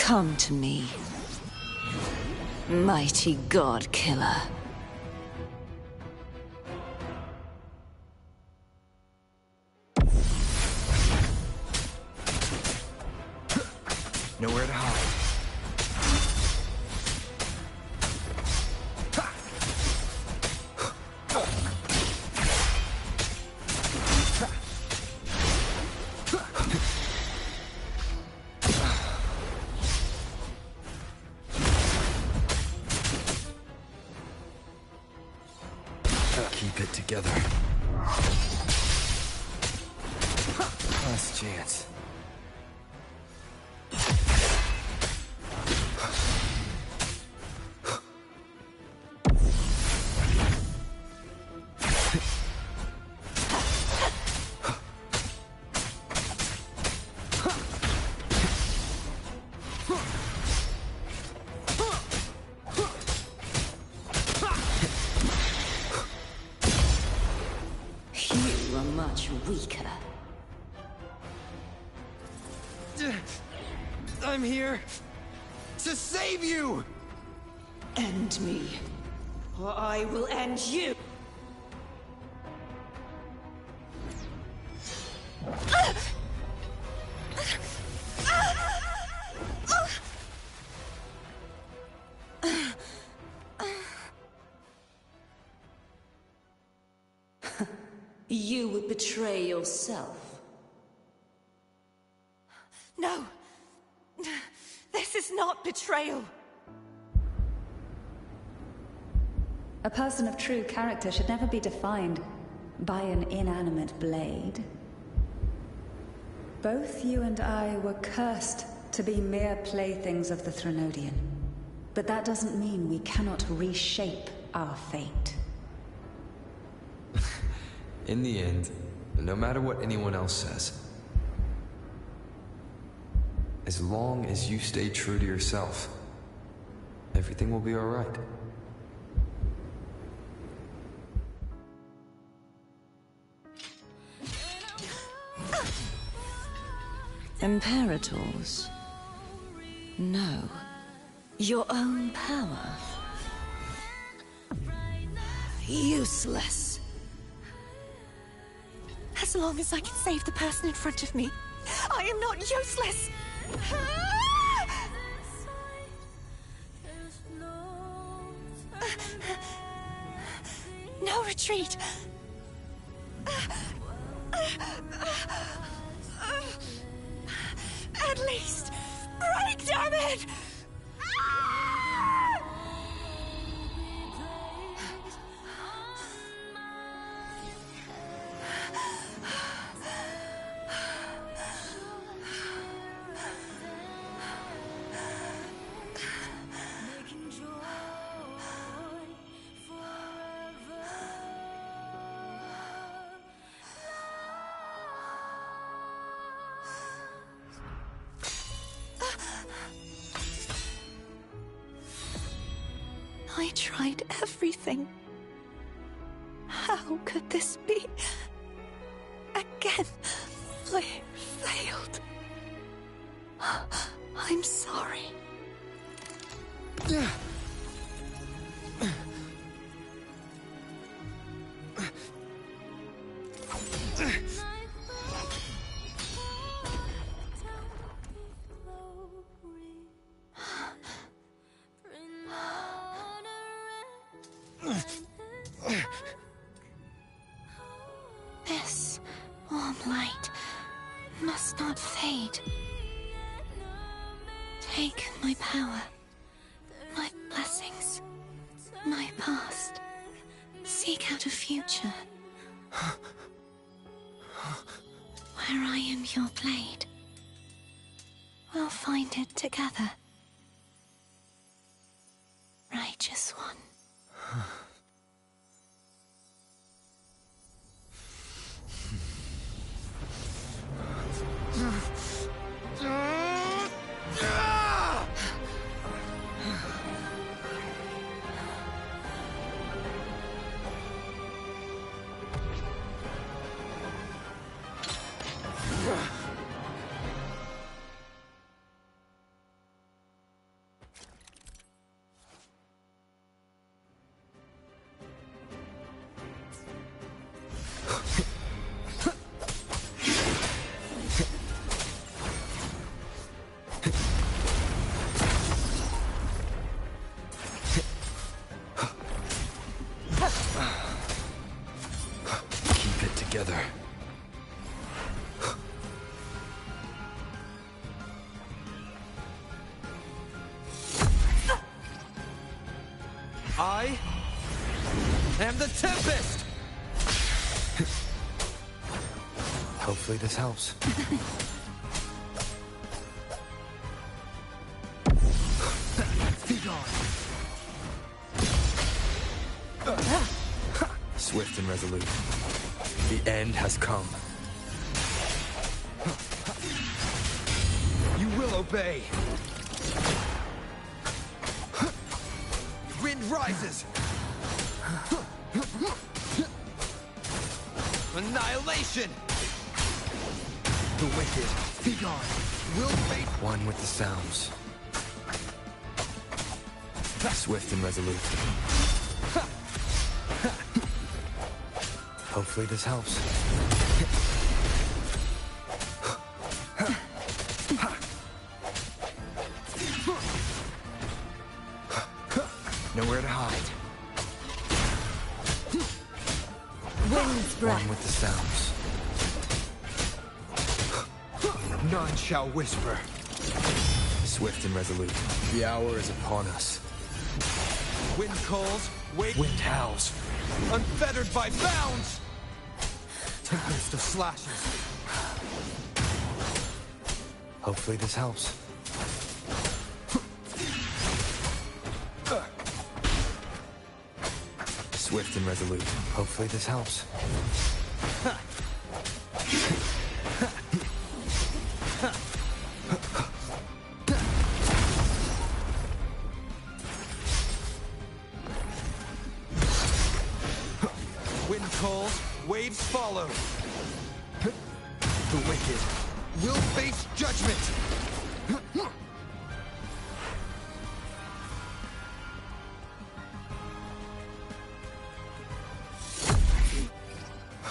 Come to me, mighty god killer. Nowhere to hide. Keep it together. Last chance. You are much weaker. I'm here to save you! End me, or I will end you! You would betray yourself. No! This is not betrayal! A person of true character should never be defined by an inanimate blade. Both you and I were cursed to be mere playthings of the Threnodian. But that doesn't mean we cannot reshape our fate. In the end, no matter what anyone else says, as long as you stay true to yourself, everything will be all right. Imperators? No. Your own power? Useless. As long as I can save the person in front of me, I am not useless! No retreat! At least, break, damn it! I tried everything. How could this be? Again, I failed. I'm sorry. This warm light must not fade. Take my power, my blessings, my past. Seek out a future where I am your blade. We'll find it together. Righteous one. I am the Tempest! Hopefully this helps. Be gone. Swift and resolute. The end has come. You will obey. Wind rises. Annihilation. The wicked, be gone. Will fate one with the sounds. Swift and resolute. Hopefully this helps. Nowhere to hide. Wind's breath. One with the sounds. None shall whisper. Swift and resolute. The hour is upon us. Wind calls, wind howls. Unfettered by bounds! Tempest of slashes. Hopefully this helps. Swift and resolute. Hopefully this helps. Wind calls, waves follow. The wicked will face judgment.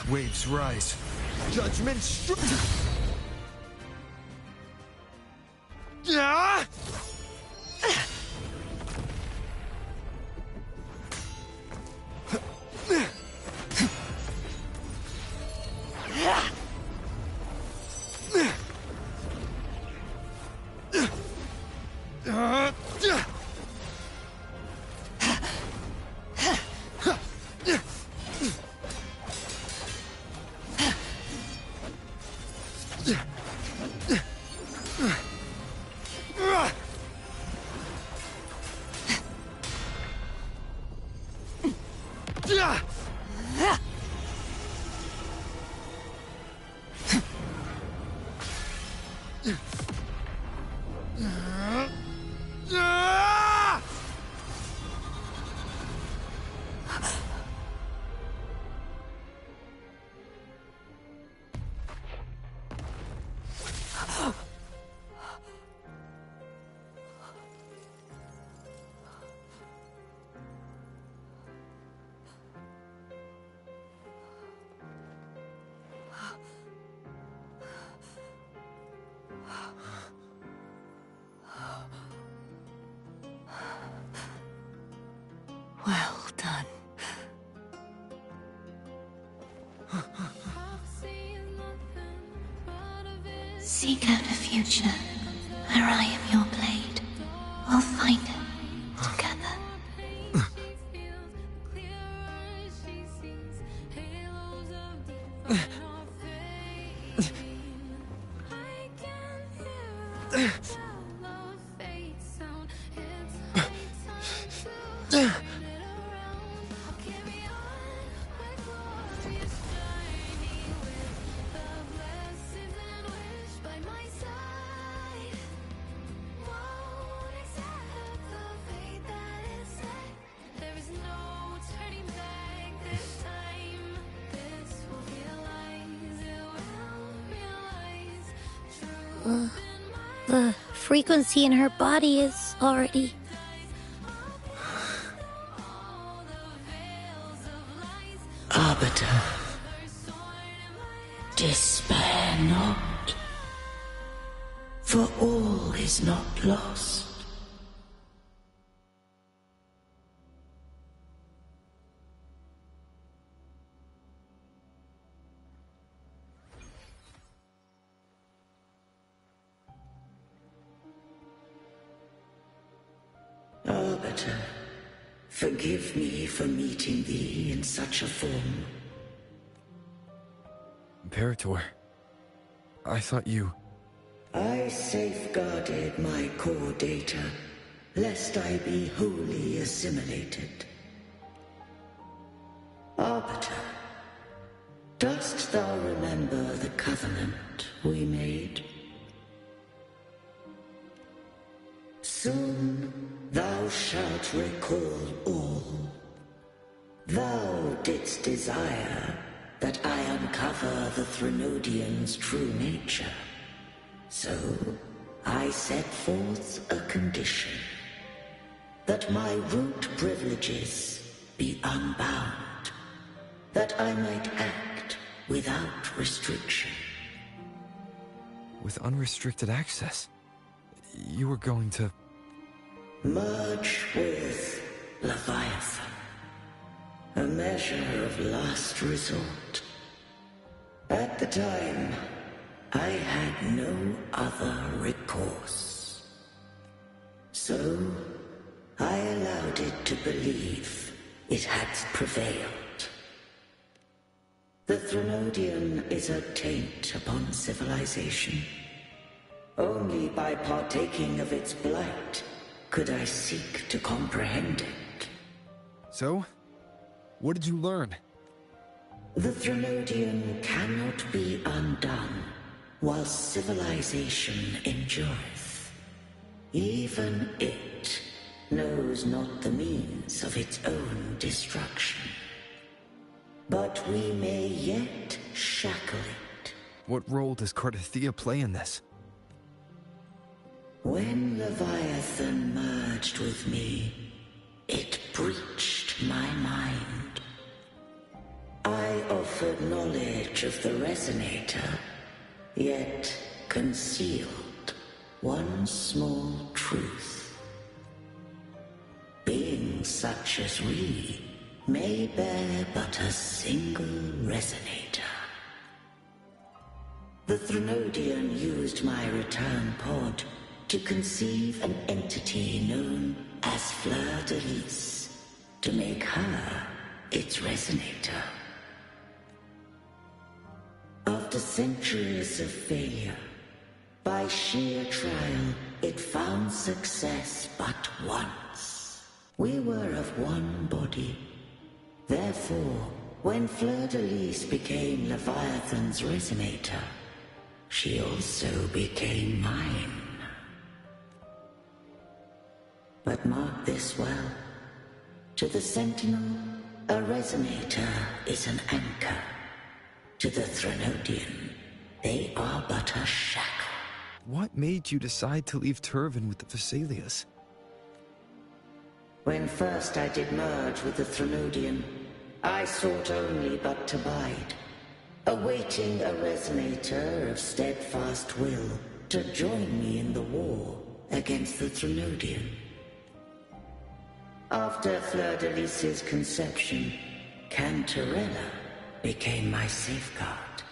Waves rise. Judgment Ah! Well done. Seek out a future where I am your blade. We'll find it together. The frequency in her body is already... Arbiter, despair not, for all is not lost. Arbiter, Forgive me for meeting thee in such a form. Imperator, I thought you... I safeguarded my core data, lest I be wholly assimilated. Arbiter, dost thou remember the covenant we made? Soon thou shalt recall all. Thou didst desire that I uncover the Threnodian's true nature. So I set forth a condition, that my root privileges be unbound, that I might act without restriction. With unrestricted access, you were going to... Merge with Leviathan. A measure of last resort. At the time, I had no other recourse. So, I allowed it to believe it had prevailed. The Threnodian is a taint upon civilization. Only by partaking of its blight could I seek to comprehend it. So? What did you learn? The Threnodian cannot be undone while civilization endureth. Even it knows not the means of its own destruction. But we may yet shackle it. What role does Cardathia play in this? When Leviathan merged with me, it breached my mind. I offered knowledge of the Resonator, yet concealed one small truth. Beings such as we may bear but a single Resonator. The Threnodian used my return pod to conceive an entity known as Fleur de Lis, to make her its Resonator. After centuries of failure, by sheer trial, it found success but once. We were of one body. Therefore, when Fleur de Lis became Leviathan's Resonator, she also became mine. But mark this well. To the Sentinel, a Resonator is an anchor. To the Threnodian, they are but a shackle. What made you decide to leave Turvan with the Vesalius? When first I did merge with the Threnodian, I sought only but to bide, awaiting a Resonator of steadfast will to join me in the war against the Threnodian. After Fleur de Lis's conception, Cantarella became my safeguard.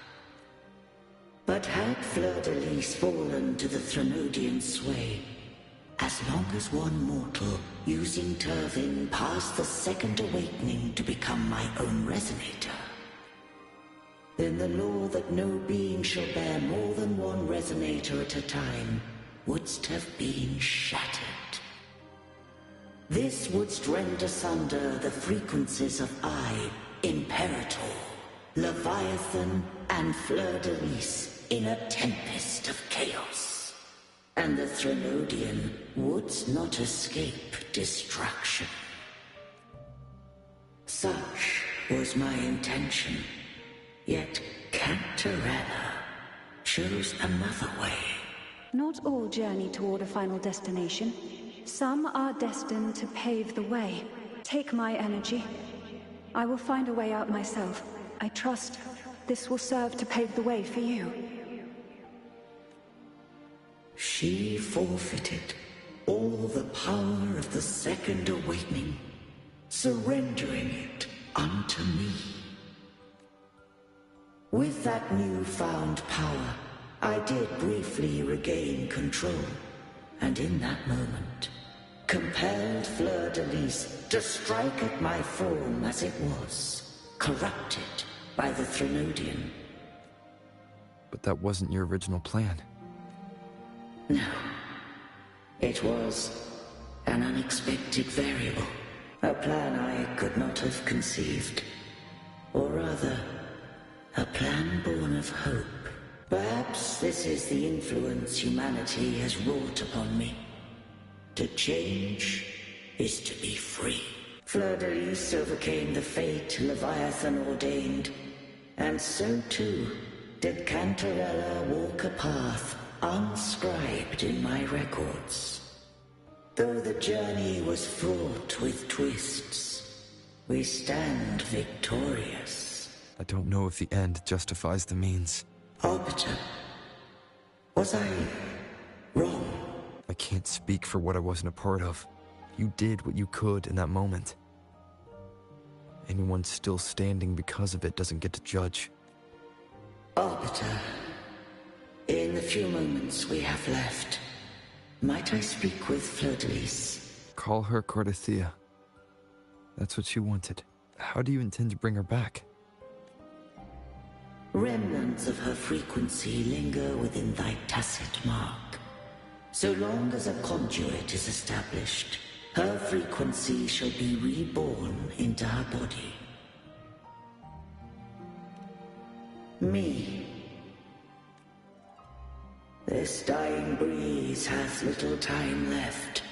But had Fleur de Lis fallen to the Threnodian sway, as long as one mortal using Turvin passed the second awakening to become my own Resonator, then the law that no being shall bear more than one Resonator at a time wouldst have been shattered. This wouldst rend asunder the frequencies of I, Imperator, Leviathan, and Fleur de Lis in a tempest of chaos. And the Threnodian wouldst not escape destruction. Such was my intention, yet Cantarella chose another way. Not all journey toward a final destination. Some are destined to pave the way. Take my energy. I will find a way out myself. I trust this will serve to pave the way for you. She forfeited all the power of the second awakening, surrendering it unto me. With that newfound power, I did briefly regain control, and in that moment, compelled Fleur-de-Lis to strike at my form as it was, corrupted by the Threnodian. But that wasn't your original plan. No. It was an unexpected variable. A plan I could not have conceived. Or rather, a plan born of hope. Perhaps this is the influence humanity has wrought upon me. To change is to be free. Fleur-de-Lis overcame the fate Leviathan ordained, and so too did Cantarella walk a path unscribed in my records. Though the journey was fraught with twists, we stand victorious. I don't know if the end justifies the means. Arbiter, was I wrong? I can't speak for what I wasn't a part of. You did what you could in that moment. Anyone still standing because of it doesn't get to judge. Arbiter, in the few moments we have left, might I speak with Fleur-de-Lis? Call her Cardathea. That's what she wanted. How do you intend to bring her back? Remnants of her frequency linger within thy tacit mark. So long as a conduit is established, her frequency shall be reborn into her body. Me. This dying breeze hath little time left.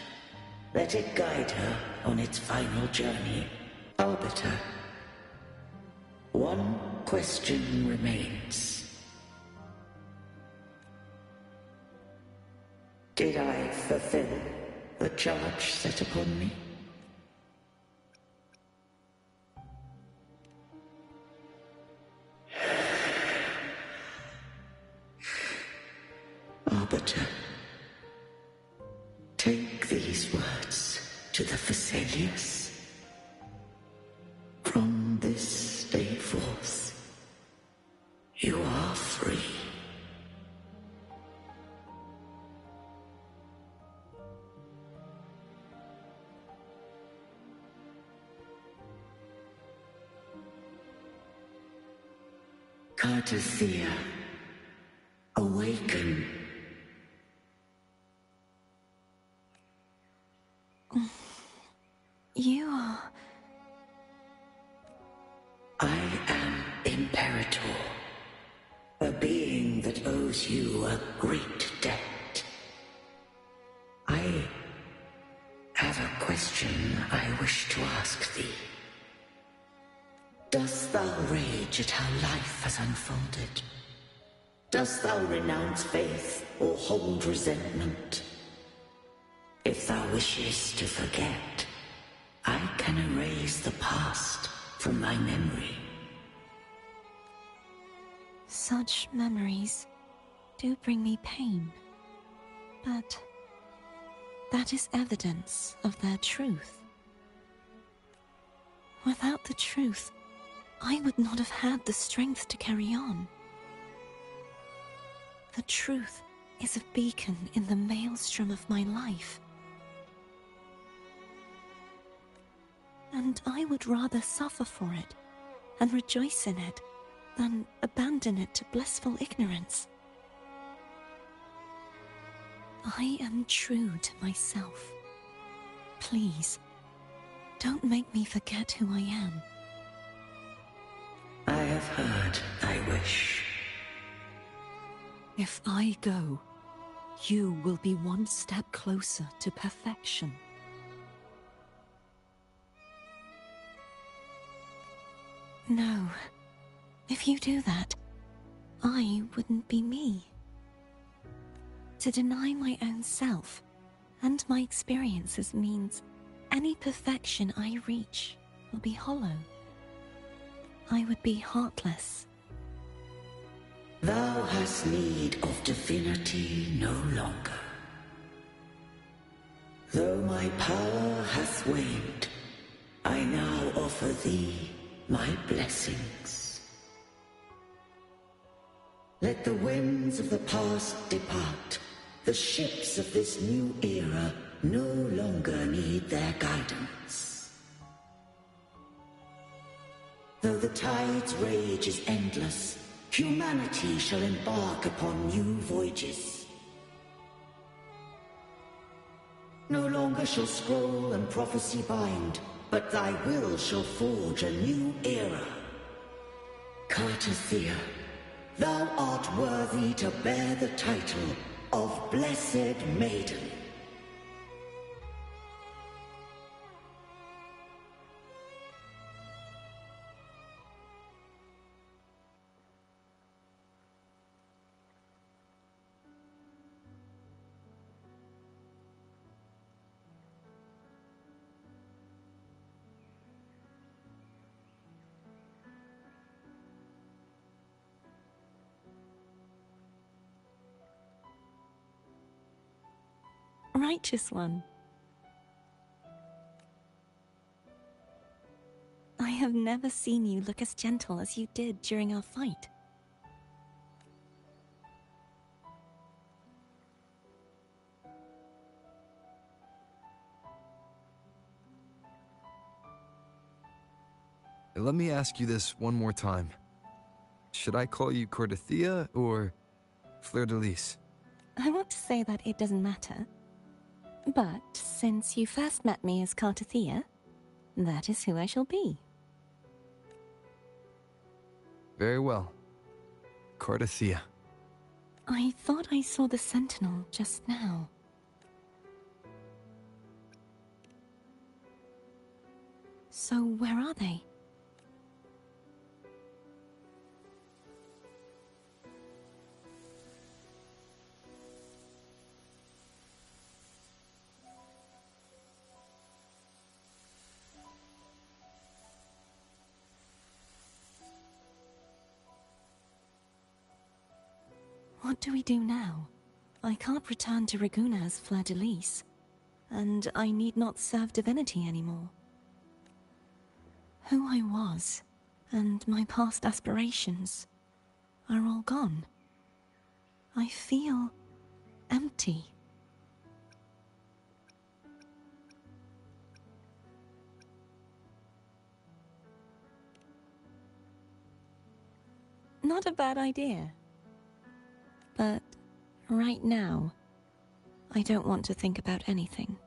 Let it guide her on its final journey. Arbiter, one question remains. Did I fulfill the charge set upon me? Arbiter, take these words to the Phasaelius. From this day forth, you are free. Cardathea, awaken. You are... I am Imperator, a being that owes you a great debt. I have a question I wish to ask thee. Dost thou rage at how life has unfolded? Dost thou renounce faith or hold resentment? If thou wishes to forget, I can erase the past from thy memory. Such memories do bring me pain, but that is evidence of their truth. Without the truth, I would not have had the strength to carry on. The truth is a beacon in the maelstrom of my life. And I would rather suffer for it and rejoice in it than abandon it to blissful ignorance. I am true to myself. Please, don't make me forget who I am. I have heard thy wish. If I go, you will be one step closer to perfection. No. If you do that, I wouldn't be me. To deny my own self and my experiences means any perfection I reach will be hollow. I would be heartless. Thou hast need of divinity no longer. Though my power hath waned, I now offer thee my blessings. Let the winds of the past depart, the ships of this new era no longer need their guidance. Though the tide's rage is endless, humanity shall embark upon new voyages. No longer shall scroll and prophecy bind, but thy will shall forge a new era. Cartathea, thou art worthy to bear the title of Blessed Maiden. Righteous one. I have never seen you look as gentle as you did during our fight. Let me ask you this one more time. Should I call you Cartathea or Fleur de Lis? I want to say that it doesn't matter. But since you first met me as Cartathea, that is who I shall be. Very well. Cartathea. I thought I saw the Sentinel just now. So where are they? What do we do now? I can't return to Reguna as Fleur de Lis, and I need not serve divinity anymore. Who I was, and my past aspirations, are all gone. I feel empty. Not a bad idea. But right now, I don't want to think about anything.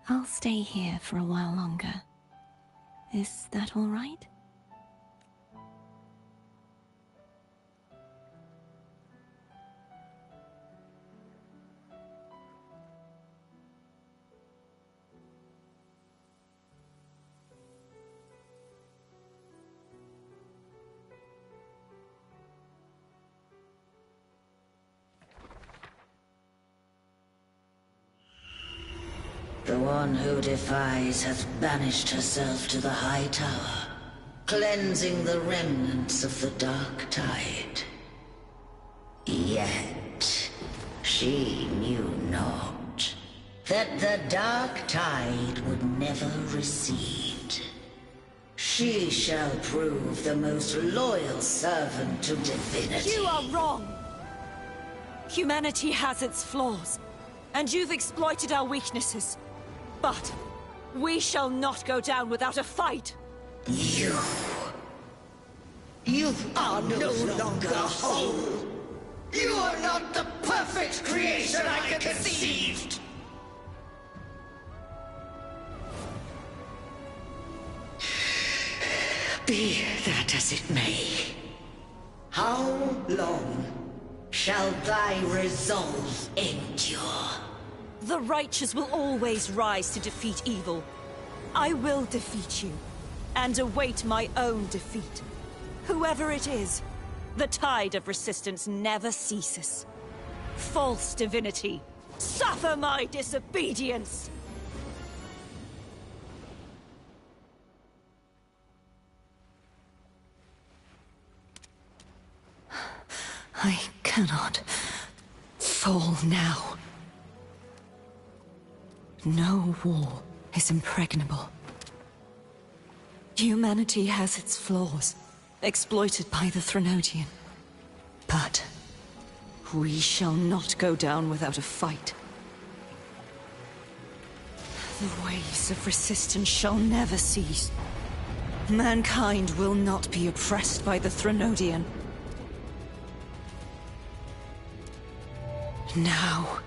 I'll stay here for a while longer. Is that all right? The one who defies hath banished herself to the high tower, cleansing the remnants of the dark tide. Yet, she knew not that the dark tide would never recede. She shall prove the most loyal servant to divinity. You are wrong! Humanity has its flaws, and you've exploited our weaknesses. But we shall not go down without a fight! You are no longer whole! You are not the perfect creation I conceived! Be that as it may, how long shall thy resolve endure? The righteous will always rise to defeat evil. I will defeat you, and await my own defeat. Whoever it is, the tide of resistance never ceases. False divinity, suffer my disobedience! I cannot fall now. No wall is impregnable. Humanity has its flaws, exploited by the Threnodian. But we shall not go down without a fight. The waves of resistance shall never cease. Mankind will not be oppressed by the Threnodian. Now,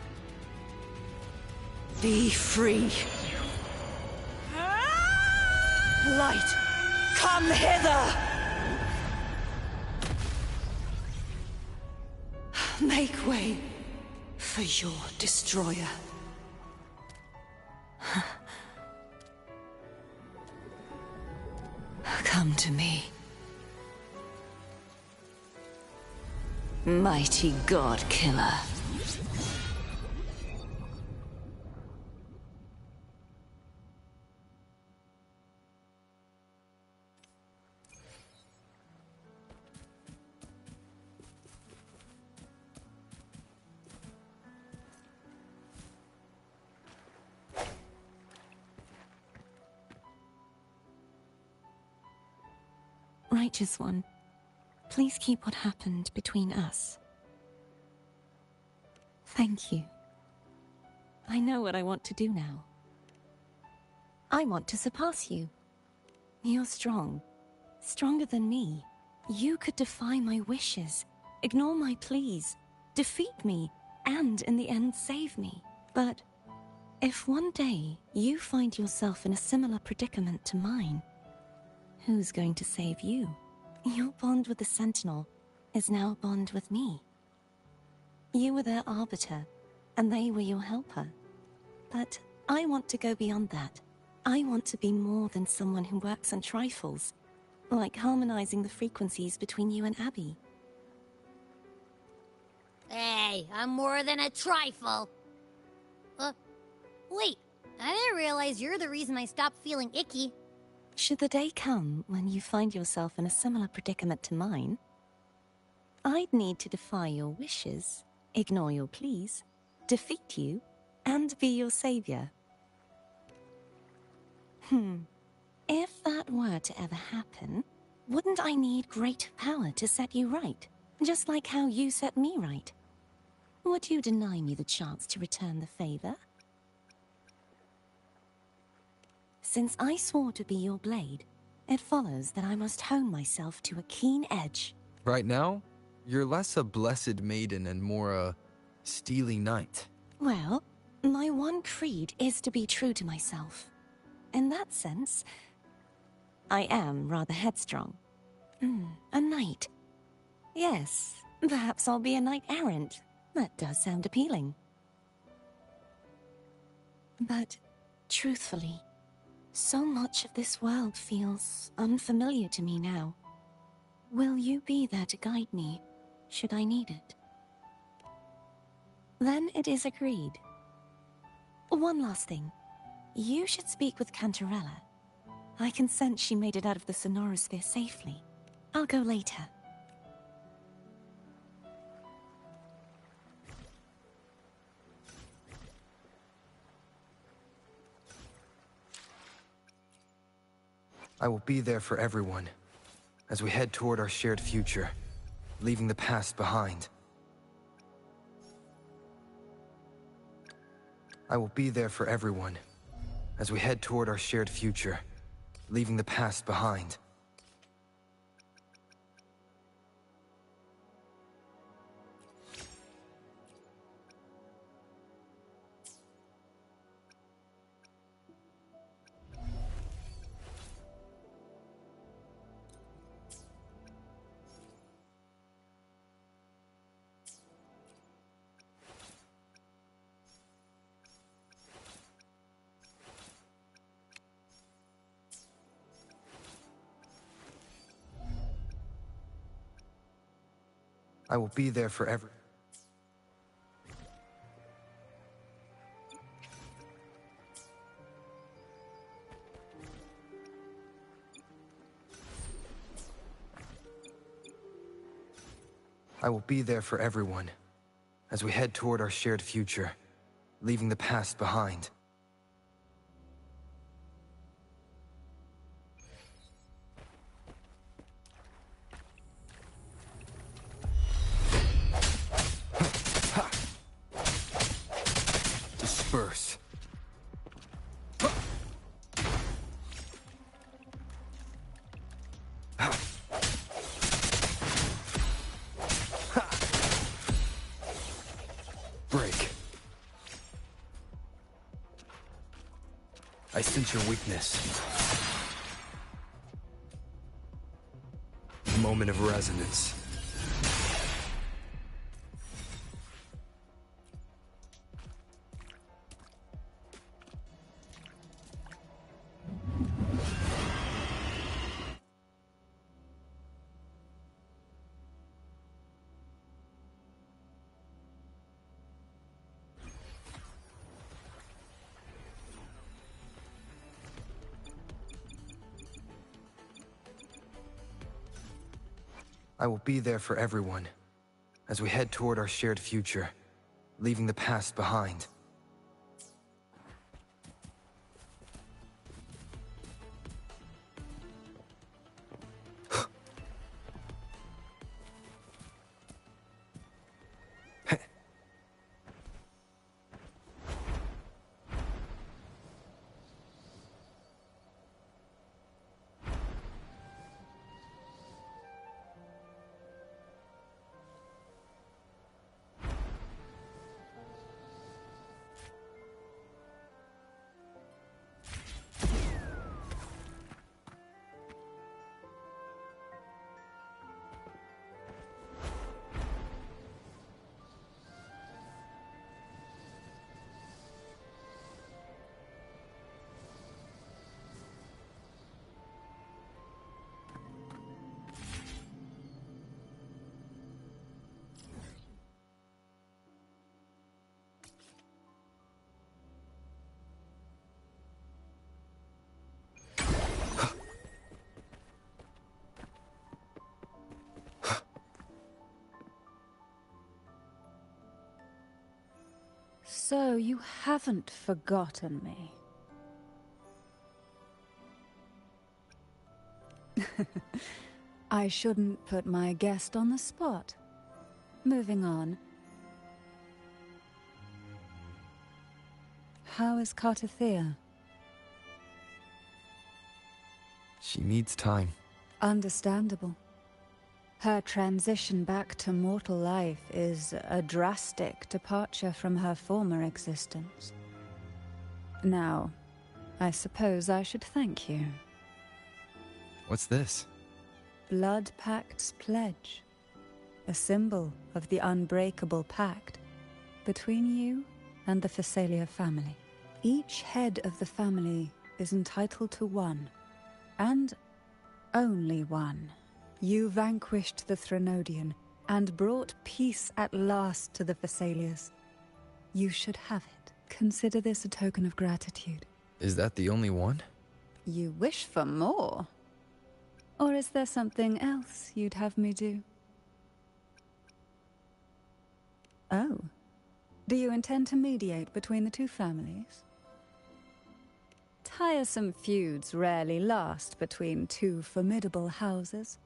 be free. Light, come hither! Make way for your destroyer. Come to me. Mighty God Killer. Righteous One, please keep what happened between us. Thank you. I know what I want to do now. I want to surpass you. You're strong. Stronger than me. You could defy my wishes, ignore my pleas, defeat me, and in the end save me. But if one day you find yourself in a similar predicament to mine, who's going to save you? Your bond with the Sentinel is now a bond with me. You were their arbiter, and they were your helper. But I want to go beyond that. I want to be more than someone who works on trifles, like harmonizing the frequencies between you and Abby. Hey, I'm more than a trifle. Wait, I didn't realize you're the reason I stopped feeling icky. Should the day come when you find yourself in a similar predicament to mine, I'd need to defy your wishes, ignore your pleas, defeat you, and be your savior. If that were to ever happen, wouldn't I need great power to set you right? Just like how you set me right. Would you deny me the chance to return the favor? Since I swore to be your blade, it follows that I must hone myself to a keen edge. Right now, you're less a blessed maiden and more a steely knight. Well, my one creed is to be true to myself. In that sense, I am rather headstrong. A knight. Yes, perhaps I'll be a knight-errant. That does sound appealing. But, truthfully, so much of this world feels unfamiliar to me now. Will you be there to guide me, should I need it? Then it is agreed. One last thing. You should speak with Cantarella. I can sense she made it out of the Sonorosphere safely. I'll go later. I will be there for everyone, as we head toward our shared future, leaving the past behind. I will be there for everyone, as we head toward our shared future, leaving the past behind. I will be there for every... I will be there for everyone, as we head toward our shared future, leaving the past behind. Disperse. Break. I sense your weakness. Moment of resonance. I will be there for everyone, as we head toward our shared future, leaving the past behind. So you haven't forgotten me. I shouldn't put my guest on the spot. Moving on. How is Cartathea? She needs time. Understandable. Her transition back to mortal life is a drastic departure from her former existence. Now, I suppose I should thank you. What's this? Blood Pact's pledge. A symbol of the unbreakable pact between you and the Phasalia family. Each head of the family is entitled to one, and only one. You vanquished the Threnodian and brought peace at last to the Phasalias. You should have it. Consider this a token of gratitude. Is that the only one? You wish for more? Or is there something else you'd have me do? Oh. Do you intend to mediate between the two families? Tiresome feuds rarely last between two formidable houses.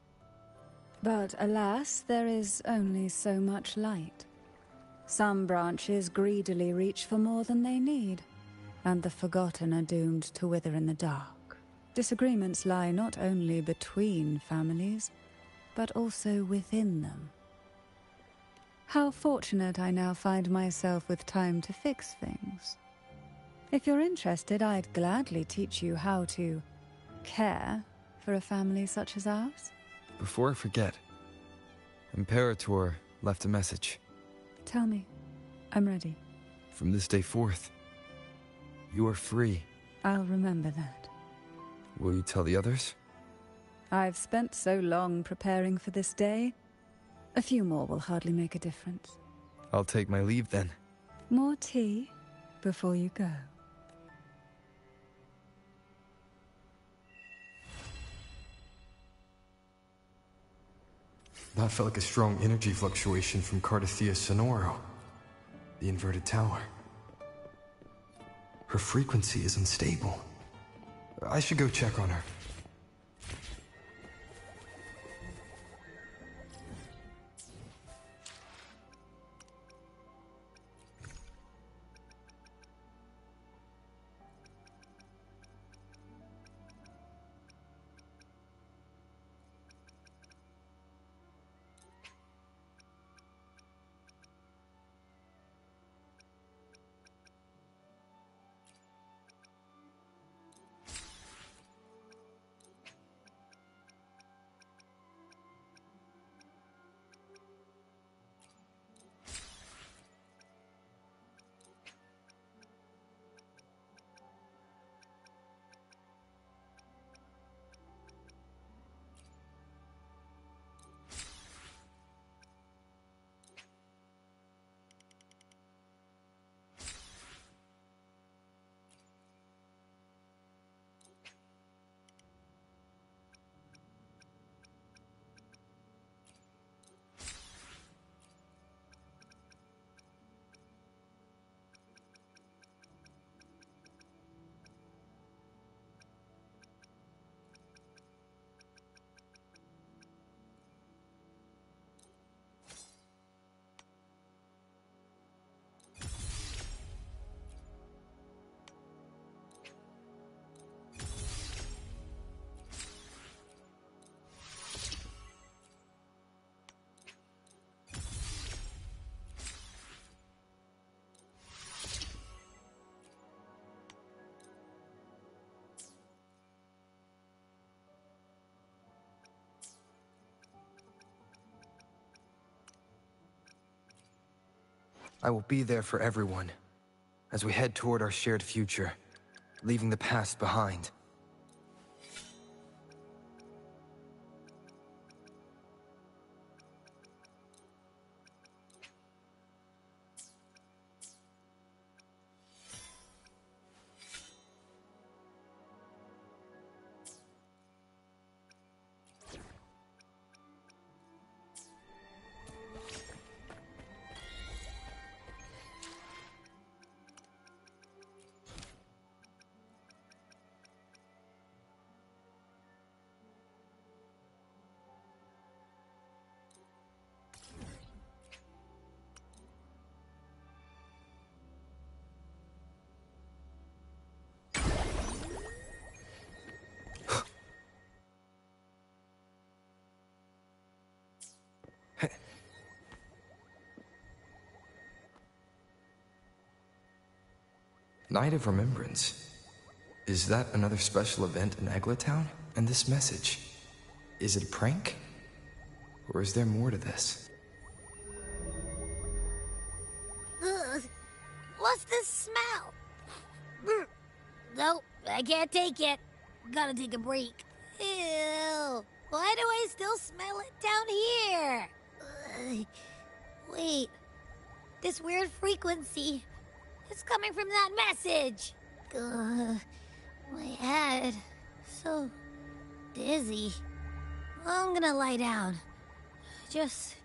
But alas, there is only so much light. Some branches greedily reach for more than they need, and the forgotten are doomed to wither in the dark. Disagreements lie not only between families, but also within them. How fortunate I now find myself with time to fix things. If you're interested, I'd gladly teach you how to care for a family such as ours. Before I forget, Imperator left a message. Tell me. I'm ready. From this day forth, you are free. I'll remember that. Will you tell the others? I've spent so long preparing for this day. A few more will hardly make a difference. I'll take my leave then. More tea before you go. That felt like a strong energy fluctuation from Cardathia Sonoro, the inverted tower. Her frequency is unstable. I should go check on her. I will be there for everyone, as we head toward our shared future, leaving the past behind. Night of Remembrance. Is that another special event in Eglatown? And this message, is it a prank? Or is there more to this? Ugh. What's this smell? Nope, I can't take it. Gotta take a break. Ew. Why do I still smell it down here? Ugh. Wait. This weird frequency. It's coming from that message. My head. So dizzy. I'm gonna lie down. Just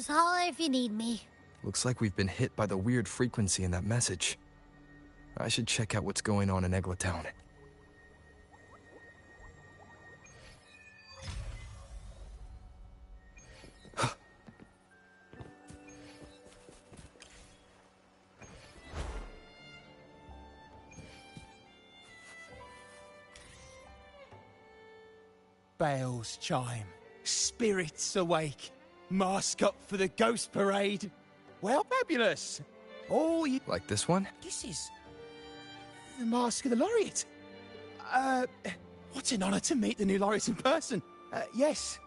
holler if you need me. Looks like we've been hit by the weird frequency in that message. I should check out what's going on in Eglatown. Bells chime, spirits awake, mask up for the ghost parade. Well, fabulous. Oh, you... Like this one? This is the Mask of the Laureate. What an honor to meet the new Laureate in person. Yes,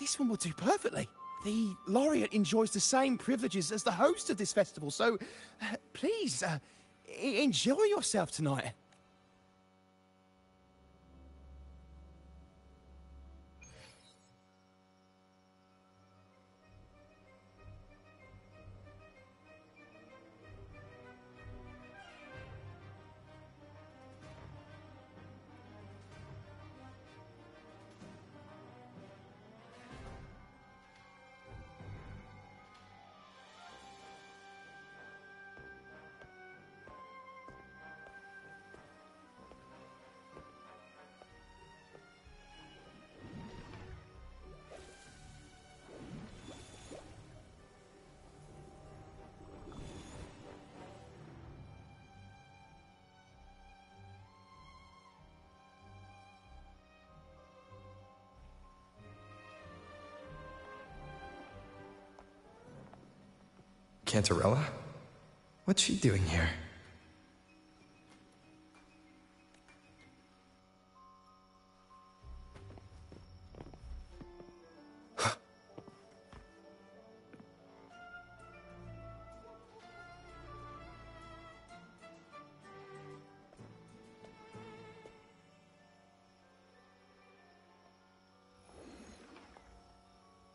this one will do perfectly. The Laureate enjoys the same privileges as the host of this festival, so please, enjoy yourself tonight. Cantarella? What's she doing here?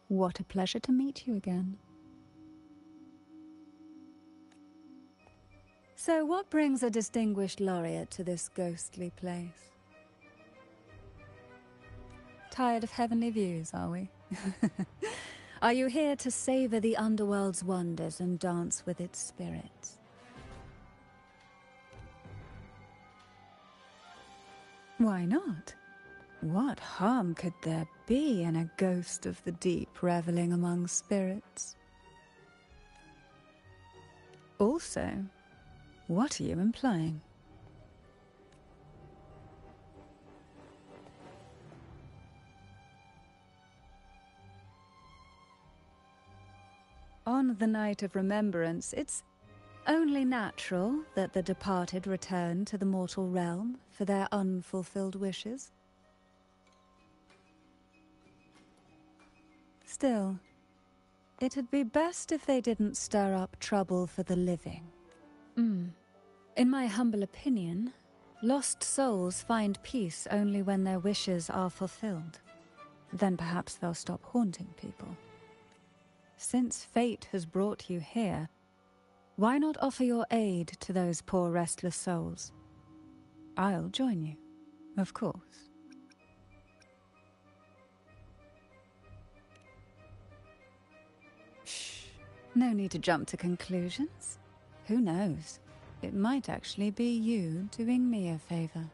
What a pleasure to meet you again. So what brings a distinguished laureate to this ghostly place? Tired of heavenly views, are we? Are you here to savor the underworld's wonders and dance with its spirits? Why not? What harm could there be in a ghost of the deep reveling among spirits? Also, what are you implying? On the night of remembrance, it's only natural that the departed return to the mortal realm for their unfulfilled wishes. Still, it'd be best if they didn't stir up trouble for the living. In my humble opinion, lost souls find peace only when their wishes are fulfilled. Then perhaps they'll stop haunting people. Since fate has brought you here, why not offer your aid to those poor restless souls? I'll join you, of course. Shh, no need to jump to conclusions. Who knows? It might actually be you doing me a favor.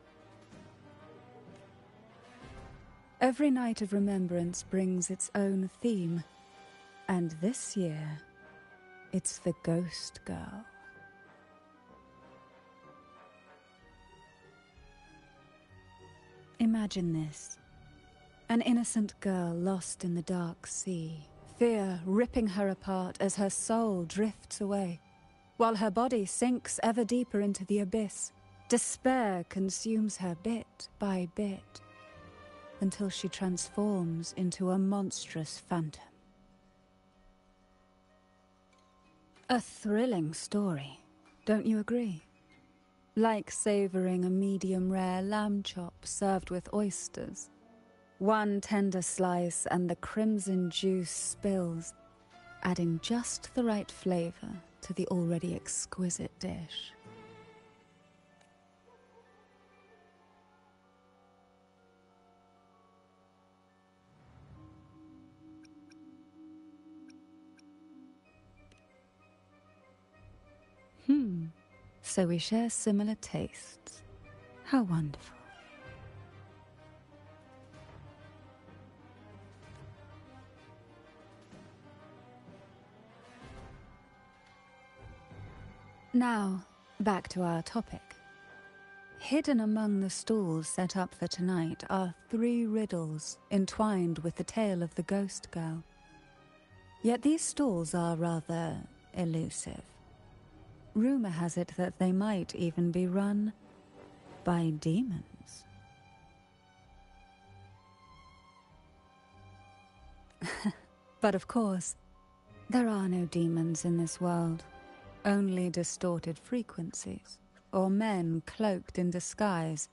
Every night of remembrance brings its own theme, and this year, it's the Ghost Girl. Imagine this. An innocent girl lost in the dark sea, fear ripping her apart as her soul drifts away, while her body sinks ever deeper into the abyss. Despair consumes her bit by bit, until she transforms into a monstrous phantom. A thrilling story, don't you agree? Like savoring a medium-rare lamb chop served with oysters. One tender slice and the crimson juice spills, adding just the right flavor to the already exquisite dish. So we share similar tastes. How wonderful. Now, back to our topic. Hidden among the stalls set up for tonight are 3 riddles entwined with the tale of the Ghost Girl. Yet these stalls are rather elusive. Rumor has it that they might even be run by demons. But of course, there are no demons in this world, only distorted frequencies, or men cloaked in disguise,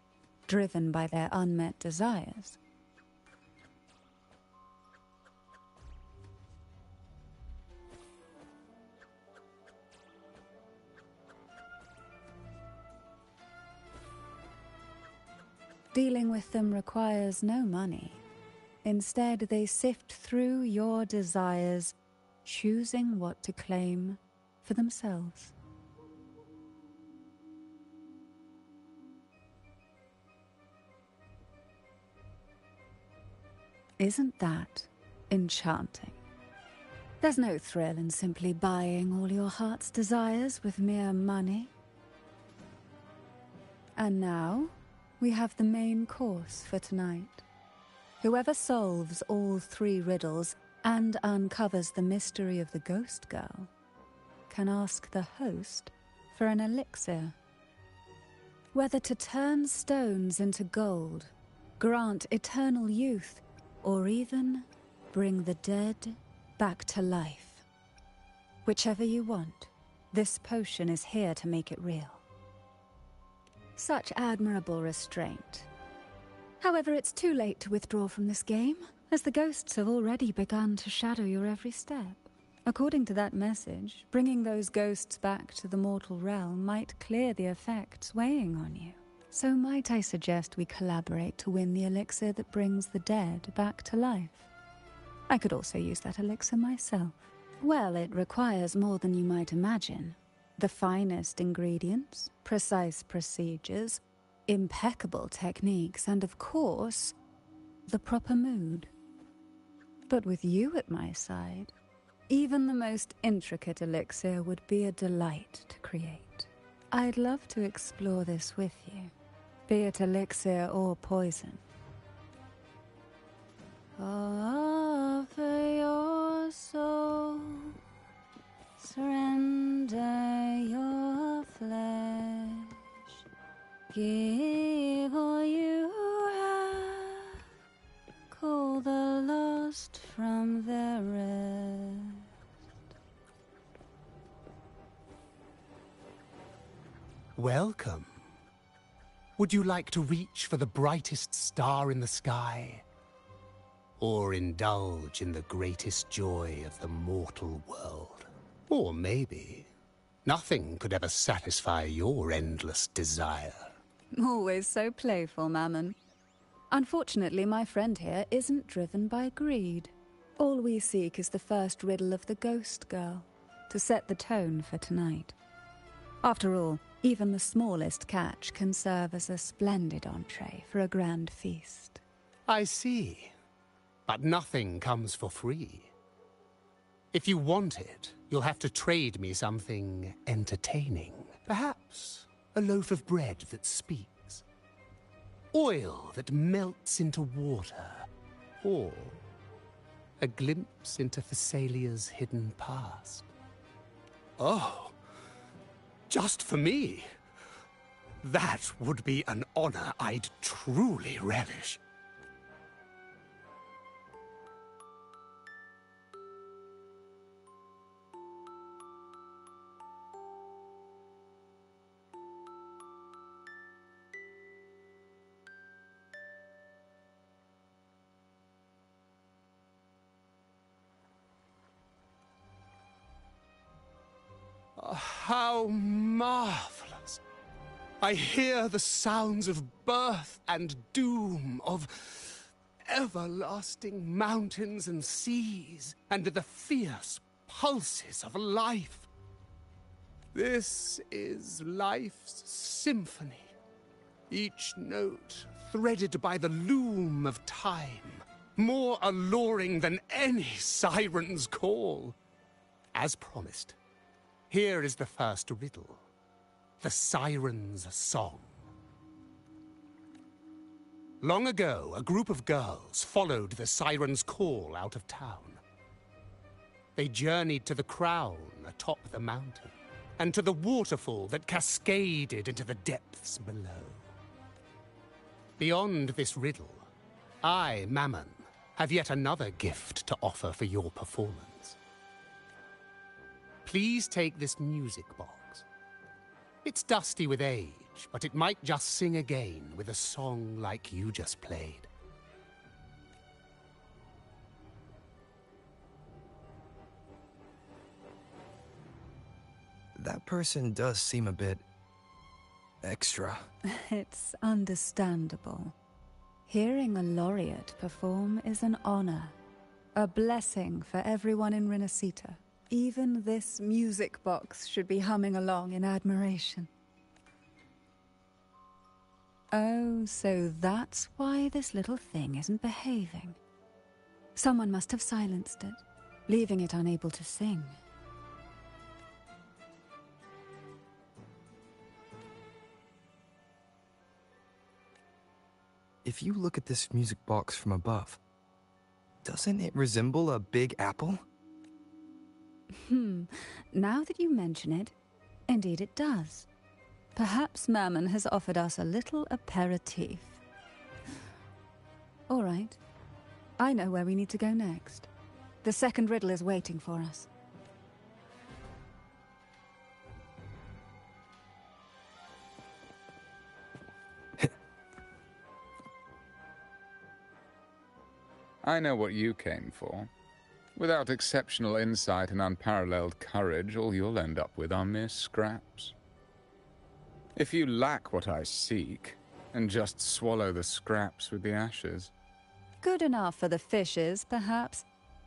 driven by their unmet desires. Dealing with them requires no money. Instead, they sift through your desires, choosing what to claim for themselves. Isn't that enchanting? There's no thrill in simply buying all your heart's desires with mere money. And now, we have the main course for tonight. Whoever solves all 3 riddles and uncovers the mystery of the Ghost Girl can ask the host for an elixir. Whether to turn stones into gold, grant eternal youth, or even bring the dead back to life. Whichever you want, this potion is here to make it real. Such admirable restraint. However, it's too late to withdraw from this game, as the ghosts have already begun to shadow your every step. According to that message, bringing those ghosts back to the mortal realm might clear the effects weighing on you. So might I suggest we collaborate to win the elixir that brings the dead back to life? I could also use that elixir myself. Well, it requires more than you might imagine. The finest ingredients, precise procedures, impeccable techniques, and of course, the proper mood. But with you at my side, even the most intricate elixir would be a delight to create. I'd love to explore this with you, be it elixir or poison. Offer your soul, surrender your flesh, give all you have, call the lost from their rest. Welcome. Would you like to reach for the brightest star in the sky? Or indulge in the greatest joy of the mortal world? Or maybe nothing could ever satisfy your endless desire. Always so playful, Mammon. Unfortunately, my friend here isn't driven by greed. All we seek is the first riddle of the ghost girl, to set the tone for tonight. After all, even the smallest catch can serve as a splendid entree for a grand feast. I see. But nothing comes for free. If you want it, you'll have to trade me something entertaining. Perhaps a loaf of bread that speaks. Oil that melts into water. Or a glimpse into Thessalia's hidden past. Oh, just for me? That would be an honor I'd truly relish. How marvelous! I hear the sounds of birth and doom, of everlasting mountains and seas, and the fierce pulses of life. This is life's symphony, each note threaded by the loom of time, more alluring than any siren's call. As promised, here is the first riddle, the Siren's Song. Long ago, a group of girls followed the Siren's call out of town. They journeyed to the crown atop the mountain, and to the waterfall that cascaded into the depths below. Beyond this riddle, I, Mammon, have yet another gift to offer for your performance. Please take this music box. It's dusty with age, but it might just sing again with a song like you just played. That person does seem a bit extra. It's understandable. Hearing a laureate perform is an honor, a blessing for everyone in Renacita. Even this music box should be humming along in admiration. Oh, so that's why this little thing isn't behaving. Someone must have silenced it, leaving it unable to sing. If you look at this music box from above, doesn't it resemble a big apple? Now that you mention it, indeed it does. Perhaps Mammon has offered us a little aperitif. All right. I know where we need to go next. The second riddle is waiting for us. I know what you came for. Without exceptional insight and unparalleled courage, all you'll end up with are mere scraps. If you lack what I seek, and just swallow the scraps with the ashes. Good enough for the fishes, perhaps,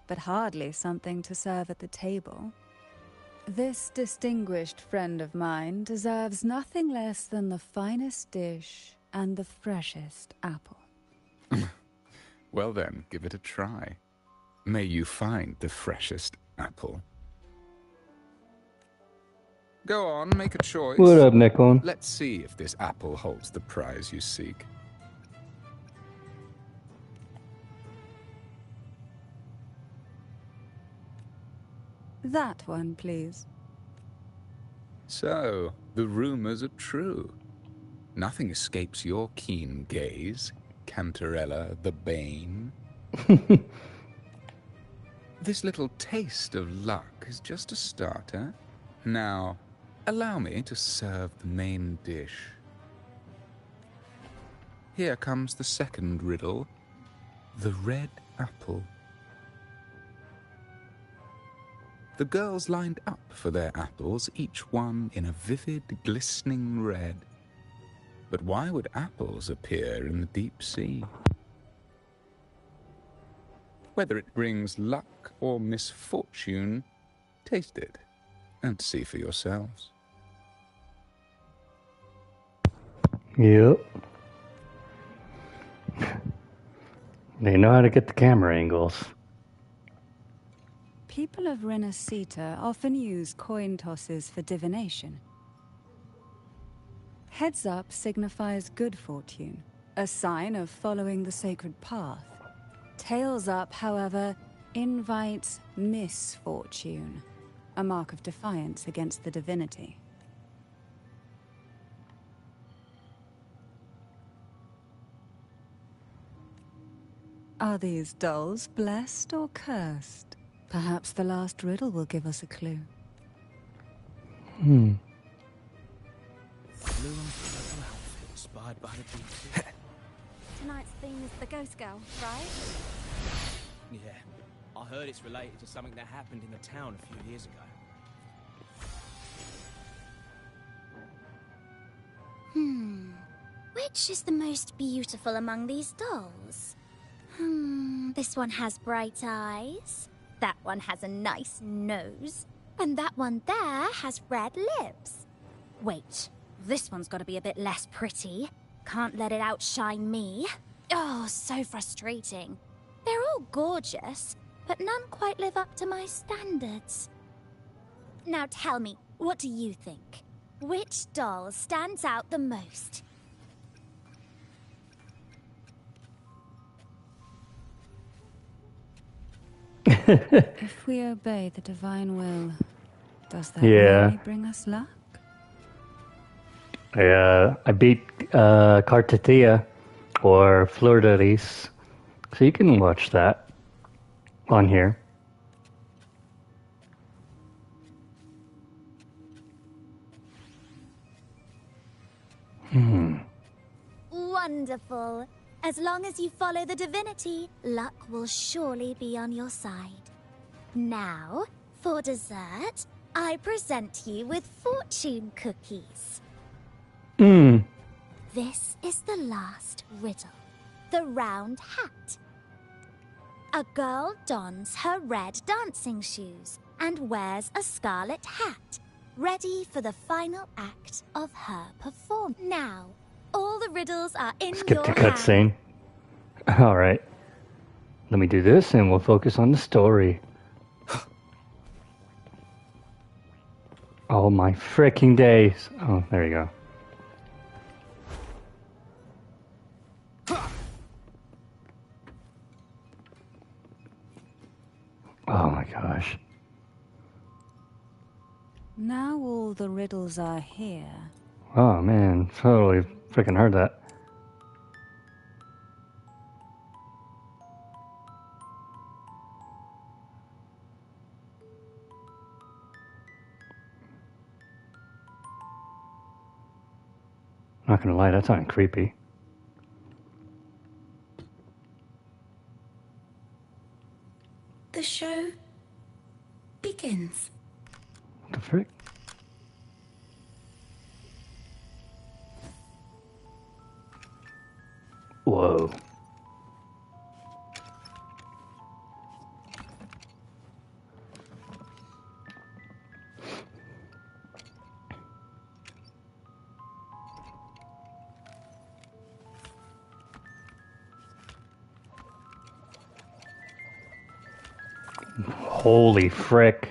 but hardly something to serve at the table. This distinguished friend of mine deserves nothing less than the finest dish and the freshest apple. Well then, give it a try. May you find the freshest apple. Go on, make a choice. What up, Nikon? Let's see if this apple holds the prize you seek. That one, please. So, the rumors are true. Nothing escapes your keen gaze, Cantarella the Bane. This little taste of luck is just a starter. Now, allow me to serve the main dish. Here comes the second riddle, the red apple. The girls lined up for their apples, each one in a vivid, glistening red. But why would apples appear in the deep sea? Whether it brings luck or misfortune, taste it and see for yourselves. Yep. They know how to get the camera angles. People of Renacita often use coin tosses for divination. Heads up signifies good fortune, a sign of following the sacred path. Tails up, however, invites misfortune, a mark of defiance against the divinity. Are these dolls blessed or cursed? Perhaps the last riddle will give us a clue. Blue and purple outfit inspired by the beat. Tonight's theme is the Ghost Girl, right? Yeah, I heard it's related to something that happened in the town a few years ago. Which is the most beautiful among these dolls? This one has bright eyes. That one has a nice nose. And that one there has red lips. Wait, this one's got to be a bit less pretty. Can't let it outshine me. Oh, so frustrating. They're all gorgeous, but none quite live up to my standards. Now tell me, what do you think? Which doll stands out the most? If we obey the divine will, does that really bring us luck? I beat Cartatia or Fleur de Lis, so you can watch that on here. Wonderful. As long as you follow the divinity, luck will surely be on your side. Now, for dessert, I present you with fortune cookies. This is the last riddle. The round hat. A girl dons her red dancing shoes and wears a scarlet hat, ready for the final act of her performance. Now, all the riddles are in Skip your the hand. cutscene. All right. Let me do this and we'll focus on the story. Oh my freaking days. Oh, there you go. Oh my gosh. Now all the riddles are here. Oh man, totally freaking heard that. Not gonna lie, that sounded creepy. The show begins. What the frick? Whoa. Holy frick.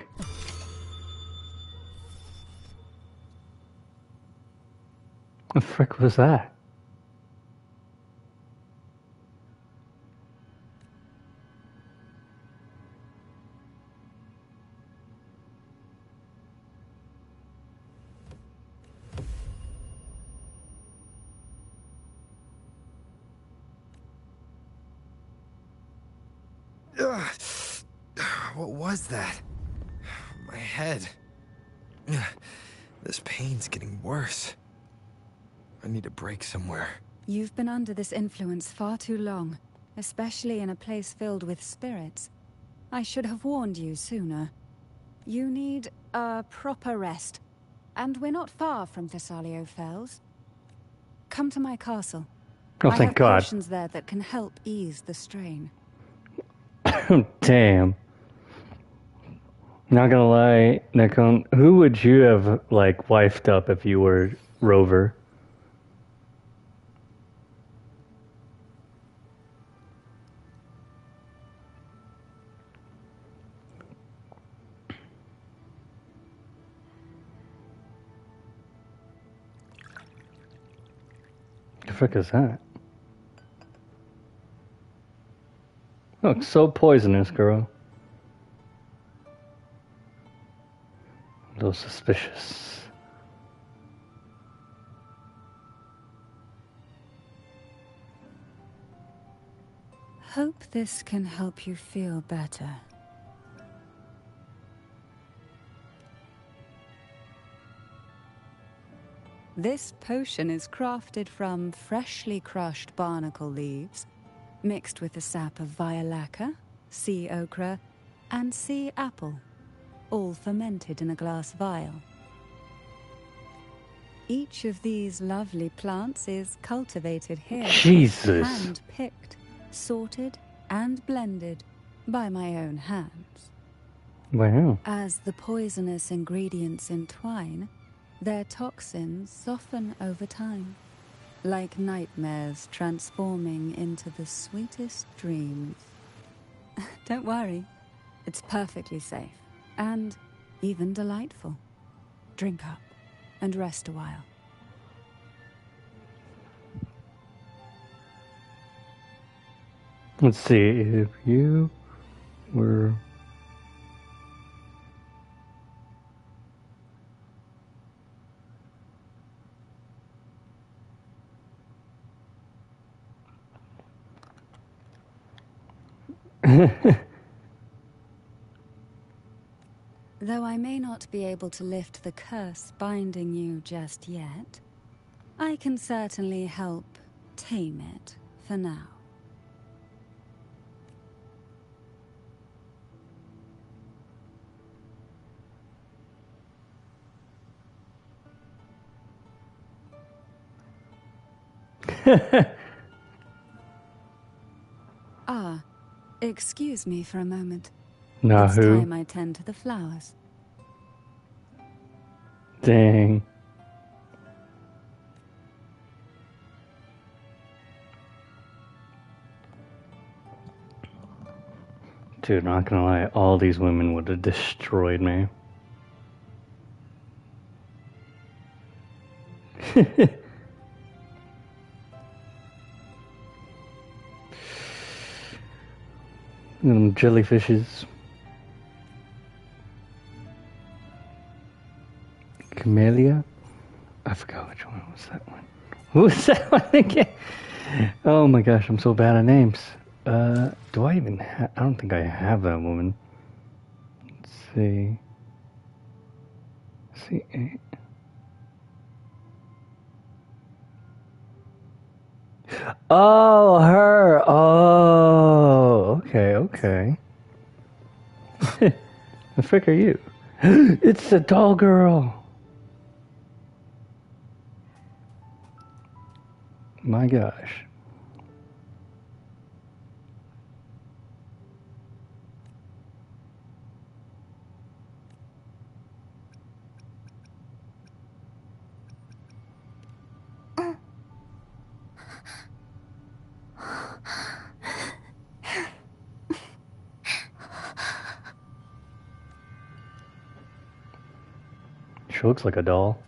What the frick was that? Ugh. What was that? My head. Ugh. This pain's getting worse. I need a break somewhere. You've been under this influence far too long, especially in a place filled with spirits. I should have warned you sooner. You need a proper rest, and we're not far from Thessalio Fells. Come to my castle. Oh, I thank have God. potions there that can help ease the strain. Damn. Not gonna lie, Nikon, who would you have, like, wifed up if you were Rover? The frick is that? Looks so poisonous, girl. A little suspicious. Hope this can help you feel better. This potion is crafted from freshly crushed barnacle leaves, mixed with the sap of violaca, sea ochre, and sea apple, all fermented in a glass vial. Each of these lovely plants is cultivated here. Jesus. Hand-picked, sorted, and blended by my own hands. Wow. As the poisonous ingredients entwine, their toxins soften over time, like nightmares transforming into the sweetest dreams. Don't worry, it's perfectly safe and even delightful. Drink up and rest a while. Let's see, if you were... Though I may not be able to lift the curse binding you just yet, I can certainly help tame it for now. Ah, excuse me for a moment. Nah, It's who? time I tend to the flowers. Dang. Dude, not gonna lie, all these women would have destroyed me. Them jellyfishes. Camellia? I forgot which one was that one. Who was that one again? Oh my gosh, I'm so bad at names. Do I even have... I don't think I have that woman. Let's see. Oh, her. Oh, okay. The frick are you? It's the doll girl. My gosh. She looks like a doll.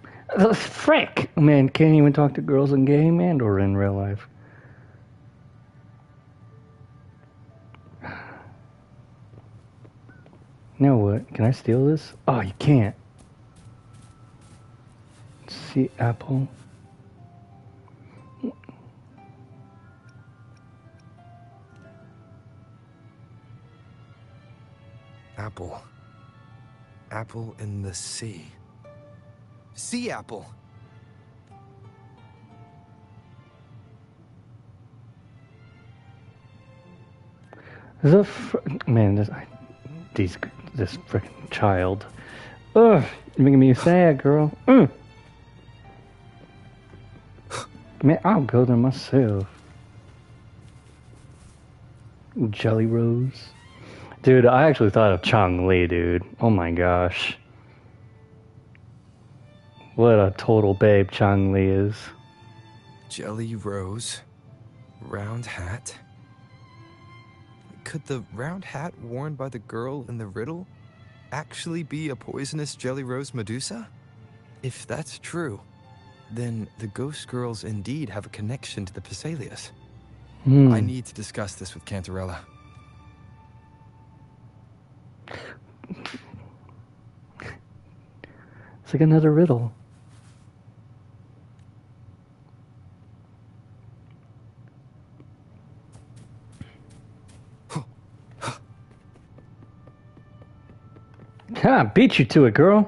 Frick! Man, can't even talk to girls in game and or in real life. Now what? Can I steal this? Oh, you can't. See, apple. Apple. Apple in the sea. Sea apple! Man, this freaking child. Ugh, you're making me sad, girl. Man, I'll go there myself. Jelly Rose. Dude, I actually thought of Chong-Li, dude. Oh my gosh. What a total babe Chong-Li is. Jelly Rose. Round hat. Could the round hat worn by the girl in the riddle actually be a poisonous Jelly Rose Medusa? If that's true, then the ghost girls indeed have a connection to the Phasaelius. I need to discuss this with Cantarella. It's like another riddle. Ha! Beat you to it, girl.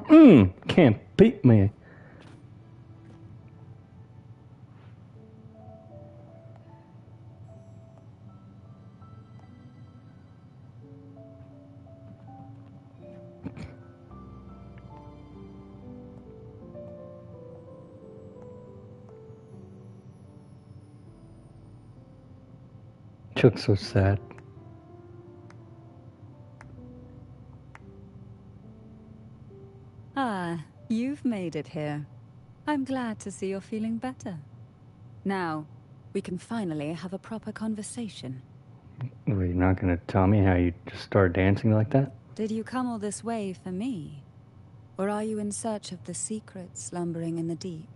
Can't beat me. Chuck's so sad. Ah, you've made it here. I'm glad to see you're feeling better. Now, we can finally have a proper conversation. Wait, you're not gonna tell me how you just start dancing like that? Did you come all this way for me? Or are you in search of the secret slumbering in the deep?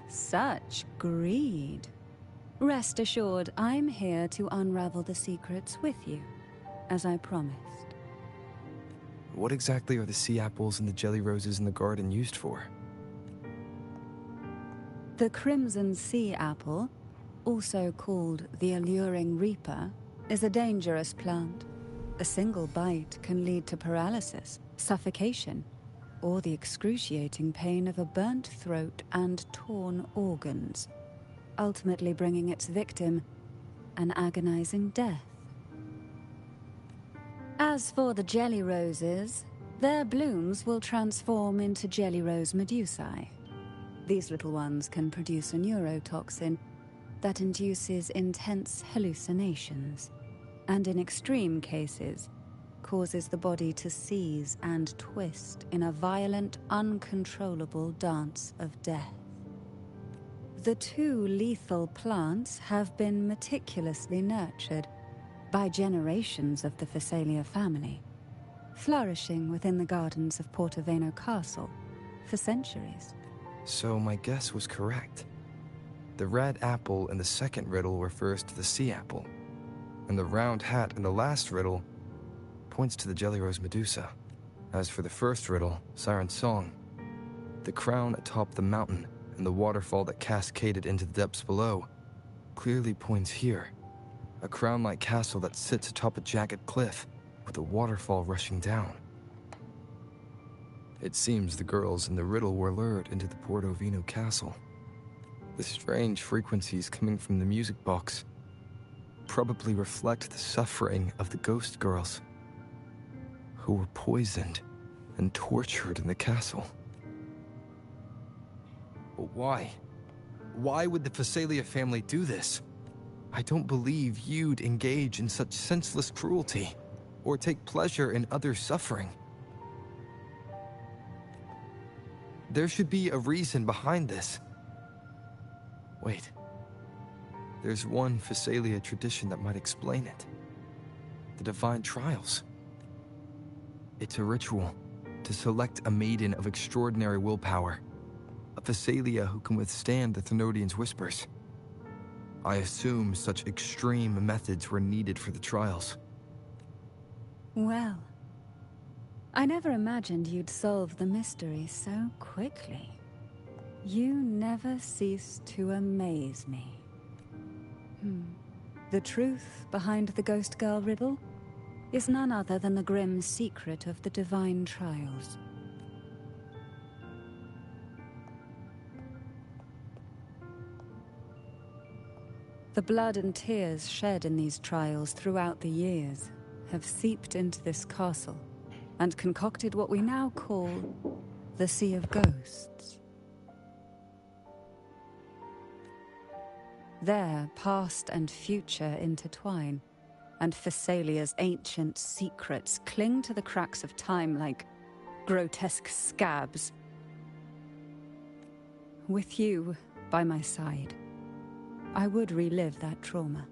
Such greed. Rest assured, I'm here to unravel the secrets with you, as I promised. What exactly are the sea apples and the jelly roses in the garden used for? The crimson sea apple, also called the alluring reaper, is a dangerous plant. A single bite can lead to paralysis, suffocation, or the excruciating pain of a burnt throat and torn organs, ultimately bringing its victim an agonizing death. As for the jelly roses, their blooms will transform into jelly rose medusae. These little ones can produce a neurotoxin that induces intense hallucinations, and in extreme cases, causes the body to seize and twist in a violent, uncontrollable dance of death. The two lethal plants have been meticulously nurtured by generations of the Phasalia family, flourishing within the gardens of Portoveno Castle for centuries. So my guess was correct. The red apple in the second riddle refers to the sea apple, and the round hat in the last riddle points to the Jelly Rose Medusa. As for the first riddle, Siren's Song, the crown atop the mountain and the waterfall that cascaded into the depths below clearly points here. A crown-like castle that sits atop a jagged cliff with a waterfall rushing down. It seems the girls in the riddle were lured into the Portovino castle. The strange frequencies coming from the music box probably reflect the suffering of the ghost girls who were poisoned and tortured in the castle. But why? Why would the Phasalia family do this? I don't believe you'd engage in such senseless cruelty or take pleasure in others' suffering. There should be a reason behind this. Wait. There's one Phasalia tradition that might explain it. The Divine Trials. It's a ritual to select a maiden of extraordinary willpower. A Phasalia who can withstand the Thenodian's whispers. I assume such extreme methods were needed for the trials. Well, I never imagined you'd solve the mystery so quickly. You never cease to amaze me. The truth behind the Ghost Girl riddle is none other than the grim secret of the Divine Trials. The blood and tears shed in these trials throughout the years have seeped into this castle and concocted what we now call the Sea of Ghosts. There, past and future intertwine, and Phasalia's ancient secrets cling to the cracks of time like grotesque scabs. With you by my side, I would relive that trauma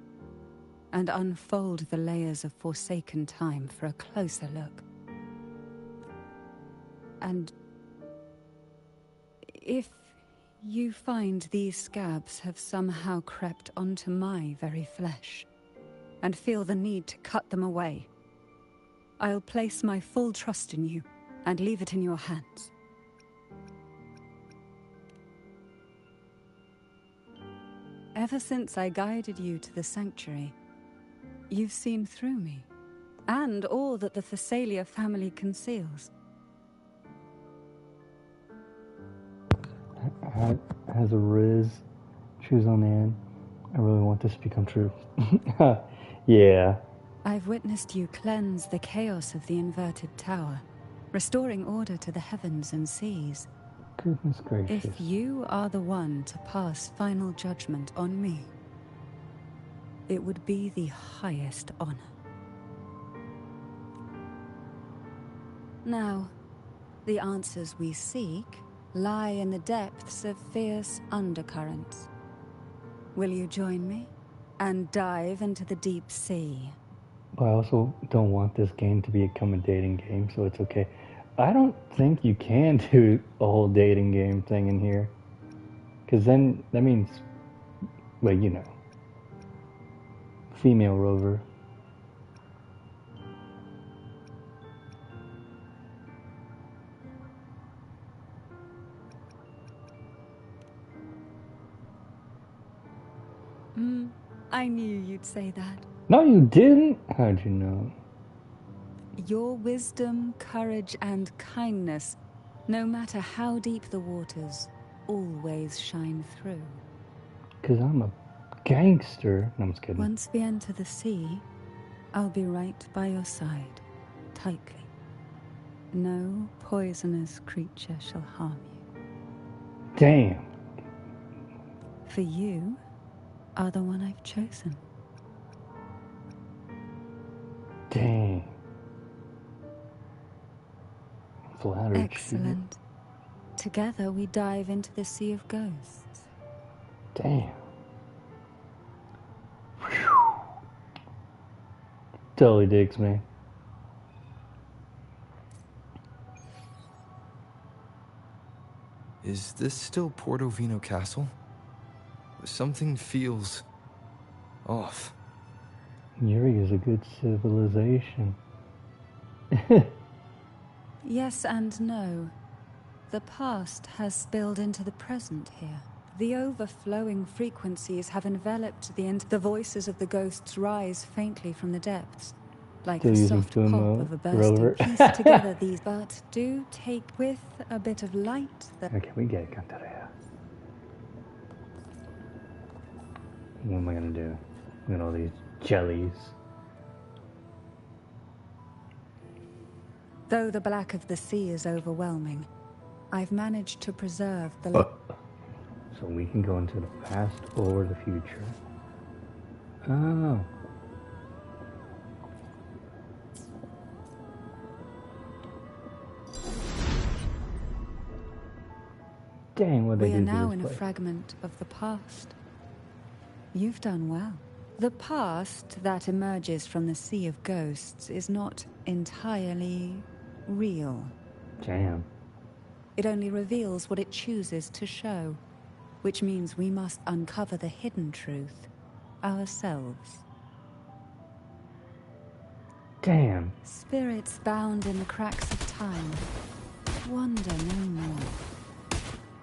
and unfold the layers of forsaken time for a closer look. And if you find these scabs have somehow crept onto my very flesh and feel the need to cut them away, I'll place my full trust in you and leave it in your hands. Ever since I guided you to the sanctuary, you've seen through me, and all that the Phasalia family conceals. Has a Riz, choose on in. I really want this to become true. Yeah. I've witnessed you cleanse the chaos of the inverted tower, restoring order to the heavens and seas. Goodness gracious. If you are the one to pass final judgment on me, it would be the highest honor. Now, the answers we seek lie in the depths of fierce undercurrents. Will you join me and dive into the deep sea? But I also don't want this game to become a dating game, so it's okay. I don't think you can do a whole dating game thing in here. Because then, that means, well, you know, female rover. I knew you'd say that. No, you didn't. How'd you know? Your wisdom, courage, and kindness, no matter how deep the waters, always shine through. Because I'm a gangster. No, I'm just kidding. Once we enter the sea, I'll be right by your side, tightly. No poisonous creature shall harm you. Damn. For you are the one I've chosen. Dang. Flattered. Excellent. Together we dive into the Sea of Ghosts. Damn. Whew. Totally digs me. Is this still Portovino Castle? Something feels off. Yuri is a good civilization. Yes and no. The past has spilled into the present here. The overflowing frequencies have enveloped the voices of the ghosts rise faintly from the depths, like Still the using soft food pop mode, of a bursting Rover. piece together these, but do take with a bit of light that... Okay, we get it, Cantaria. What am I gonna do? Look at all these jellies. Though the black of the sea is overwhelming, I've managed to preserve the... So we can go into the past or the future. Oh. Dang, what they We do are to now this in a place. fragment of the past. You've done well. The past that emerges from the sea of ghosts is not entirely real. Damn. It only reveals what it chooses to show, which means we must uncover the hidden truth ourselves. Damn. Spirits bound in the cracks of time wander no more.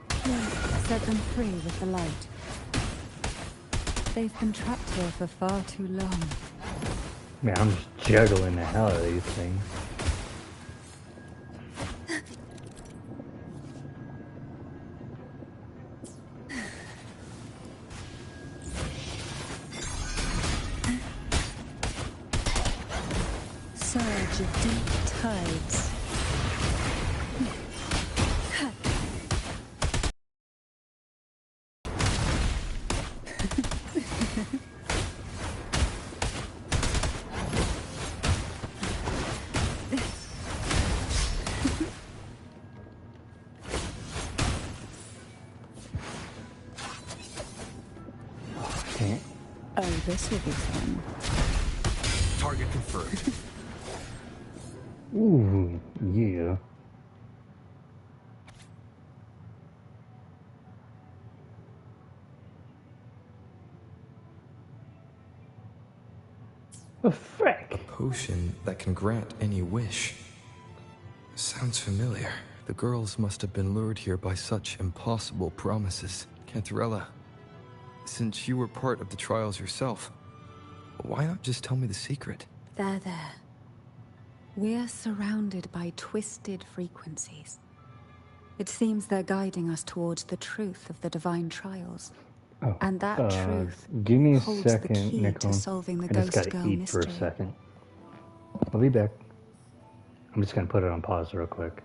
Please set them free with the light. They've been trapped here for far too long. Man, I'm just juggling the hell out of these things. Surge of deep tides. Damn. Oh, this will be fun. Target confirmed. Ooh, yeah. The frick? A potion that can grant any wish. Sounds familiar. The girls must have been lured here by such impossible promises. Cantarella, since you were part of the trials yourself, why not just tell me the secret? There. We're surrounded by twisted frequencies. It seems they're guiding us towards the truth of the divine trials. Oh, And that truth give me a holds the second, key Nicole. to solving the I just Ghost gotta Girl eat for a mystery. second. I'll be back. I'm just gonna put it on pause real quick.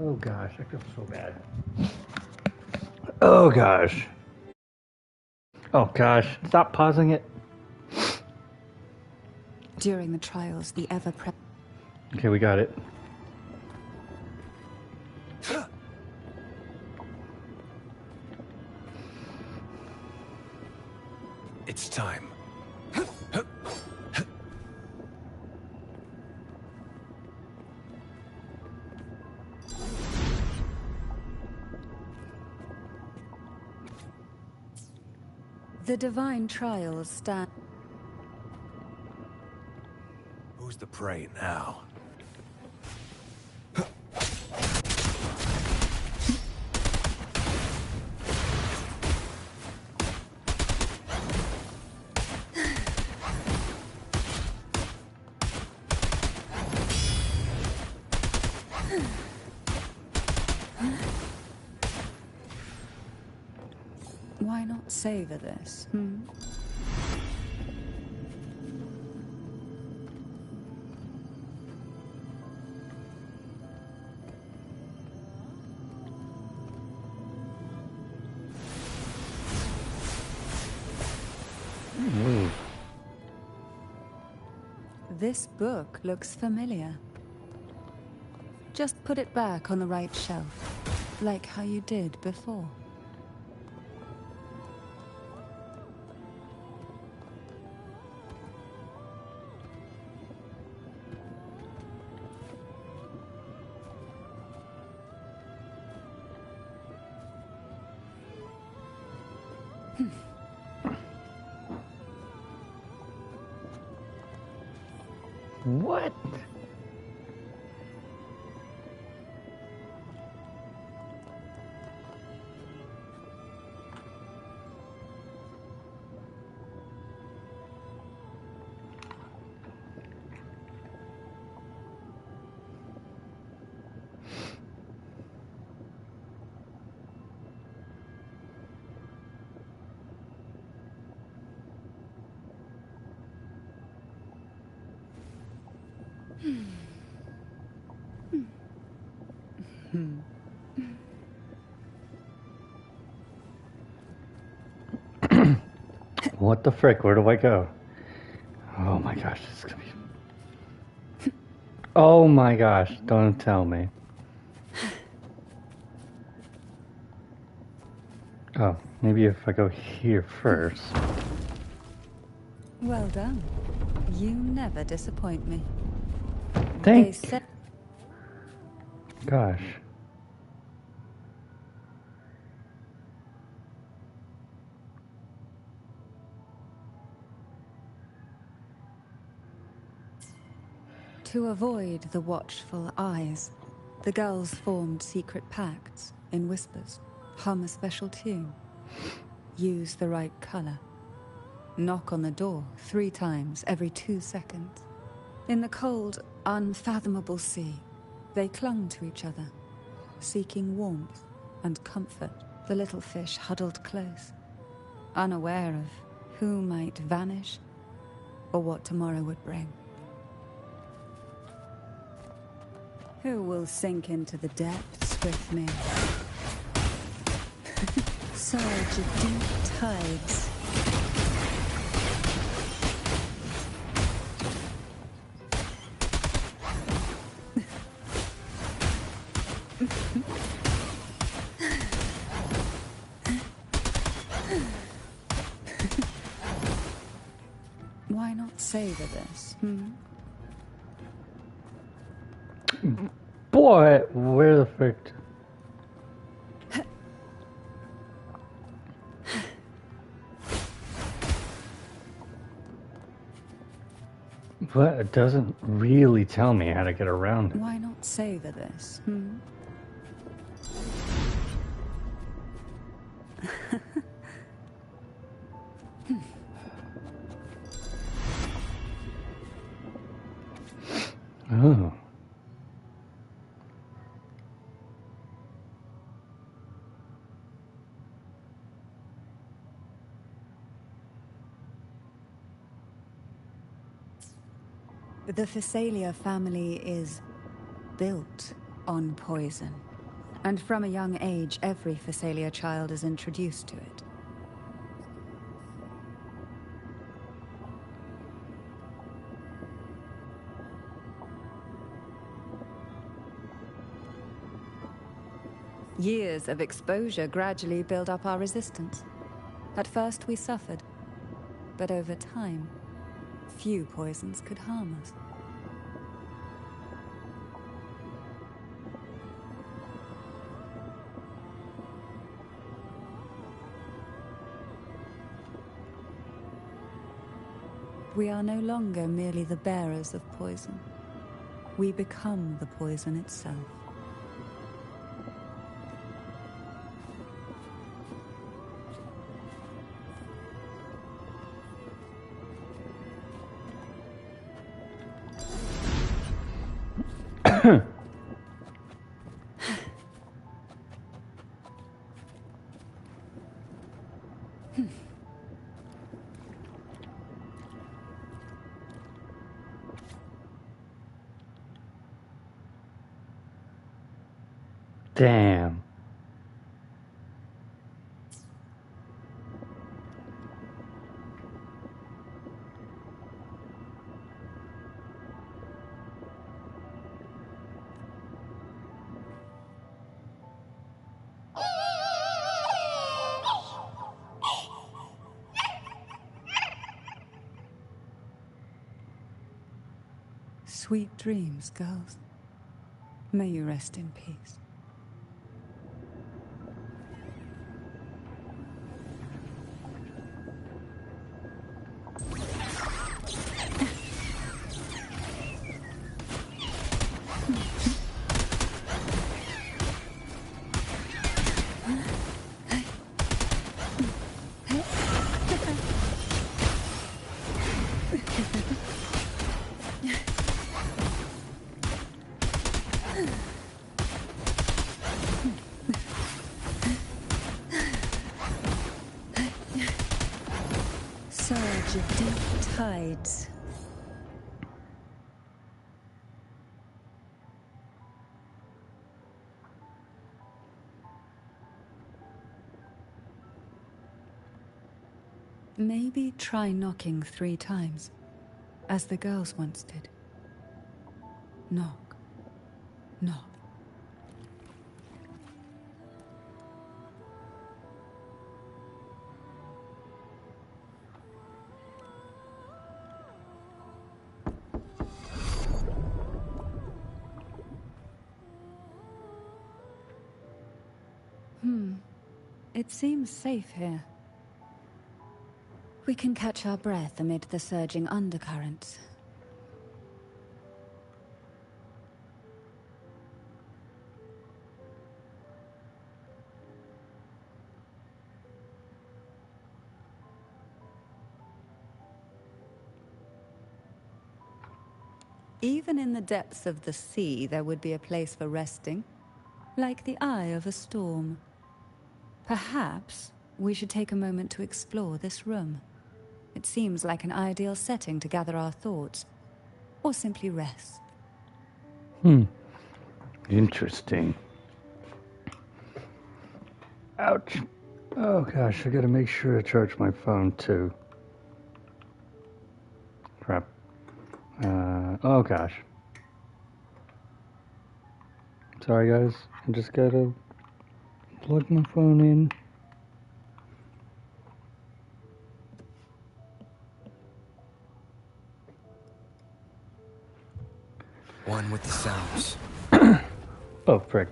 Oh gosh, I feel so bad. Oh gosh. Oh gosh, stop pausing it. During the trials, the ever-present... Okay, we got it. It's time. The divine trials stand... Who's the prey now? Why not savor this, hmm? This book looks familiar. Just put it back on the right shelf, like how you did before. What? What the frick? Where do I go? Oh my gosh, this is gonna be... Oh my gosh, don't tell me. Oh, maybe if I go here first. Well done. You never disappoint me. Thank... Gosh. To avoid the watchful eyes, the girls formed secret pacts in whispers. Hum a special tune. Use the right color. Knock on the door 3 times every 2 seconds. In the cold, unfathomable sea, they clung to each other, seeking warmth and comfort. The little fish huddled close, unaware of who might vanish or what tomorrow would bring. Who will sink into the depths with me? Surge of deep tides. Why not savor this, hmm? Boy, where the frick? But it doesn't really tell me how to get around it. Why not savor this, hmm? Oh. The Phasalia family is built on poison. And from a young age, every Phasalia child is introduced to it. Years of exposure gradually build up our resistance. At first we suffered, but over time, few poisons could harm us. We are no longer merely the bearers of poison. We become the poison itself. Damn. Sweet dreams, girls. May you rest in peace. Surge of deep tides. Maybe try knocking 3 times, as the girls once did. Knock. Knock. It seems safe here. We can catch our breath amid the surging undercurrents. Even in the depths of the sea, there would be a place for resting, like the eye of a storm. Perhaps we should take a moment to explore this room. It seems like an ideal setting to gather our thoughts, or simply rest. Interesting. Ouch. Oh gosh, I gotta make sure to charge my phone too. Crap. Oh gosh. Sorry guys, I just gotta plug my phone in. One with the sounds. Oh, frick.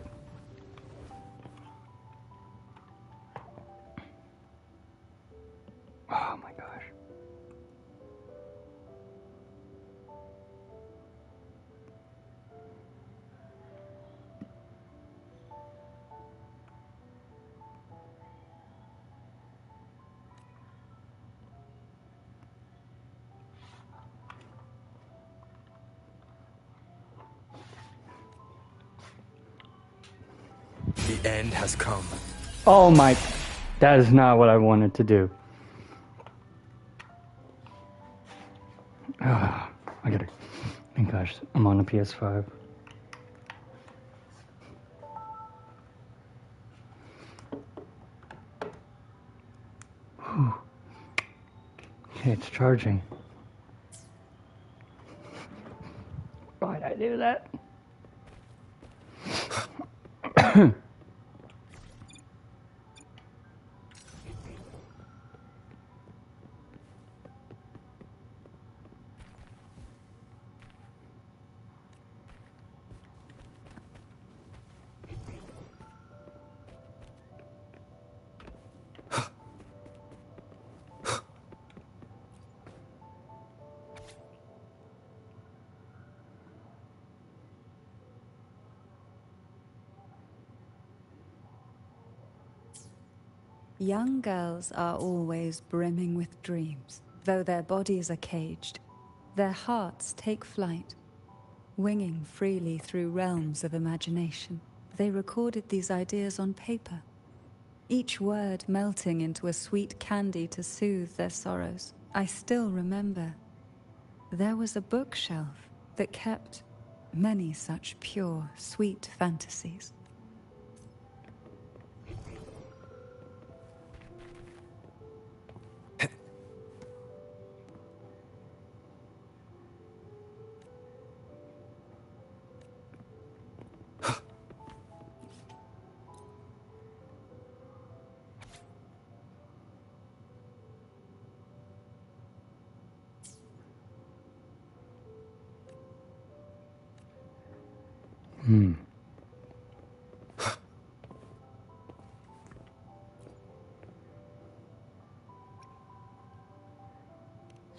Oh my gosh. The end has come. Oh my, that is not what I wanted to do. I gotta, thank gosh, I'm on a PS5. it's charging. Why'd I do that? Young girls are always brimming with dreams. Though their bodies are caged, their hearts take flight, winging freely through realms of imagination. They recorded these ideas on paper, each word melting into a sweet candy to soothe their sorrows. I still remember there was a bookshelf that kept many such pure, sweet fantasies.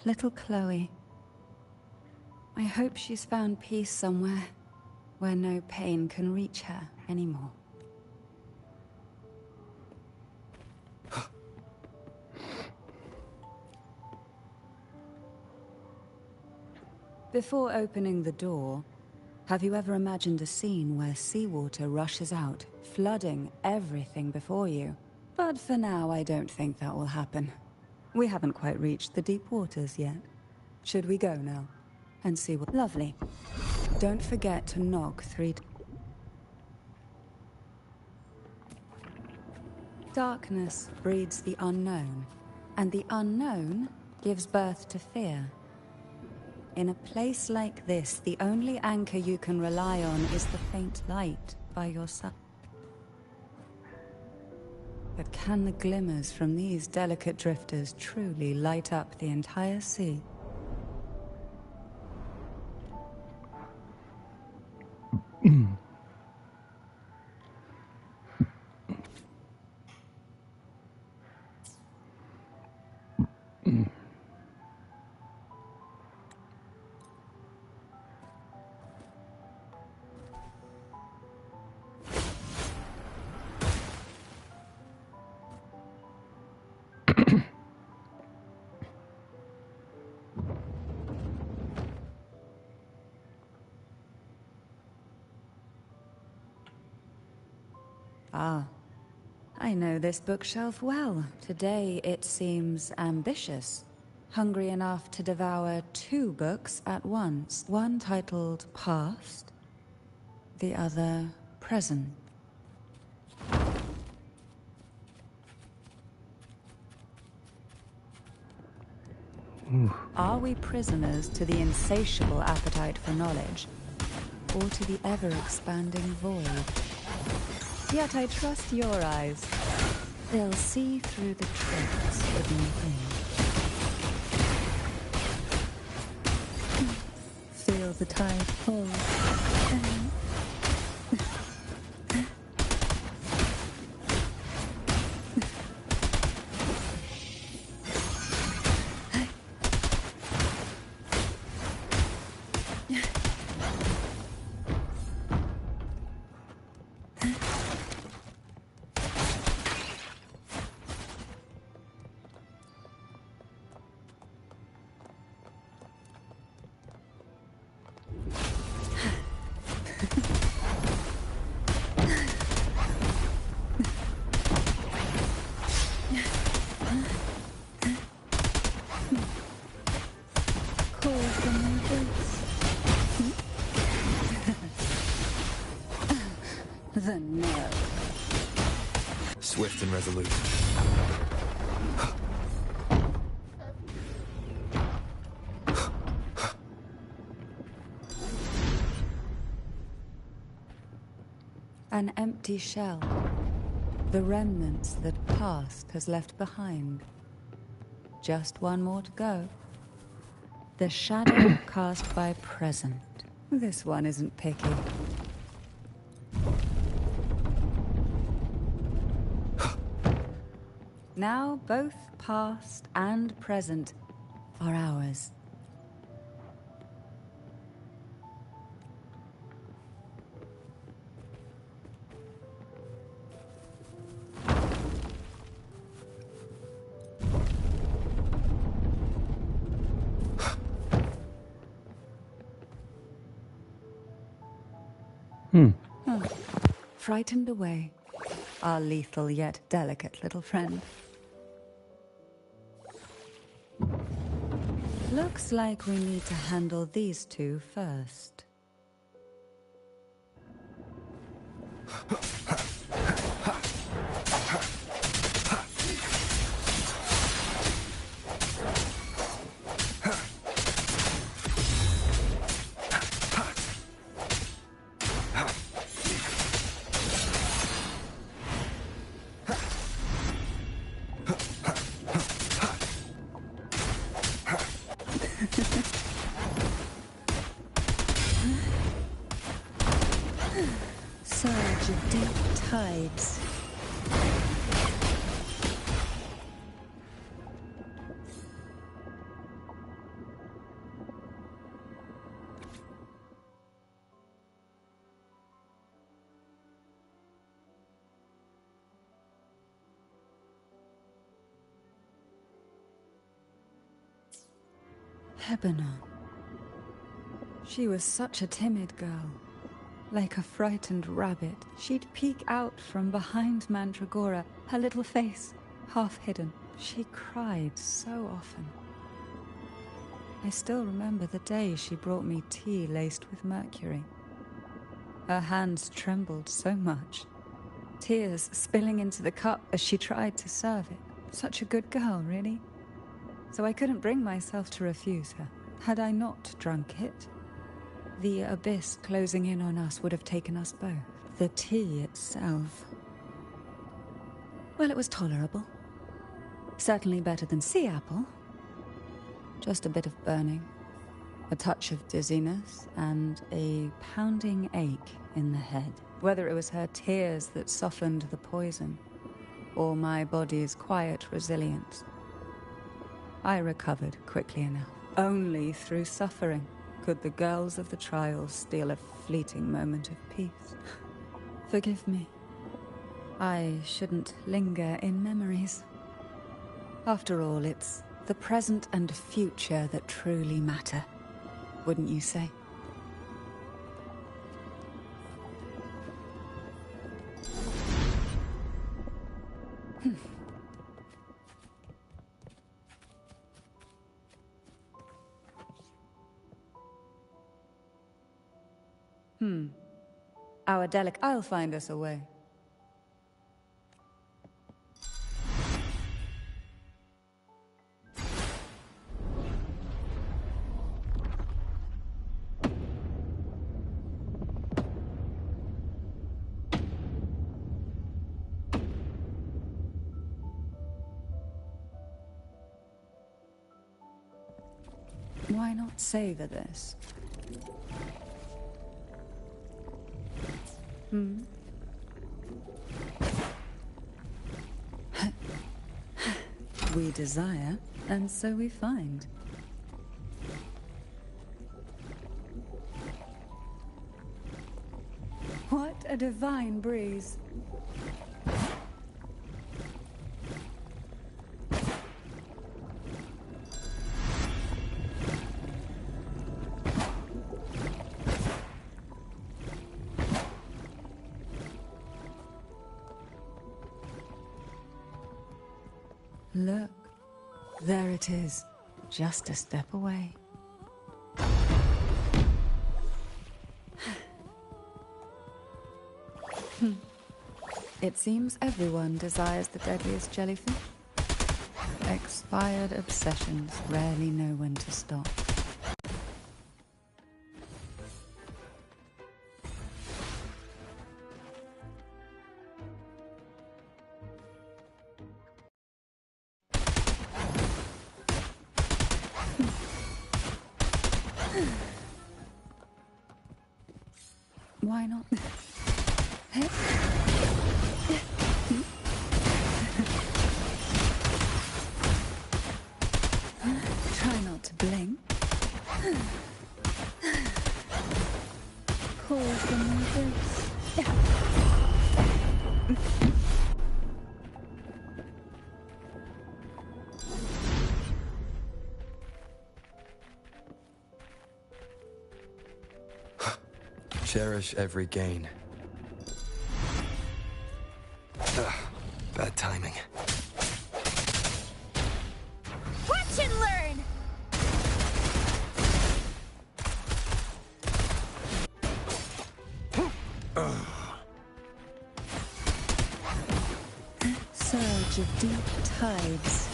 Little Chloe. I hope she's found peace somewhere where no pain can reach her anymore. Before opening the door, have you ever imagined a scene where seawater rushes out, flooding everything before you? But for now, I don't think that will happen. We haven't quite reached the deep waters yet. Should we go now and see what... Lovely. Don't forget to knock 3 times. Darkness breeds the unknown, and the unknown gives birth to fear. In a place like this, the only anchor you can rely on is the faint light by your side. But can the glimmers from these delicate drifters truly light up the entire sea? Ah, I know this bookshelf well. Today it seems ambitious. Hungry enough to devour 2 books at once. One titled Past, the other Present. Are we prisoners to the insatiable appetite for knowledge, or to the ever-expanding void? Yet I trust your eyes. They'll see through the tricks within within. Feel the tide pull. The nerve. Swift and resolute. An empty shell. The remnants that past has left behind. Just one more to go. The shadow cast by present. This one isn't picky. Now both past and present are ours. Frightened away, our lethal yet delicate little friend. Looks like we need to handle these two first. Surge of deep tides. Hebona. She was such a timid girl. Like a frightened rabbit, she'd peek out from behind Mandragora, her little face half hidden. She cried so often. I still remember the day she brought me tea laced with mercury. Her hands trembled so much, tears spilling into the cup as she tried to serve it. Such a good girl, really. So I couldn't bring myself to refuse her. Had I not drunk it, the abyss closing in on us would have taken us both. The tea itself, well, it was tolerable. Certainly better than sea apple. Just a bit of burning, a touch of dizziness, and a pounding ache in the head. Whether it was her tears that softened the poison, or my body's quiet resilience, I recovered quickly enough. Only through suffering could the girls of the trials steal a fleeting moment of peace. Forgive me. I shouldn't linger in memories. After all, it's the present and future that truly matter, wouldn't you say? Our delicate... I'll find us a way. Why not savor this? We desire, and so we find. What a divine breeze. Look, there it is, just a step away. It seems everyone desires the deadliest jellyfish. Expired obsessions rarely know when to stop. Cherish every gain. Ugh, bad timing. Watch and learn! Surge of deep tides.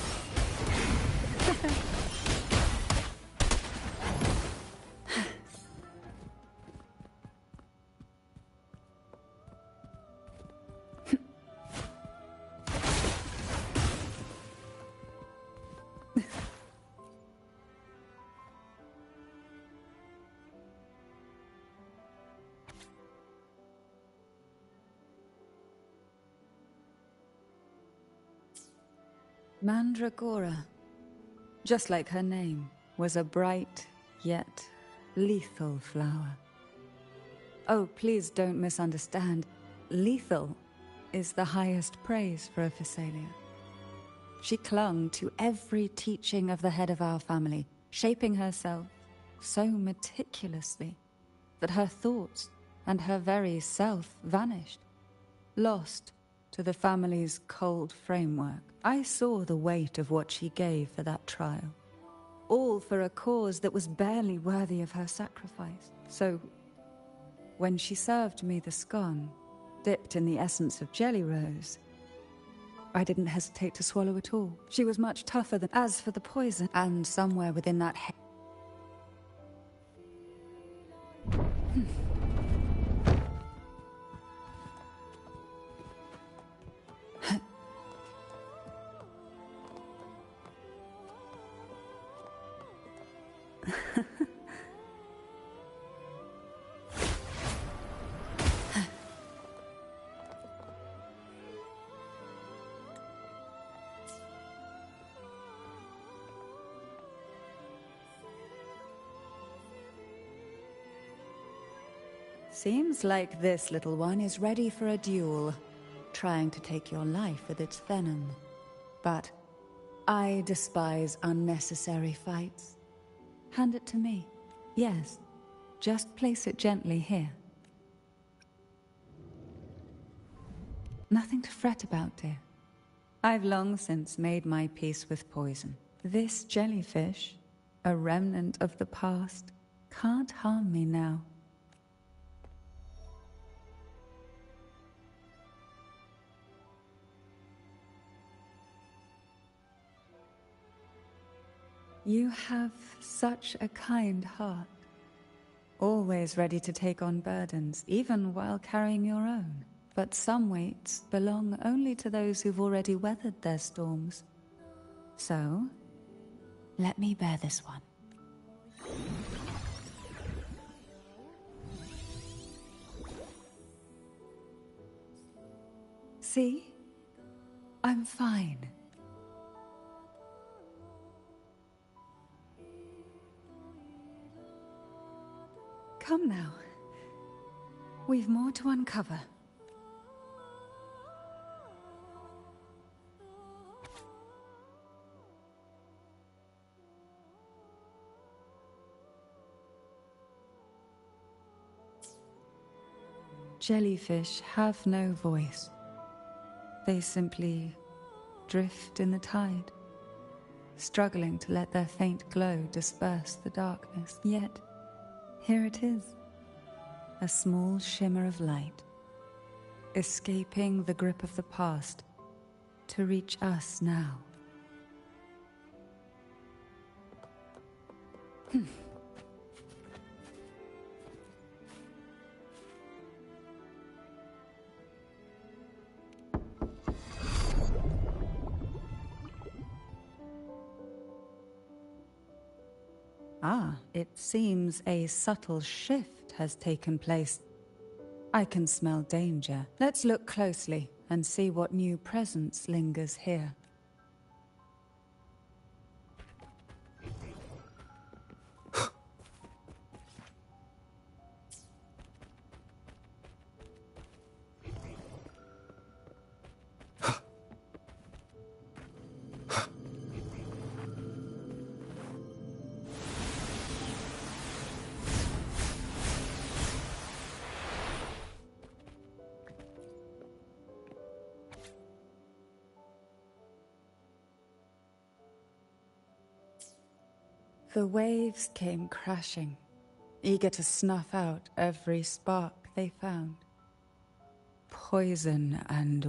Mandragora, just like her name, was a bright yet lethal flower. Oh, please don't misunderstand. Lethal is the highest praise for a Physalia. She clung to every teaching of the head of our family, shaping herself so meticulously that her thoughts and her very self vanished, lost to the family's cold framework. I saw the weight of what she gave for that trial, all for a cause that was barely worthy of her sacrifice. So, when she served me the scone, dipped in the essence of jelly rose, I didn't hesitate to swallow it all. She was much tougher than... As for the poison, and somewhere within that Seems like this little one is ready for a duel, trying to take your life with its venom. But I despise unnecessary fights. Hand it to me. Yes, just place it gently here. Nothing to fret about, dear. I've long since made my peace with poison. This jellyfish, a remnant of the past, can't harm me now. You have such a kind heart, always ready to take on burdens, even while carrying your own. But some weights belong only to those who've already weathered their storms. So, let me bear this one. See? I'm fine. Come now. We've more to uncover. Jellyfish have no voice. They simply drift in the tide, struggling to let their faint glow disperse the darkness. Yet, here it is, a small shimmer of light, escaping the grip of the past to reach us now. Ah, it seems a subtle shift has taken place. I can smell danger. Let's look closely and see what new presence lingers here. The waves came crashing, eager to snuff out every spark they found. Poison and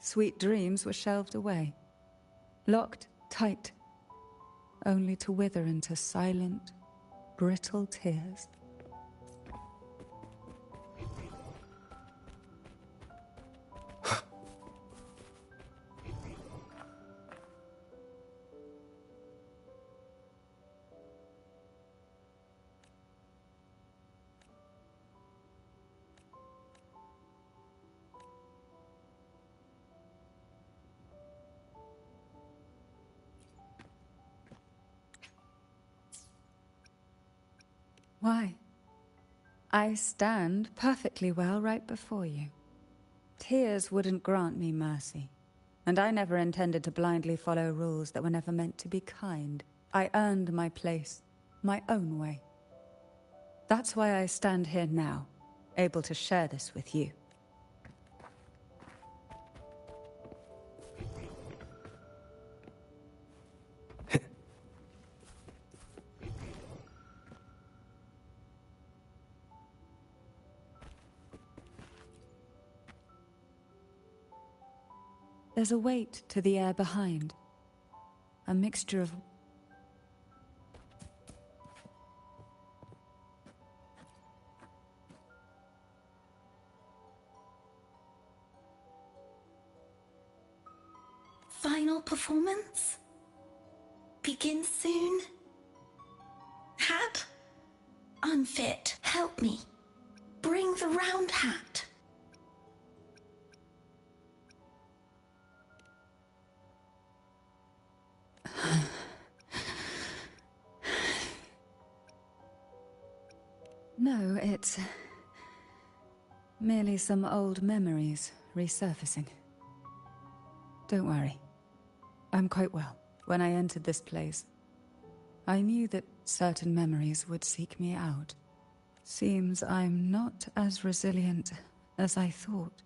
sweet dreams were shelved away, locked tight, only to wither into silent, brittle tears. Why? I stand perfectly well right before you. Tears wouldn't grant me mercy, and I never intended to blindly follow rules that were never meant to be kind. I earned my place, my own way. That's why I stand here now, able to share this with you. There's a weight to the air behind. A mixture of... Final performance? Begin soon? Hat? Unfit, help me. Bring the round hat. No, it's merely some old memories resurfacing. Don't worry. I'm quite well. When I entered this place, I knew that certain memories would seek me out. Seems I'm not as resilient as I thought.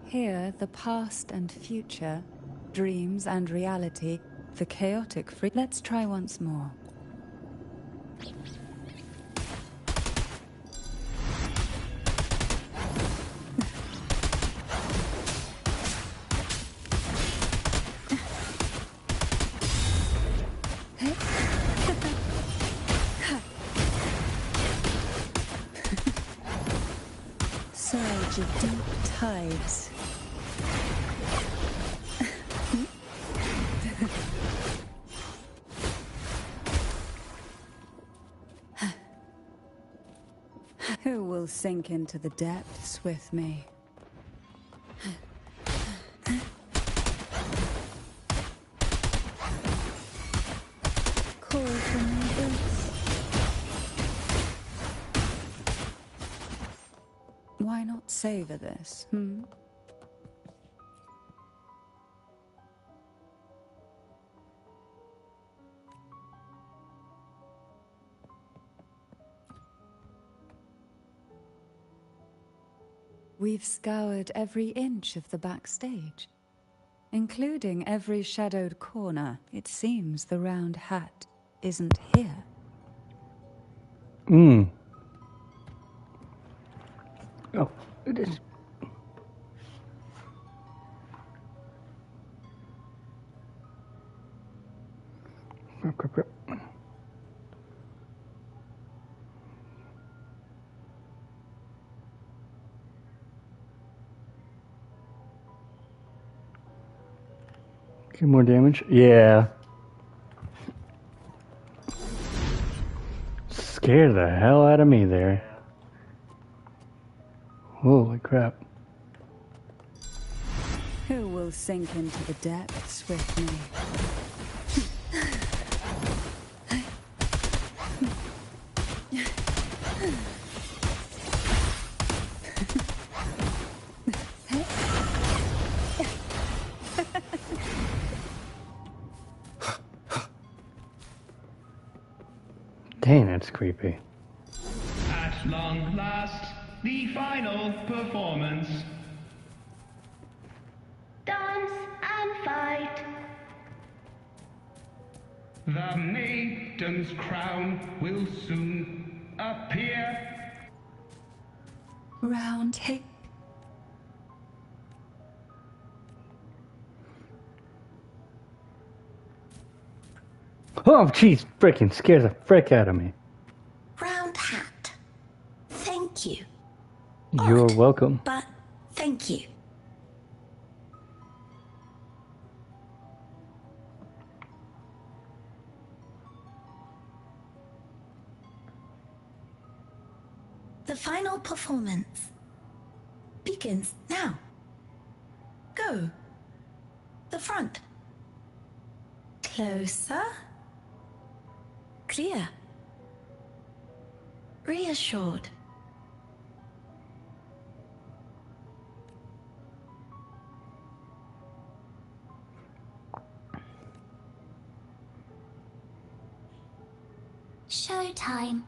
Here, the past and future, dreams and reality, the chaotic free... Let's try once more. Surge of deep tides. Who will sink into the depths with me? Call for neighbors. Why not savor this, We've scoured every inch of the backstage, including every shadowed corner. It seems the round hat isn't here. Oh, it is. Crap. Okay, more damage? Yeah. Scared the hell out of me there. Holy crap. Who will sink into the depths with me? Dang, that's creepy. At long last, the final performance. Dance and fight. The maiden's crown will soon appear. Round table. Oh, jeez, freaking scares the frick out of me. Round hat. Thank you. You're welcome. But thank you. The final performance begins now. Go. The front. Closer. Clear. Reassured. Showtime.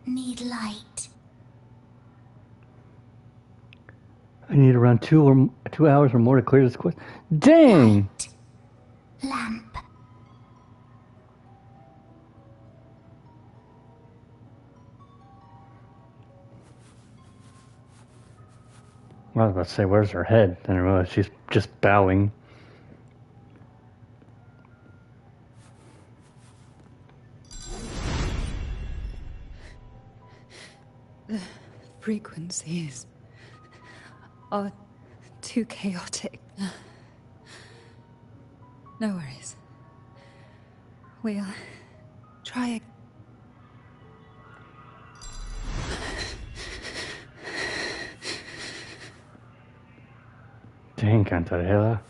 Need light. I need around 2 hours or more to clear this quest. Dang! Lamp. I was about to say, where's her head? Then I realized she's just bowing. The frequencies are too chaotic. No worries. We'll try again. Dang, Cantarella.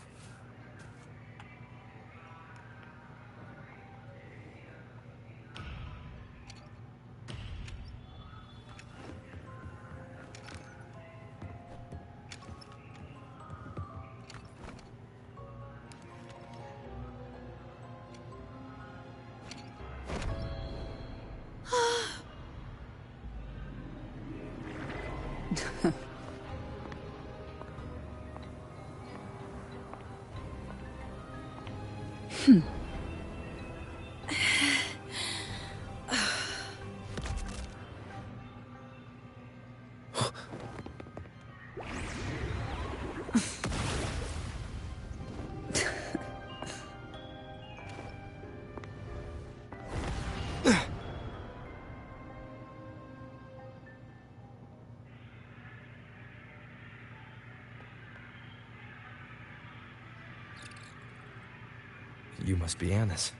You must be Anna's.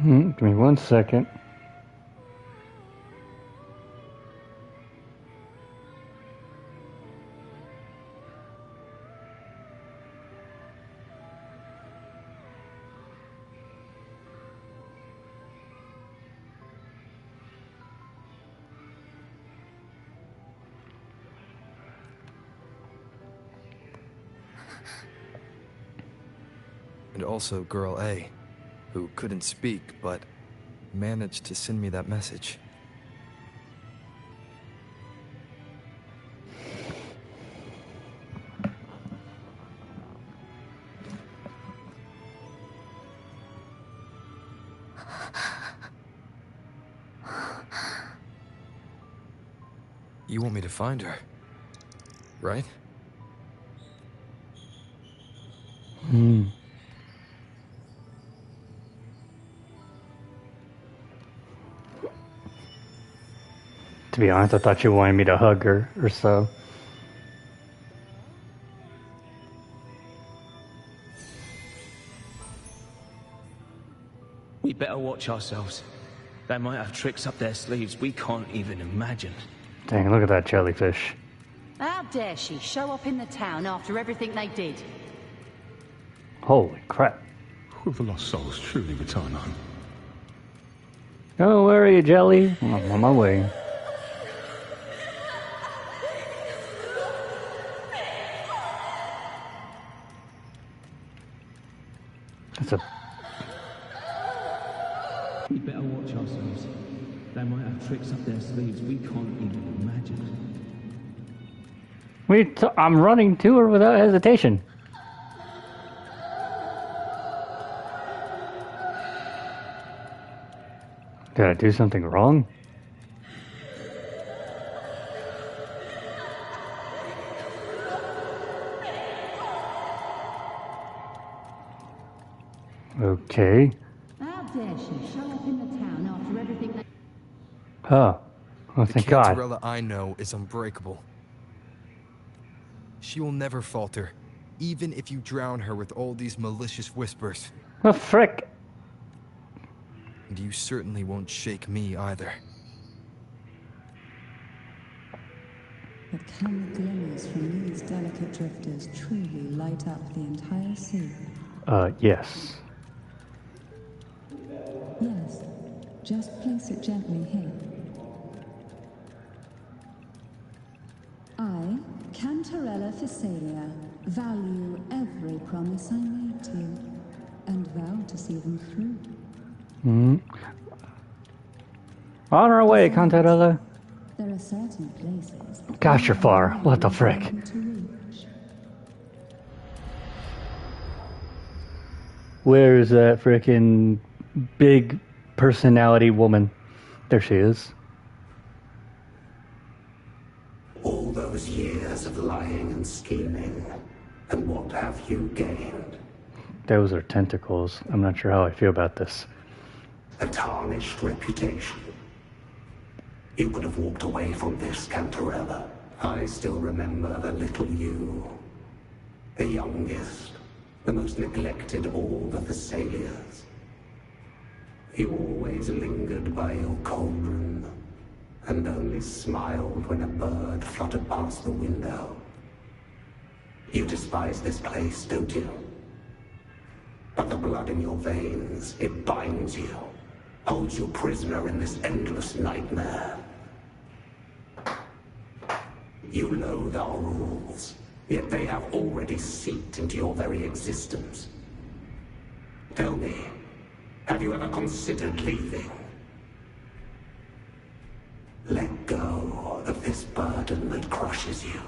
Give me 1 second. And also Girl A, who couldn't speak, but managed to send me that message. You want me to find her, right? Hmm. To be honest, I thought you wanted me to hug her or so. We better watch ourselves. They might have tricks up their sleeves we can't even imagine. Dang, look at that jellyfish. How dare she show up in the town after everything they did? Holy crap. Will the lost souls truly return home? Oh, where are you, Jelly? I'm on my way. That's a... We better watch ourselves. They might have tricks up their sleeves we can't even imagine. I'm running to her without hesitation. Did I do something wrong? Okay. How dare she show up in the town after everything they... Oh, thank God. The Cantarella I know is unbreakable. She will never falter, even if you drown her with all these malicious whispers. Oh, frick. And you certainly won't shake me either. But can the glimmers from these delicate drifters truly light up the entire sea? Yes. Yes. Just place it gently here. I, Cantarella Physalia, value every promise I made to you, and vow to see them through. Hmm. On our way, Cantarella. There are certain places... Gosh, you're far. What the frick? Where is that frickin' big personality woman? There she is. All those years of lying and scheming, and what have you gained? Those are tentacles. I'm not sure how I feel about this. A tarnished reputation. You could have walked away from this, Cantarella. I still remember the little you. The youngest, the most neglected of all the Thessalians. You always lingered by your cauldron, and only smiled when a bird fluttered past the window. You despise this place, don't you? But the blood in your veins, it binds you, holds you prisoner in this endless nightmare. You loathe our rules, yet they have already seeped into your very existence. Tell me, have you ever considered leaving? Let go of this burden that crushes you,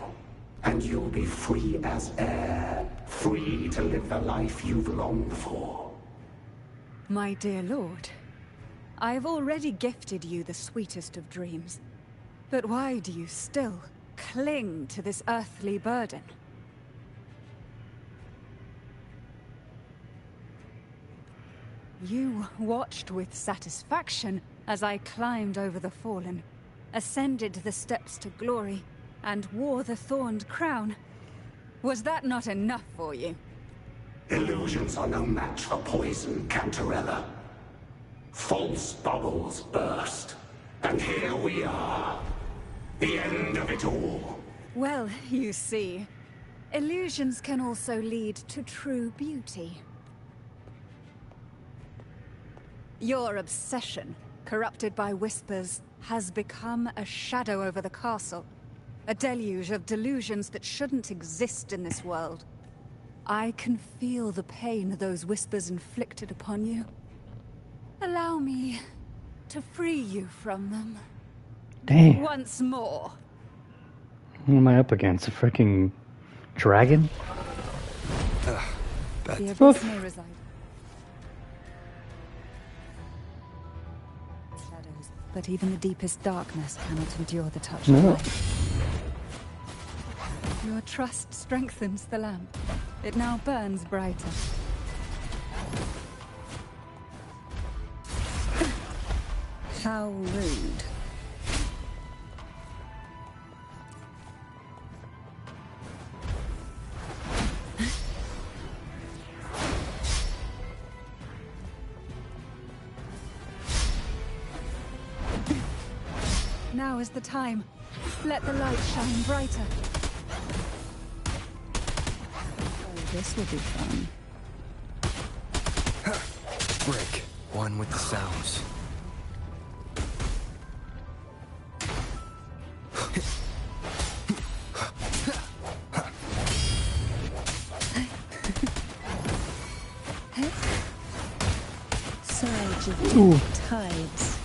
and you'll be free as air, free to live the life you've longed for. My dear lord, I've already gifted you the sweetest of dreams. But why do you still cling to this earthly burden? You watched with satisfaction as I climbed over the fallen, ascended the steps to glory, and wore the thorned crown. Was that not enough for you? Illusions are no match for poison, Cantarella. False bubbles burst, and here we are. The end of it all. Well, you see, illusions can also lead to true beauty. Your obsession, corrupted by whispers, has become a shadow over the castle. A deluge of delusions that shouldn't exist in this world. I can feel the pain those whispers inflicted upon you. Allow me to free you from them. Damn. Once more. What am I up against? A freaking dragon? The abyss may reside. Shadows but even the deepest darkness cannot endure the touch No. of light. Your trust strengthens the lamp. It now burns brighter. How rude. Now is the time. Let the light shine brighter. Oh, this will be fun. Break. One with the sounds. Surge of Ooh. tides.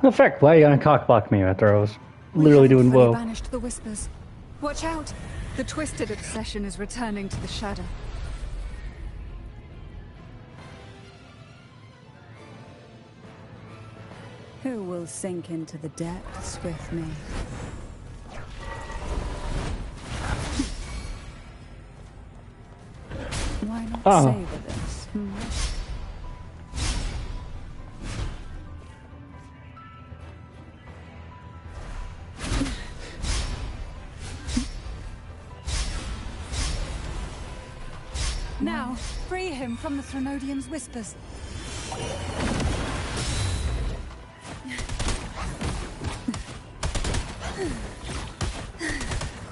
The frick, why are you gonna cockblock me after I was We literally haven't doing fully well? banished the whispers. Watch out! The twisted obsession is returning to the shadow. Who will sink into the depths with me? Why not Oh. savor this? Now, free him from the Threnodian's whispers.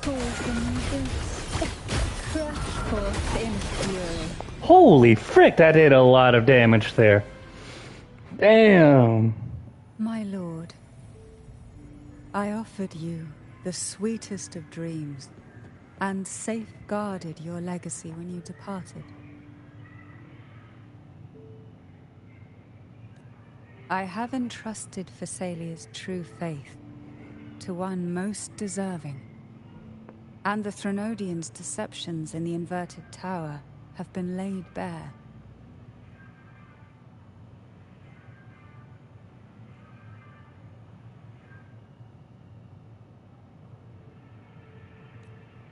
Cause them this. Crush forth in fury. Holy frick, that did a lot of damage there. Damn. My lord, I offered you the sweetest of dreams and safeguarded your legacy when you departed. I have entrusted Phassalia's true faith to one most deserving, and the Threnodians' deceptions in the inverted tower have been laid bare.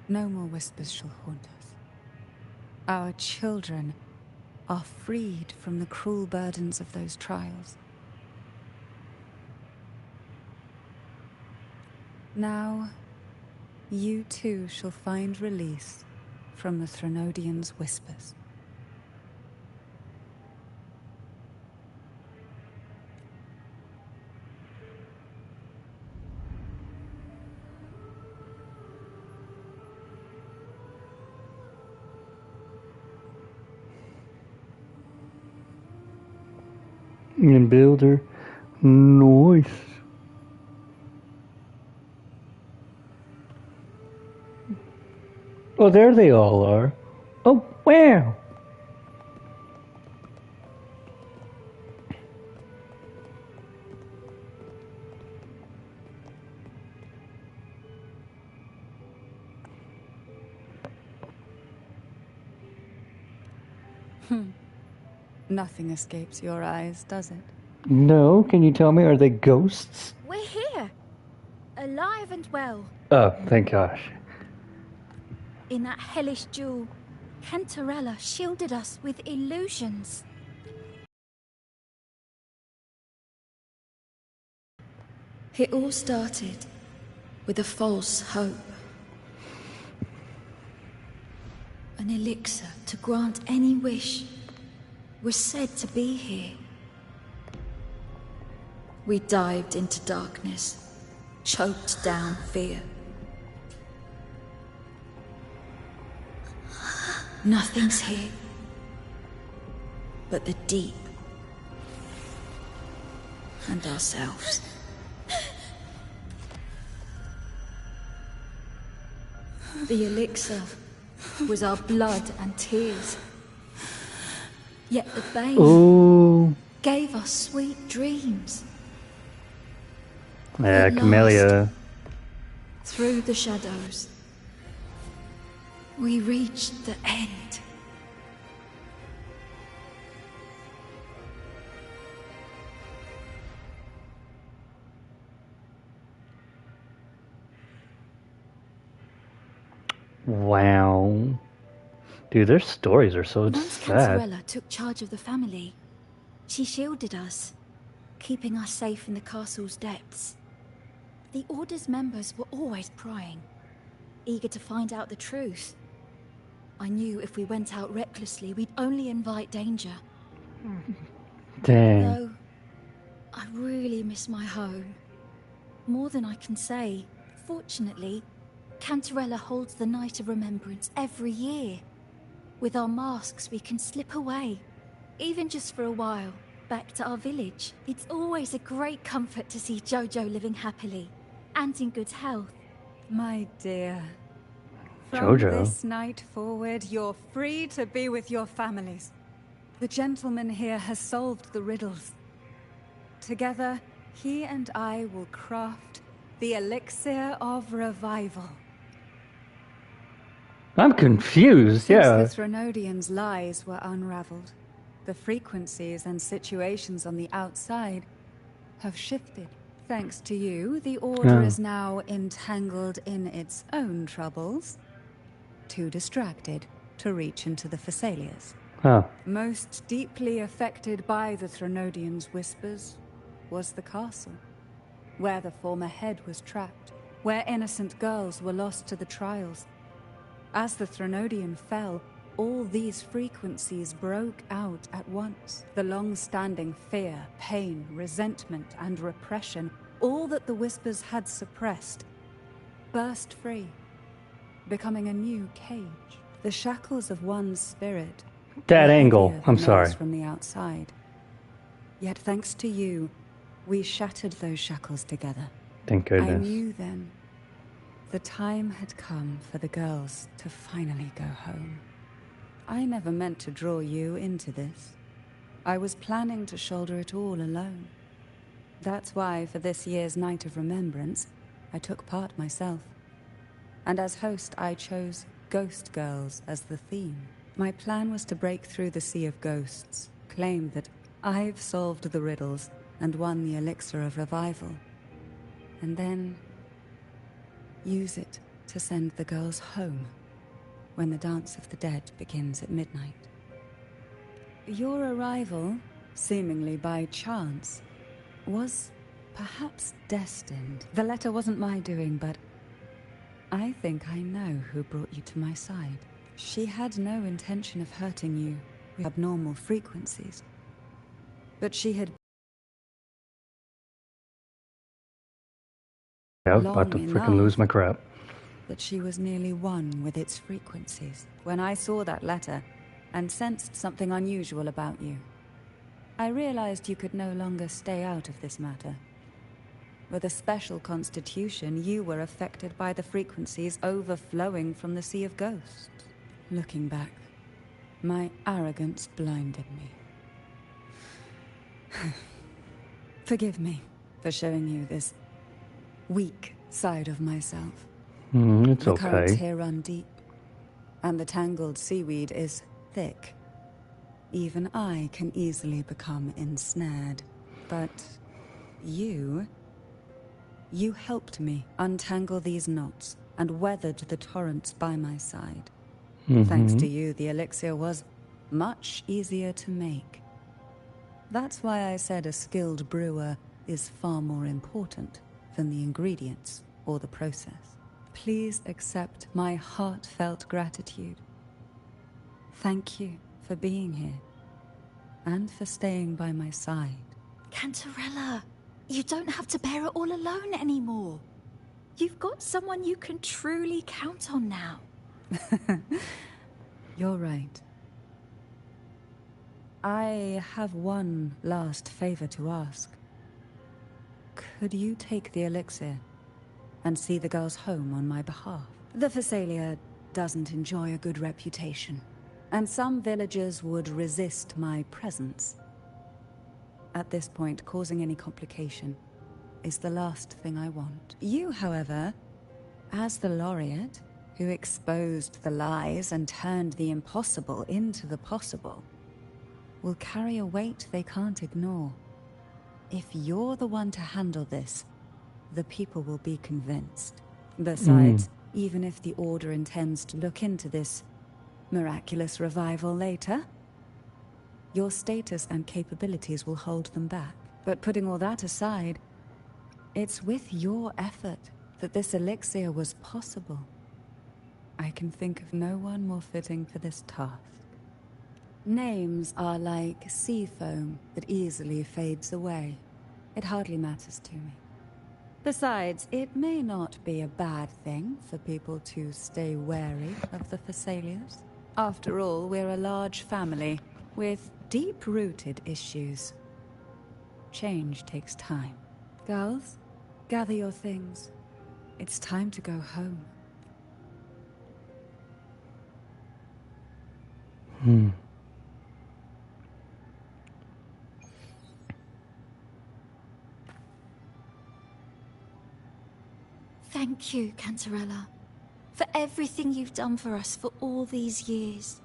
No more whispers shall haunt us. Our children are freed from the cruel burdens of those trials. Now, you too shall find release from the Threnodians' whispers. And builder. Nice. Oh, there they all are. Oh, wow. Nothing escapes your eyes, does it? No, can you tell me, are they ghosts? We're here, alive and well. Oh, thank gosh. In that hellish duel, Cantarella shielded us with illusions. It all started with a false hope. An elixir to grant any wish was said to be here. We dived into darkness, choked down fear. Nothing's here but the deep and ourselves. The elixir was our blood and tears. Yet the bane Ooh. gave us sweet dreams. Yeah, At Camellia. last, through the shadows, we reached the end. Wow. Dude, their stories are so Once sad. Cantarella took charge of the family, she shielded us, keeping us safe in the castle's depths. The Order's members were always prying, eager to find out the truth. I knew if we went out recklessly, we'd only invite danger. Dang. Though, I really miss my home. More than I can say. Fortunately, Cantarella holds the Night of Remembrance every year. With our masks, we can slip away, even just for a while, back to our village. It's always a great comfort to see Jojo living happily, and in good health. My dear. From Jojo. this night forward, you're free to be with your families. The gentleman here has solved the riddles. Together, he and I will craft the Elixir of Revival. I'm confused, Since yeah. the Threnodians' lies were unraveled, the frequencies and situations on the outside have shifted. Thanks to you, the Order is now entangled in its own troubles, too distracted to reach into the Thessalias. Most deeply affected by the Threnodians' whispers was the castle, where the former head was trapped, where innocent girls were lost to the trials. As the Threnodian fell, all these frequencies broke out at once. The long-standing fear, pain, resentment, and repression, all that the whispers had suppressed, burst free, becoming a new cage. The shackles of one's spirit. That were angle, heavier I'm than sorry. those from the outside. Yet thanks to you, we shattered those shackles together. Thank I goodness. knew then the time had come for the girls to finally go home. I never meant to draw you into this. I was planning to shoulder it all alone. That's why for this year's Night of Remembrance, I took part myself. And as host, I chose Ghost Girls as the theme. My plan was to break through the sea of ghosts, claim that I've solved the riddles and won the Elixir of Revival, and then use it to send the girls home when the Dance of the Dead begins at midnight. Your arrival, seemingly by chance, was perhaps destined. The letter wasn't my doing, but I think I know who brought you to my side. She had no intention of hurting you with abnormal frequencies, but she had I was about to freaking lose my crap. that she was nearly one with its frequencies. When I saw that letter and sensed something unusual about you, I realized you could no longer stay out of this matter. With a special constitution, you were affected by the frequencies overflowing from the Sea of Ghosts. Looking back, my arrogance blinded me. Forgive me for showing you this weak side of myself. It's the currents okay. here run deep, and the tangled seaweed is thick. Even I can easily become ensnared. But you helped me untangle these knots and weathered the torrents by my side. Thanks to you, the elixir was much easier to make. That's why I said a skilled brewer is far more important than the ingredients or the process. Please accept my heartfelt gratitude. Thank you for being here, and for staying by my side. Cantarella, you don't have to bear it all alone anymore. You've got someone you can truly count on now. You're right. I have one last favor to ask. Could you take the elixir and see the girls home on my behalf? The Thessalia doesn't enjoy a good reputation, and some villagers would resist my presence. At this point, causing any complication is the last thing I want. You, however, as the laureate who exposed the lies and turned the impossible into the possible, will carry a weight they can't ignore. If you're the one to handle this, the people will be convinced. Besides, Even if the Order intends to look into this miraculous revival later, your status and capabilities will hold them back. But putting all that aside, it's with your effort that this elixir was possible. I can think of no one more fitting for this task. Names are like sea foam that easily fades away. It hardly matters to me. Besides, it may not be a bad thing for people to stay wary of the Thessalians. After all, we're a large family with deep-rooted issues. Change takes time. Girls, gather your things. It's time to go home. Thank you, Cantarella, for everything you've done for us for all these years.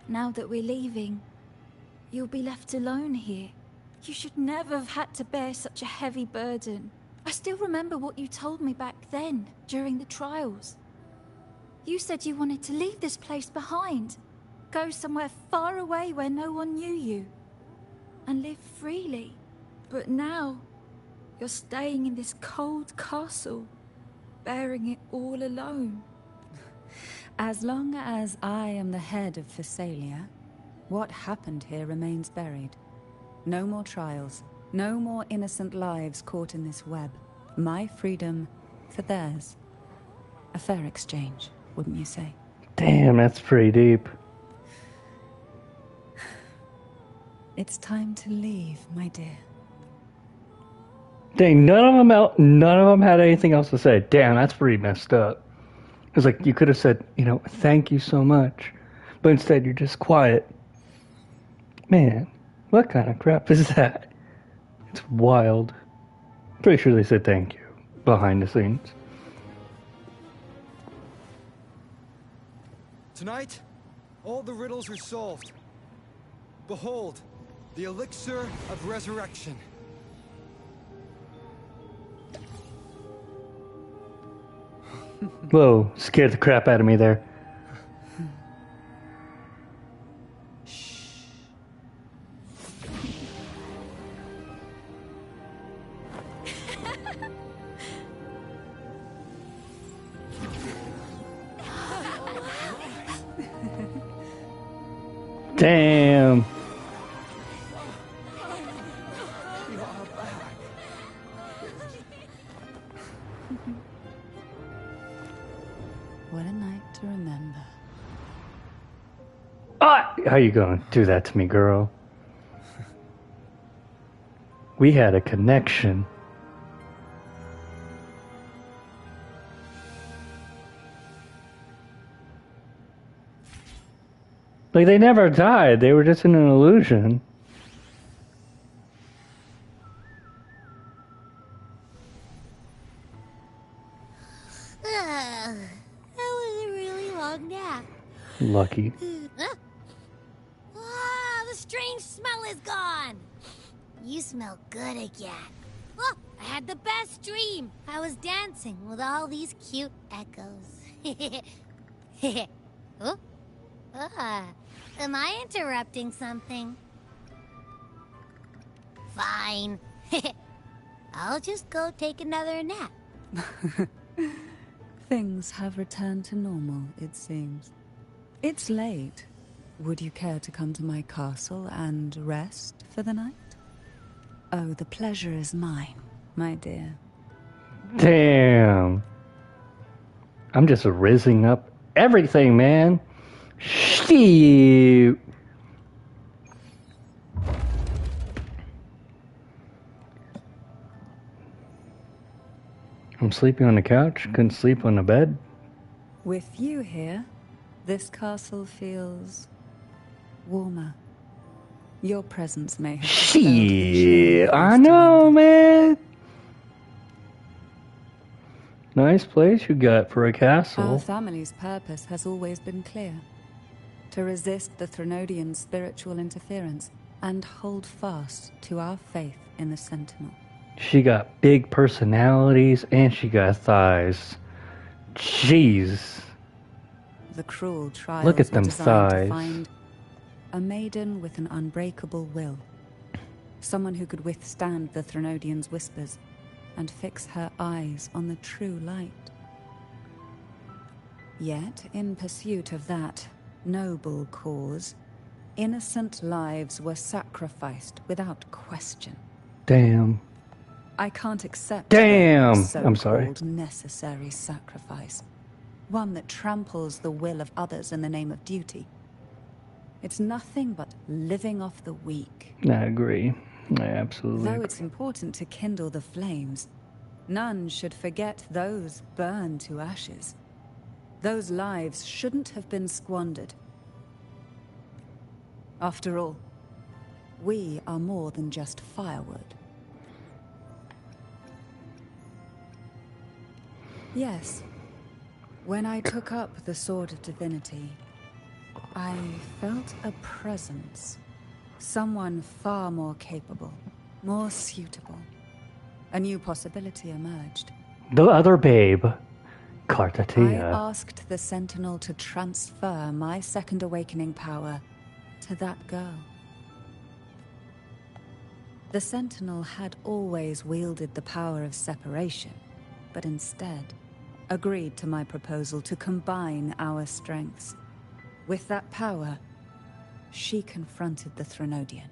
Now that we're leaving, you'll be left alone here. You should never have had to bear such a heavy burden. I still remember what you told me back then, during the trials. You said you wanted to leave this place behind, go somewhere far away where no one knew you, and live freely. But now, you're staying in this cold castle, bearing it all alone. As long as I am the head of Thessalia, what happened here remains buried. No more trials, no more innocent lives caught in this web. My freedom for theirs. A fair exchange, wouldn't you say? Damn, that's pretty deep. It's time to leave, my dear. Dang, none of them had anything else to say. Damn, that's pretty messed up. It's like you could have said, thank you so much, but instead you're just quiet. Man, what kind of crap is that? It's wild. Pretty sure they said thank you behind the scenes. Tonight, all the riddles are solved. Behold, the elixir of resurrection. Whoa, scared the crap out of me there. Damn. What a night to remember. Ah, how you gonna do that to me, girl? We had a connection. Like, they never died. They were just in an illusion. That was a really long nap. Lucky. The strange smell is gone. You smell good again. Oh, I had the best dream. I was dancing with all these cute echoes. Oh? Am I interrupting something? Fine. I'll just go take another nap. Things have returned to normal, it seems. It's late. Would you care to come to my castle and rest for the night? Oh, the pleasure is mine, my dear. Damn. I'm just rizzing up everything, man. Shoot. I'm sleeping on the couch. Couldn't sleep on the bed. With you here, this castle feels warmer. Your presence may have dispelled the Shit, chill I used to know, man. Nice place you got for a Our castle. family's purpose has always been clear. To resist the Threnodian spiritual interference and hold fast to our faith in the Sentinel. She got big personalities and she got thighs. Jeez. The cruel trials Look at them were designed thighs. to find a maiden with an unbreakable will. Someone who could withstand the Threnodian's whispers and fix her eyes on the true light. Yet, in pursuit of that noble cause, innocent lives were sacrificed without question. Damn. I can't accept Damn! the I'm sorry. so-called necessary sacrifice. One that tramples the will of others in the name of duty. It's nothing but living off the weak. I agree. I absolutely Though agree. it's important to kindle the flames, none should forget those burned to ashes. Those lives shouldn't have been squandered. After all, we are more than just firewood. Yes, when I took up the Sword of Divinity, I felt a presence. Someone far more capable, more suitable. A new possibility emerged. The other babe, I Kartatia. asked the Sentinel to transfer my second awakening power to that girl. The Sentinel had always wielded the power of separation, but instead agreed to my proposal to combine our strengths. With that power, she confronted the Threnodian.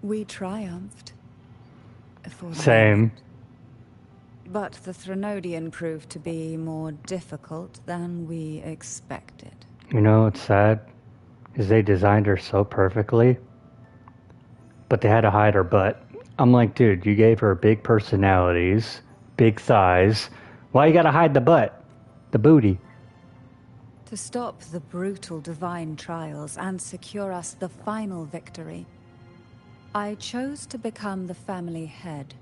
We triumphed. For the Same. moment. But the Threnodian proved to be more difficult than we expected. You know what's sad? Is they designed her so perfectly, but they had to hide her butt. I'm like, dude, you gave her big personalities, big thighs. Why you gotta hide the butt? The booty. To stop the brutal divine trials and secure us the final victory, I chose to become the family head,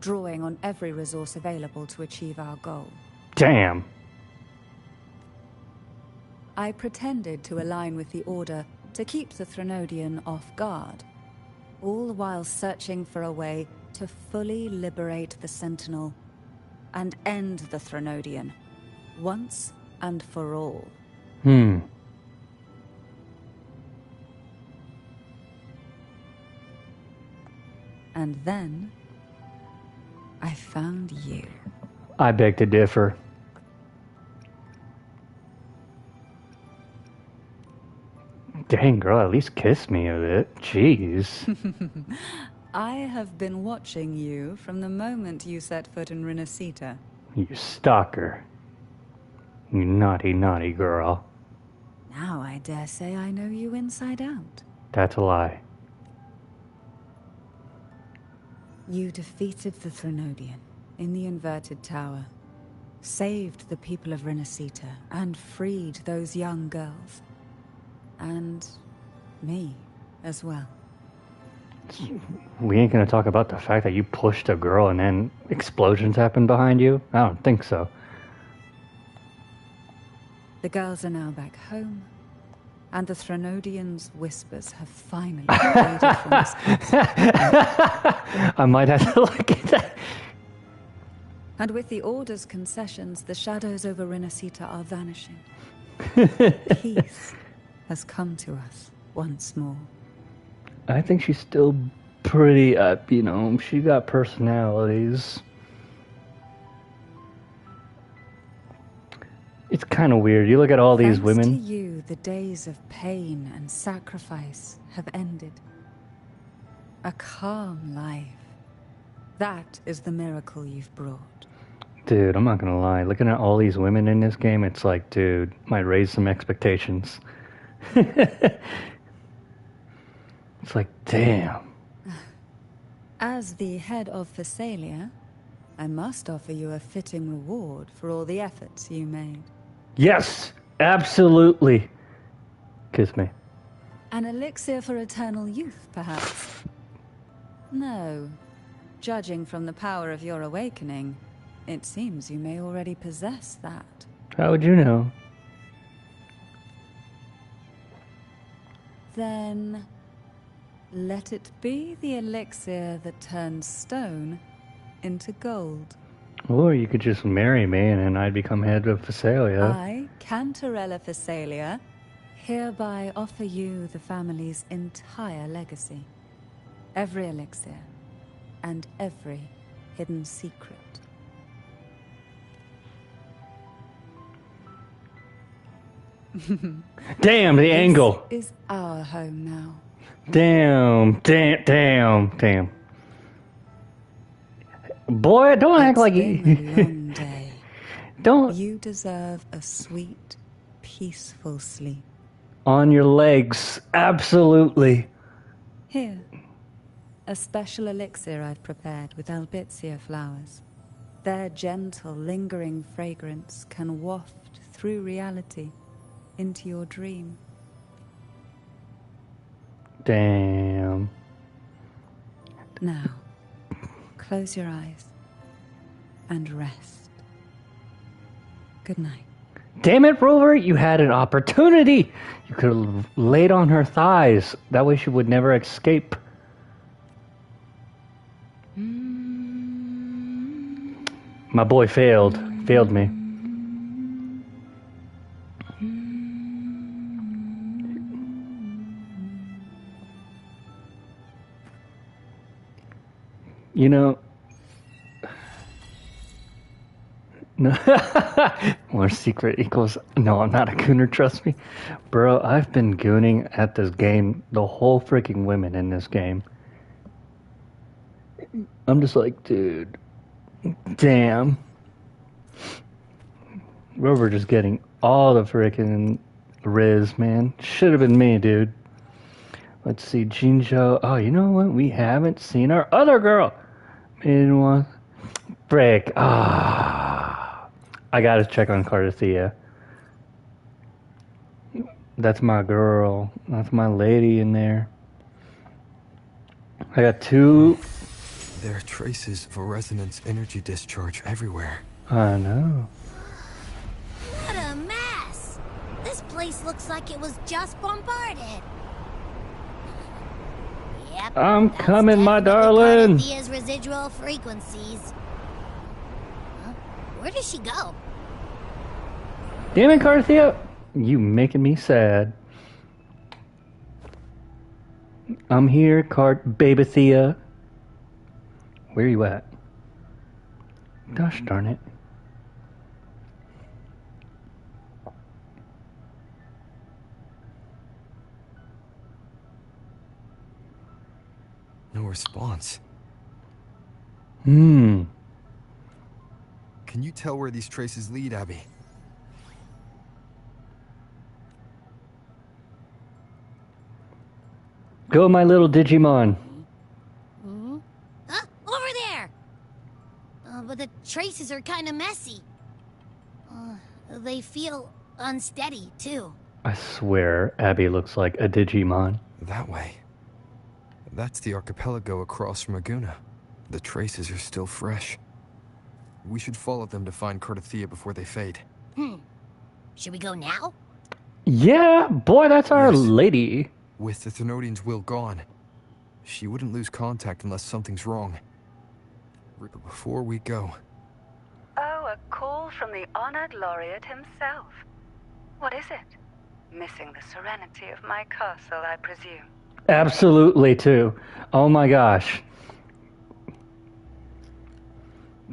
drawing on every resource available to achieve our goal. Damn. I pretended to align with the Order to keep the Threnodian off guard, all while searching for a way to fully liberate the Sentinel and end the Threnodian, once and for all. Hmm. And then, I found you. I beg to differ. Dang, girl, at least kiss me a bit. Jeez. I have been watching you from the moment you set foot in Renacita. You stalker. You naughty, naughty girl. Now I dare say I know you inside out. That's a lie. You defeated the Threnodian in the Inverted Tower, saved the people of Renacita, and freed those young girls. And me as well. We ain't gonna talk about the fact that you pushed a girl and then explosions happened behind you? I don't think so. The girls are now back home, and the Threnodian's whispers have finally faded from the skies. I might have to look at that. And with the Order's concessions, the shadows over Renacita are vanishing. Peace has come to us once more. I think she's still pretty up, you know. She got personalities. It's kind of weird. You look at all these Thanks women. to you, the days of pain and sacrifice have ended. A calm life. That is the miracle you've brought. Dude, I'm not gonna lie. Looking at all these women in this game, it's like, dude, might raise some expectations. It's like, damn. As the head of Phasalia, I must offer you a fitting reward for all the efforts you made. Yes, absolutely. Kiss me. An elixir for eternal youth, perhaps? No. Judging from the power of your awakening, it seems you may already possess that. How would you know? Then, Let it be the elixir that turns stone into gold. Or you could just marry me and then I'd become head of Phasalia. I, Cantarella Phasalia, hereby offer you the family's entire legacy. Every elixir and every hidden secret. Damn, the angle. This is our home now. Damn. Boy, don't act like It's been a long day. Don't. You deserve a sweet, peaceful sleep. On your legs, absolutely. Here, a special elixir I've prepared with albizia flowers. Their gentle, lingering fragrance can waft through reality into your dream. Damn. Now, close your eyes and rest. Good night. Damn it, Rover, you had an opportunity. You could have laid on her thighs. That way she would never escape. My boy failed me. You know, no. More secret equals no. I'm not a gooner. Trust me, bro. I've been gooning at this game. The whole freaking women in this game. I'm just like, dude. Damn. Rover just getting all the freaking riz, man. Should have been me, dude. Let's see, Jinzhou. Oh, you know what? We haven't seen our other girl. Meanwhile, frick. I gotta check on Cardathea. That's my girl. That's my lady in there. I got two. There are traces of a resonance energy discharge everywhere. I know. What a mess! This place looks like it was just bombarded. Yep, I'm coming, my darling. Cardathia's residual frequencies. Huh? Where does she go? Damn it, Cardathea. You making me sad. I'm here, Babythea. Where you at? Gosh darn it. No response. Hmm. Can you tell where these traces lead, Abby? Go, my little Digimon. Over there! But the traces are kind of messy. They feel unsteady, too. I swear, Abby looks like a Digimon. That way. That's the archipelago across from Aguna. The traces are still fresh. We should follow them to find Cardathea before they fade. Should we go now? Yeah, boy, that's our lady. With the Thenodian's will gone, she wouldn't lose contact unless something's wrong. But before we go... Oh, a call from the honored laureate himself. What is it? Missing the serenity of my castle, I presume. Absolutely, too. Oh my gosh.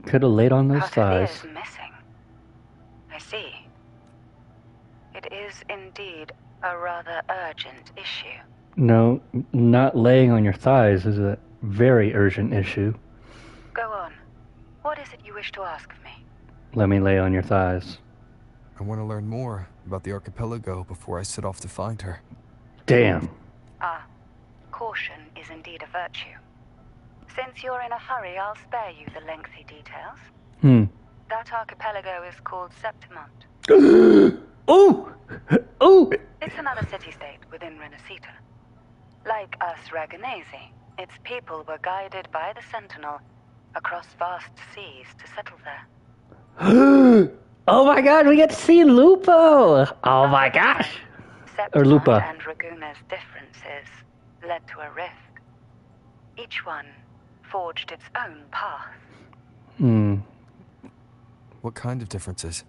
Could have laid on those thighs. Is missing. I see. It is indeed a rather urgent issue. No, not laying on your thighs is a very urgent issue. Go on. What is it you wish to ask of me? Let me lay on your thighs. I want to learn more about the archipelago before I set off to find her. Damn. Caution is indeed a virtue. Since you're in a hurry, I'll spare you the lengthy details. That archipelago is called Septimont. Oh! Oh! It's another city-state within Renacita. Like us Raganese, its people were guided by the Sentinel across vast seas to settle there. Oh my god, we get to see Lupo! Oh my gosh! Or Lupa. And Raguna's differences led to a rift. Each one forged its own path. What kind of differences?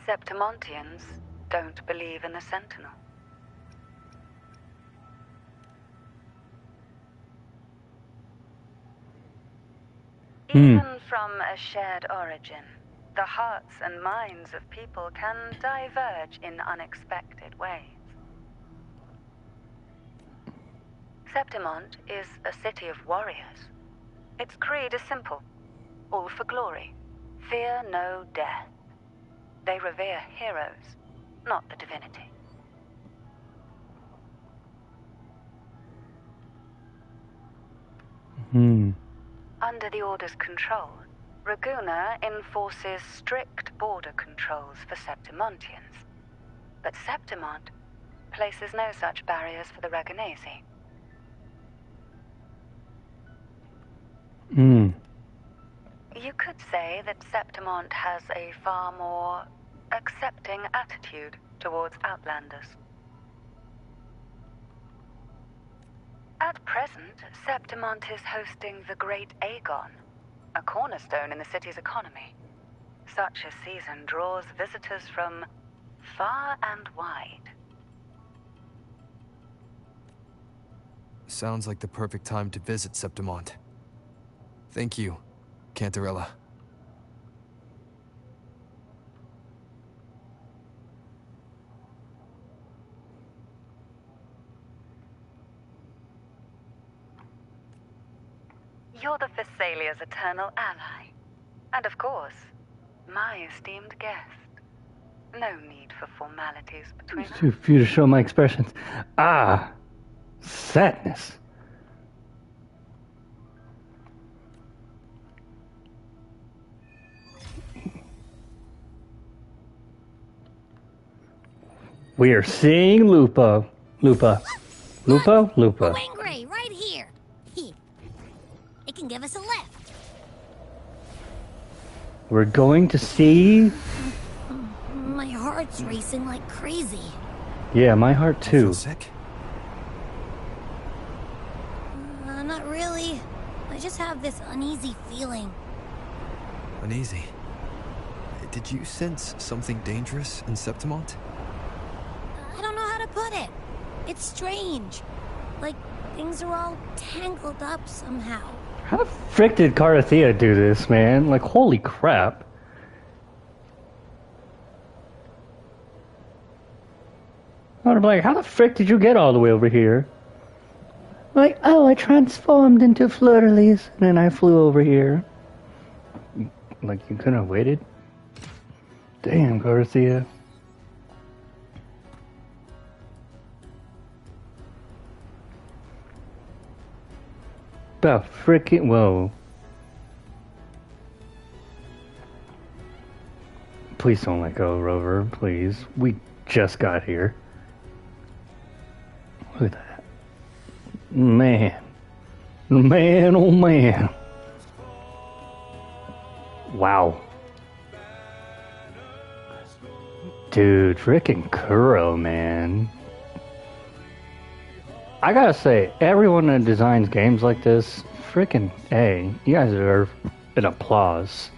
Septimontians don't believe in the Sentinel. Even from a shared origin, the hearts and minds of people can diverge in unexpected ways. Septimont is a city of warriors. Its creed is simple: all for glory, fear no death. They revere heroes, not the divinity. Under the Order's control, Raguna enforces strict border controls for Septimontians. But Septimont places no such barriers for the Raganesi. You could say that Septimont has a far more accepting attitude towards Outlanders. At present, Septimont is hosting the Great Aegon, a cornerstone in the city's economy. Such a season draws visitors from far and wide. Sounds like the perfect time to visit Septimont. Thank you, Cantarella. You're the Thessalia's eternal ally. And of course, my esteemed guest. No need for formalities between us. Too few to show my expressions. Ah! Sadness. We are seeing Lupa. Lupa. Lupa? Lupa. Wingray, right here. It can give us a lift. We're going to see... My heart's racing like crazy. Yeah, my heart too. Feel sick? Not really. I just have this uneasy feeling. Uneasy? Did you sense something dangerous in Septimont? I don't know how to put it. It's strange. Like things are all tangled up somehow. How the frick did Carathea do this, man? Like, holy crap. I'm like, how the frick did you get all the way over here? Like, oh, I transformed into fleur-de-lis, and then I flew over here. Like, you couldn't have waited? Damn, Carathea. About frickin' whoa. Please don't let go, Rover, please. We just got here. Look at that. Man. Man, oh man. Wow. Dude, frickin' Kuro, man. I gotta say, everyone that designs games like this, frickin' A, you guys deserve an applause.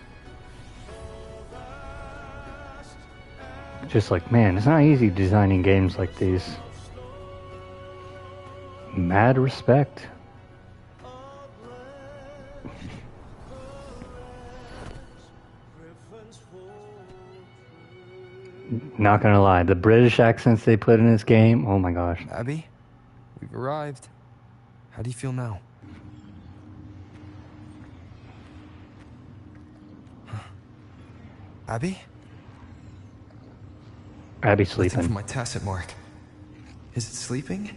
Just like, man, it's not easy designing games like these. Mad respect. Not gonna lie, the British accents they put in this game, oh my gosh. Abby? We've arrived. How do you feel now? Abby? Abby's sleeping. Nothing from my tacit mark. Is it sleeping?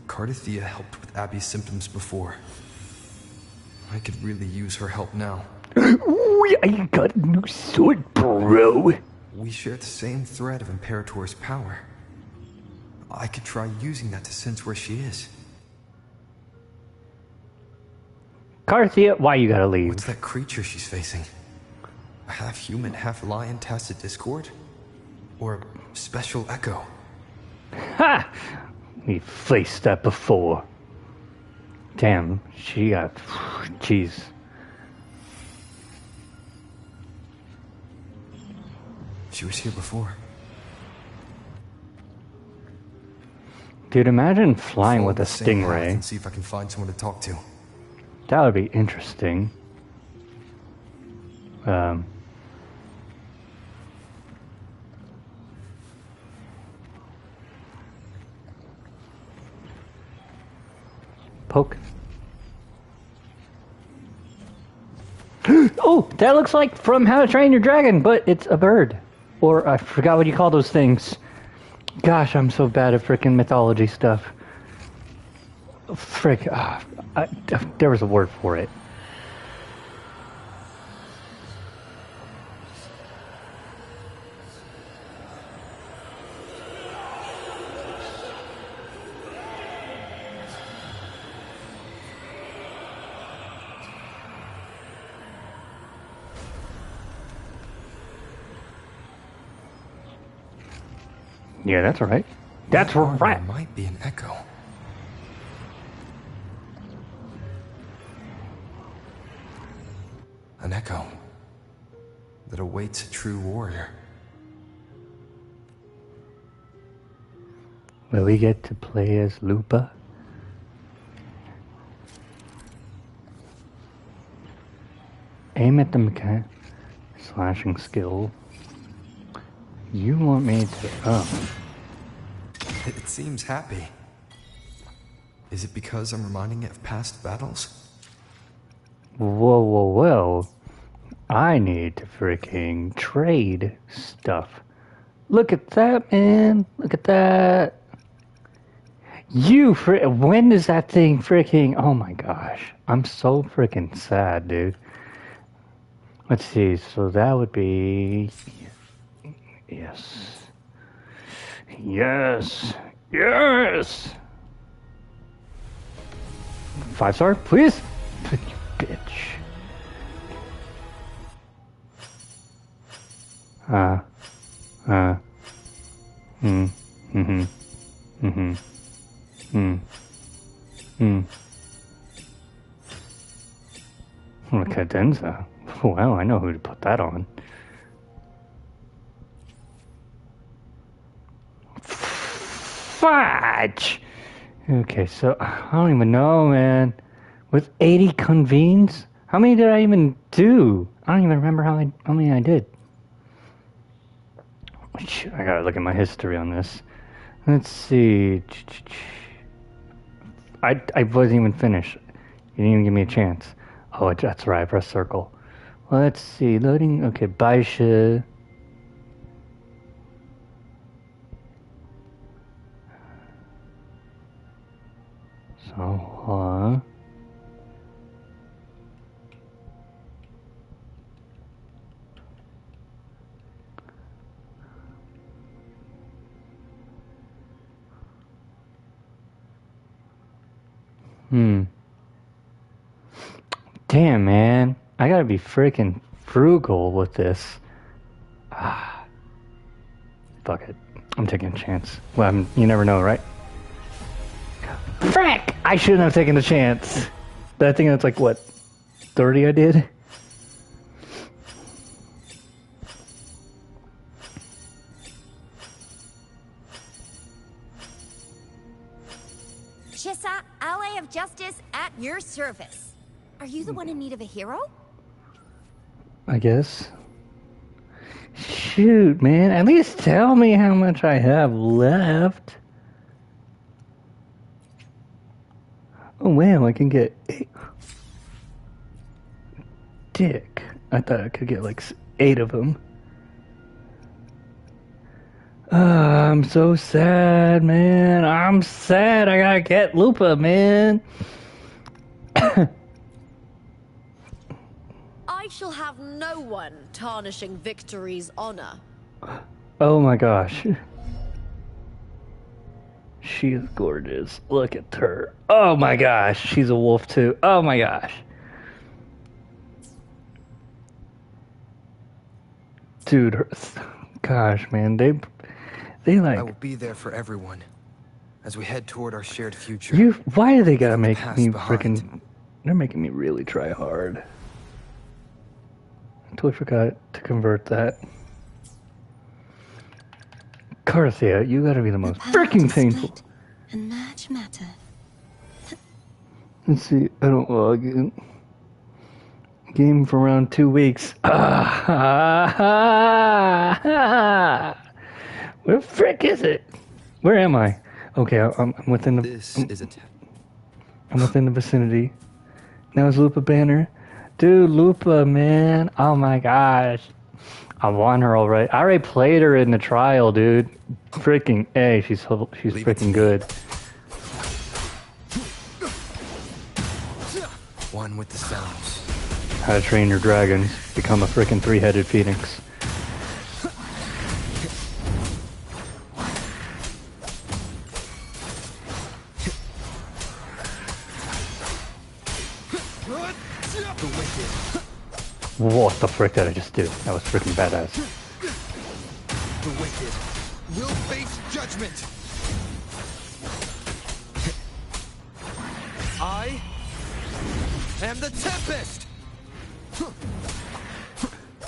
Carathea helped with Abby's symptoms before. I could really use her help now. I got a new sword, bro. We share the same thread of Imperator's power. I could try using that to sense where she is. Carathea, why you gotta leave? What's that creature she's facing? A half-human, half-lion tacit discord? Or special echo? Ha! We faced that before. Damn, she got... Jeez. She was here before. Dude, imagine flying Follow with a the same path stingray. and see if I can find someone to talk to. That would be interesting. Poke. Oh, that looks like from How to Train Your Dragon, but it's a bird. Or I forgot what you call those things. Gosh, I'm so bad at frickin' mythology stuff. Frick. There was a word for it. Yeah, that's right. That's right. There might be an echo. An echo that awaits a true warrior. Will we get to play as Lupa? Aim at the mechanic. Slashing skill. You want me to... Oh. It seems happy. Is it because I'm reminding it of past battles? Whoa, whoa, whoa. I need to freaking trade stuff. Look at that, man. Look at that. When is that thing freaking... Oh my gosh. I'm so freaking sad, dude. Let's see. So that would be... Yes. Yes. Yes. 5-star, please. You bitch. Cadenza. Well, I know who to put that on. Fudge! Okay, so I don't even know, man. With 80 convenes? How many did I even do? I don't even remember how many I did. I gotta look at my history on this. Let's see. I wasn't even finished. You didn't even give me a chance. Oh, that's right. I pressed circle. Well, let's see. Loading. Okay, Baisha. So, Damn, man. I gotta be freaking frugal with this. Fuck it. I'm taking a chance. Well, you never know, right? Frick! I shouldn't have taken the chance. I think that's like, what, 30 I did? Chissa, Ally of Justice, at your service. Are you the one in need of a hero? I guess. Shoot, man. At least tell me how much I have left. Oh, wow. I can get 8. Dick. I thought I could get like 8 of them. I'm so sad, man. I'm sad. I gotta get Lupa, man. I shall have no one tarnishing Victory's honor. Oh my gosh. She is gorgeous. Look at her. Oh my gosh. She's a wolf too. Oh my gosh. Dude, gosh, man. They like... I will be there for everyone. as we head toward our shared future. Why do they gotta make past me behind. freaking... They're making me really try hard. I totally forgot to convert that. Carthia, you gotta be the most freaking painful. And merge matter. Let's see, I don't log in. Game for around 2 weeks. Where the frick is it? Where am I? Okay, I'm within the... I'm within the vicinity. Now is Lupa banner. Dude, Lupa, man. Oh my gosh. I won her already. I already played her in the trial, dude. Freaking A, she's freaking good. One with the sounds. How to Train Your Dragon. Become a freaking 3-headed phoenix. What the frick did I just do? That was freaking badass. The wicked will face judgment. I am the Tempest.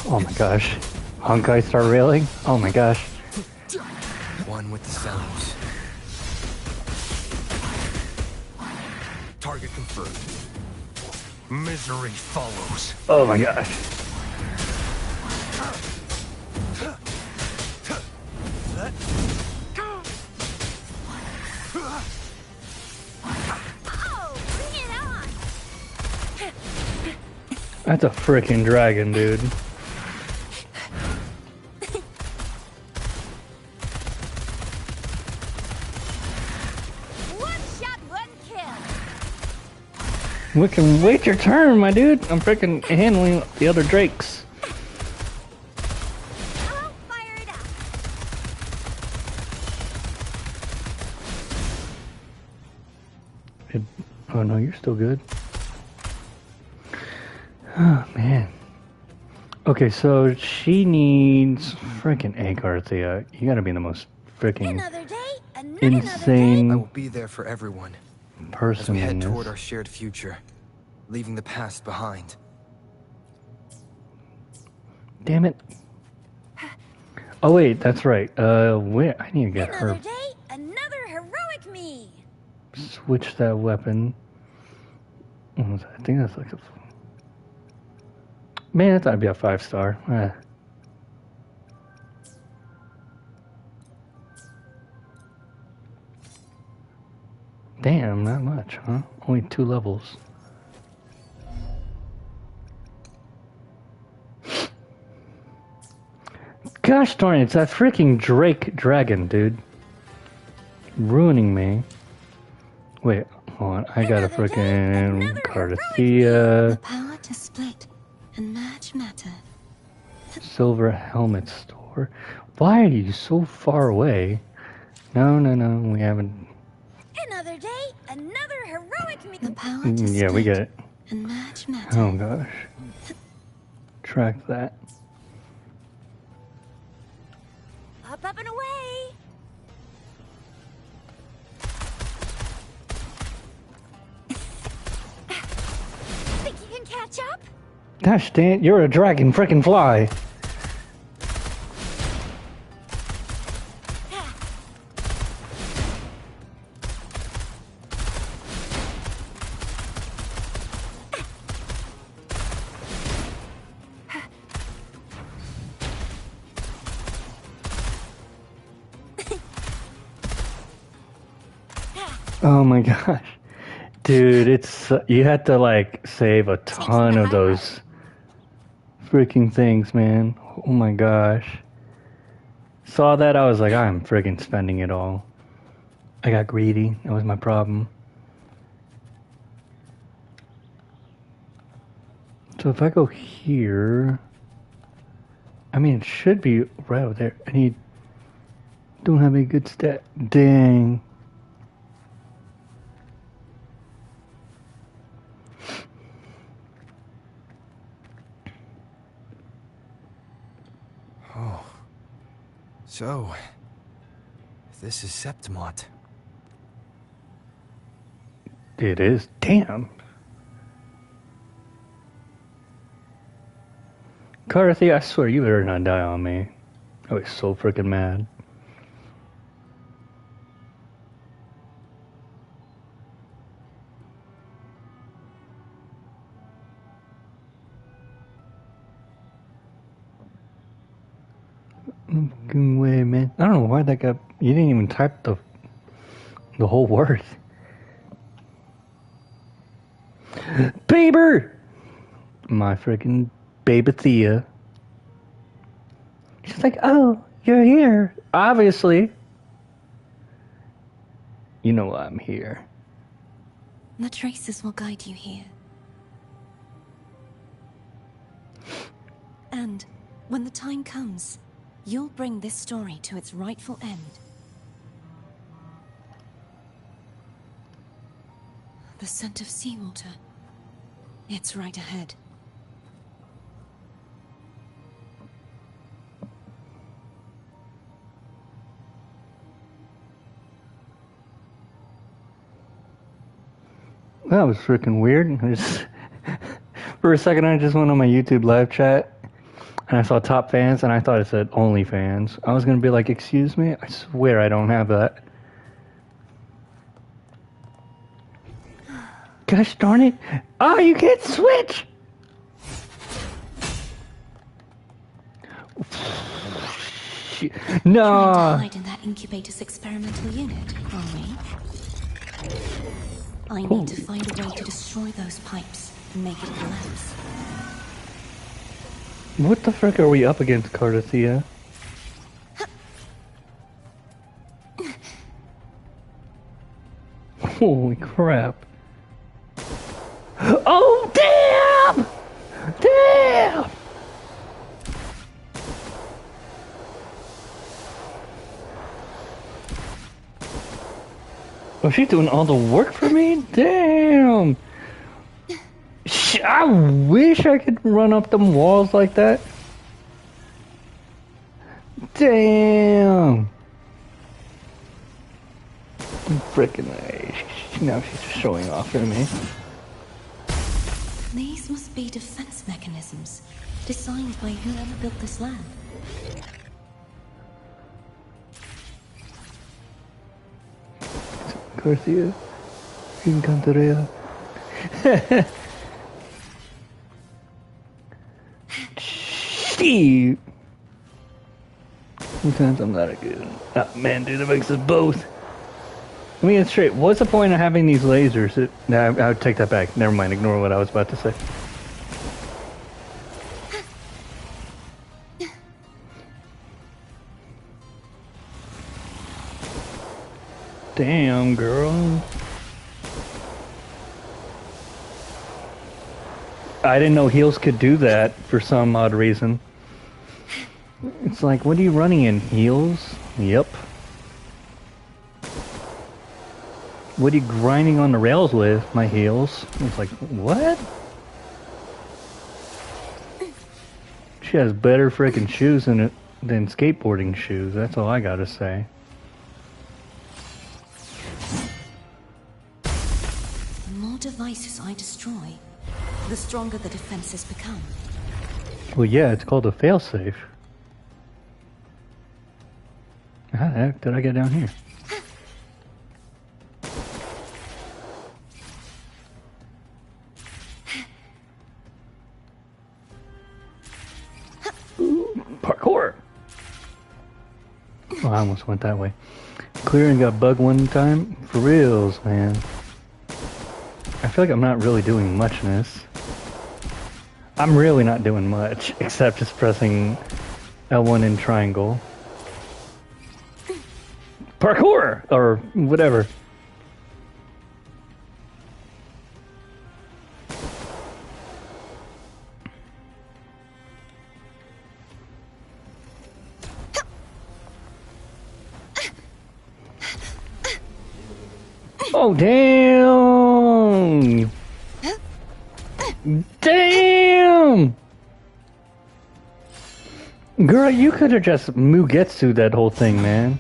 Oh my gosh. Honkai start railing? Oh my gosh. One with the sounds. Target confirmed. Misery follows. Oh my gosh. That's a freaking dragon, dude. We can wait your turn, my dude. I'm freaking handling the other drakes. Oh no, you're still good. Oh man. Okay, so she needs freaking A, Carthia. You gotta be the most freaking insane. I will be there for everyone. Person as we head in toward this. our shared future, leaving the past behind. Damn it. Oh wait, that's right. Where I need to get her. Another day, another heroic me. Switch that weapon. I think that's like a... Man, I thought it'd be a 5-star. Damn, not much, huh? Only 2 levels. Gosh darn it, it's that freaking Drake dragon, dude. Ruining me. Wait, hold on. I got a freaking Carthia. The power to split and merge matter. Silver helmet store. Why are you so far away? No, we haven't. Another day, another heroic me. The power to Yeah, we get it. and merge matter. Oh gosh. Track that. Up and away. Think you can catch up? Gosh dang it, you're a dragon frickin' fly. Oh my gosh. Dude, it's you had to like save a ton of those freaking things, man. Oh my gosh. Saw that, I was like, I'm freaking spending it all. I got greedy. That was my problem. So if I go here, I mean, it should be right over there. Don't have any good stat. Dang. Oh. So, this is Septimot. It is. Damn. Carthy, I swear you better not die on me. I was so freaking mad. Fucking way, man. I don't know why that got. You didn't even type the whole word. Baber! My freaking baby Thea. She's like, oh, you're here. Obviously. You know why I'm here. The traces will guide you here. And when the time comes, you'll bring this story to its rightful end. The scent of seawater. It's right ahead. That was freaking weird. For a second, I just went on my YouTube live chat, and I saw top fans, and I thought it said only fans. I was gonna be like, excuse me? I swear I don't have that. Gosh darn it. Oh, you can't switch! No! Trying to hide in that incubator's experimental unit, are we? I need to find a way to destroy those pipes and make it collapse. What the frick are we up against, Cardathea? Holy crap. Oh, damn! Damn! Oh, she's doing all the work for me? Damn! I wish I could run up them walls like that. Damn! Frickin' now she's just showing off for me. These must be defense mechanisms, designed by whoever built this lab. Garcia, Encantarela. Steve! Sometimes I'm not a good man, dude, that makes us both. I mean, it's straight. What's the point of having these lasers? I would take that back. Never mind, ignore what I was about to say. Damn, girl. I didn't know heels could do that for some odd reason. It's like, what are you running in? Heels? Yep. What are you grinding on the rails with? My heels. It's like, what? She has better freaking shoes than skateboarding shoes. That's all I gotta say. The more devices I destroy, the stronger the defenses become. Well, yeah, it's called a failsafe. How the heck did I get down here? Parkour! Oh, I almost went that way. Clear and got bug one time? For reals, man. I feel like I'm not really doing much in this. I'm really not doing much, except just pressing L1 in triangle. Parkour! Or whatever. Oh, damn! Damn! Girl, you could have just Mugetsu that whole thing, man.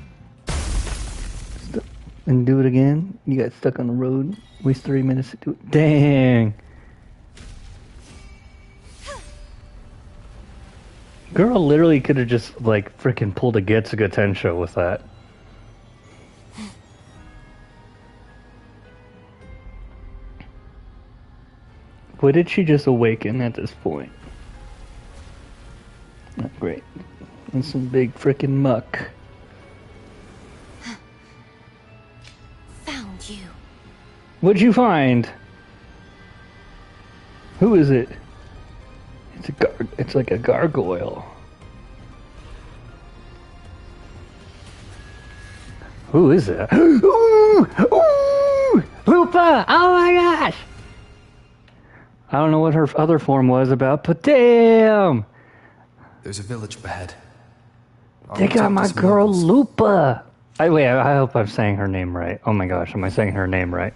and do it again. You got stuck on the road. Waste 3 minutes to do it. Dang. Girl literally could have just, like, freaking pulled a Getsuga Tensho with that. What did she just awaken at this point? Not great. And some big freaking muck. Found you. What'd you find? Who is it? It's like a gargoyle. Who is that? Ooh! Ooh! Lupa! Oh my gosh! I don't know what her other form was about, but damn! There's a village ahead. They got my girl Lupa! I hope I'm saying her name right. Oh my gosh, am I saying her name right?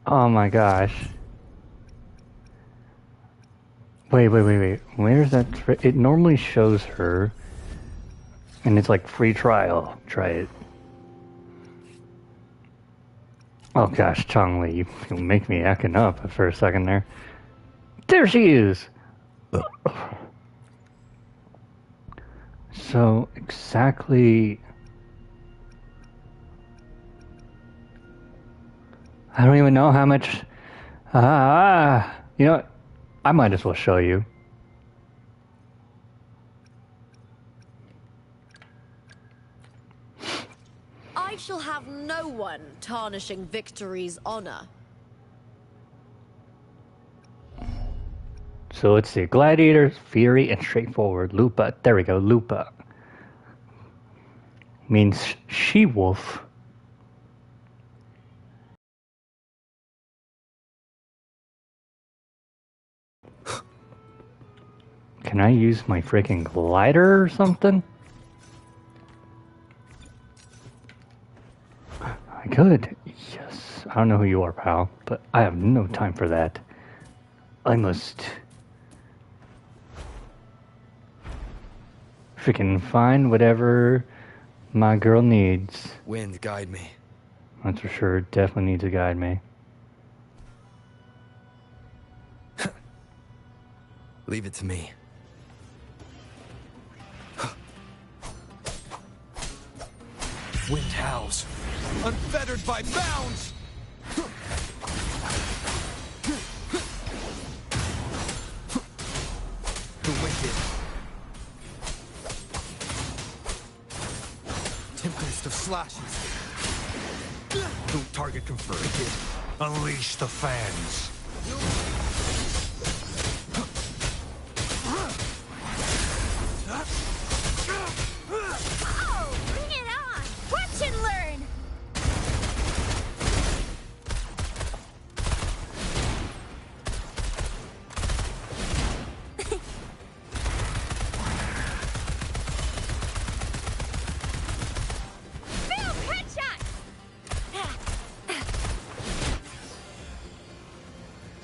Oh my gosh. Wait. Where's that? It normally shows her. And it's like free trial. Try it. Oh gosh, Chongli, you make me acting up for a second there. There she is! So, exactly... I don't even know how much... you know what? I might as well show you. I shall have no one tarnishing Victory's honor. So let's see. Gladiator, Fury, and Straightforward. Lupa. There we go. Lupa. Means she-wolf. Can I use my freaking glider or something? I could. Yes. I don't know who you are, pal, but I have no time for that. I must freaking find whatever my girl needs. Wind, guide me. That's for sure. Definitely needs to guide me. Leave it to me. Wind howls, unfettered by bounds! The wicked. Tempest of slashes. No target confirmed. Unleash the fans. Oh, bring it on! Watch and learn! Boom! Headshot!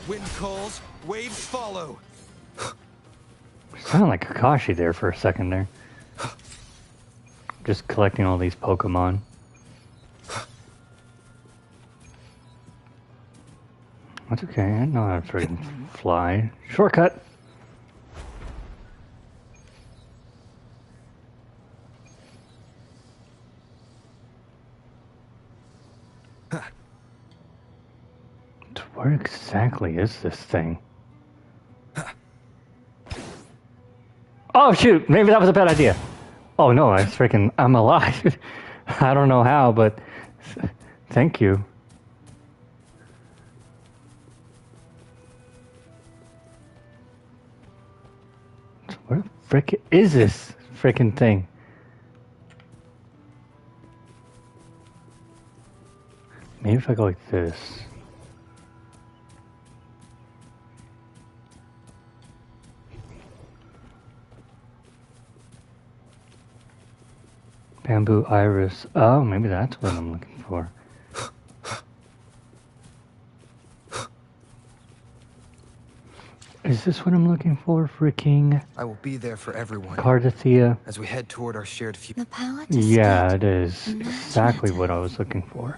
Wind calls, waves follow. Sounded like Kakashi there for a second there. Just collecting all these Pokemon. That's okay, I know how to freaking fly. Shortcut! Where exactly is this thing? Oh shoot, maybe that was a bad idea. Oh no, I'm alive. I don't know how, but thank you. Where the frick is this frickin' thing? Maybe if I go like this. Bamboo iris. Oh, maybe that's what I'm looking for. Is Is this what I'm looking for? Freaking I will be there for everyone. Cardathia. As we head toward our shared future. The power to Yeah, split it is and merge exactly matter. what I was looking for.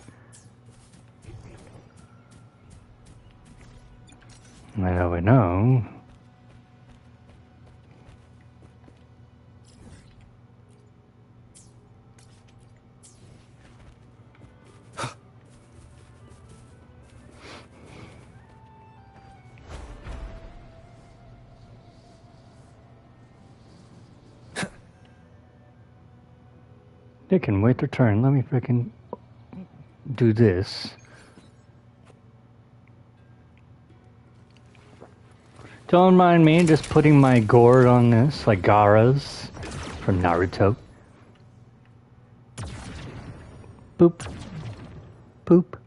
Now we know. They can wait their turn. Let me freaking do this. Don't mind me just putting my gourd on this, like Gaara's from Naruto. Boop. Boop.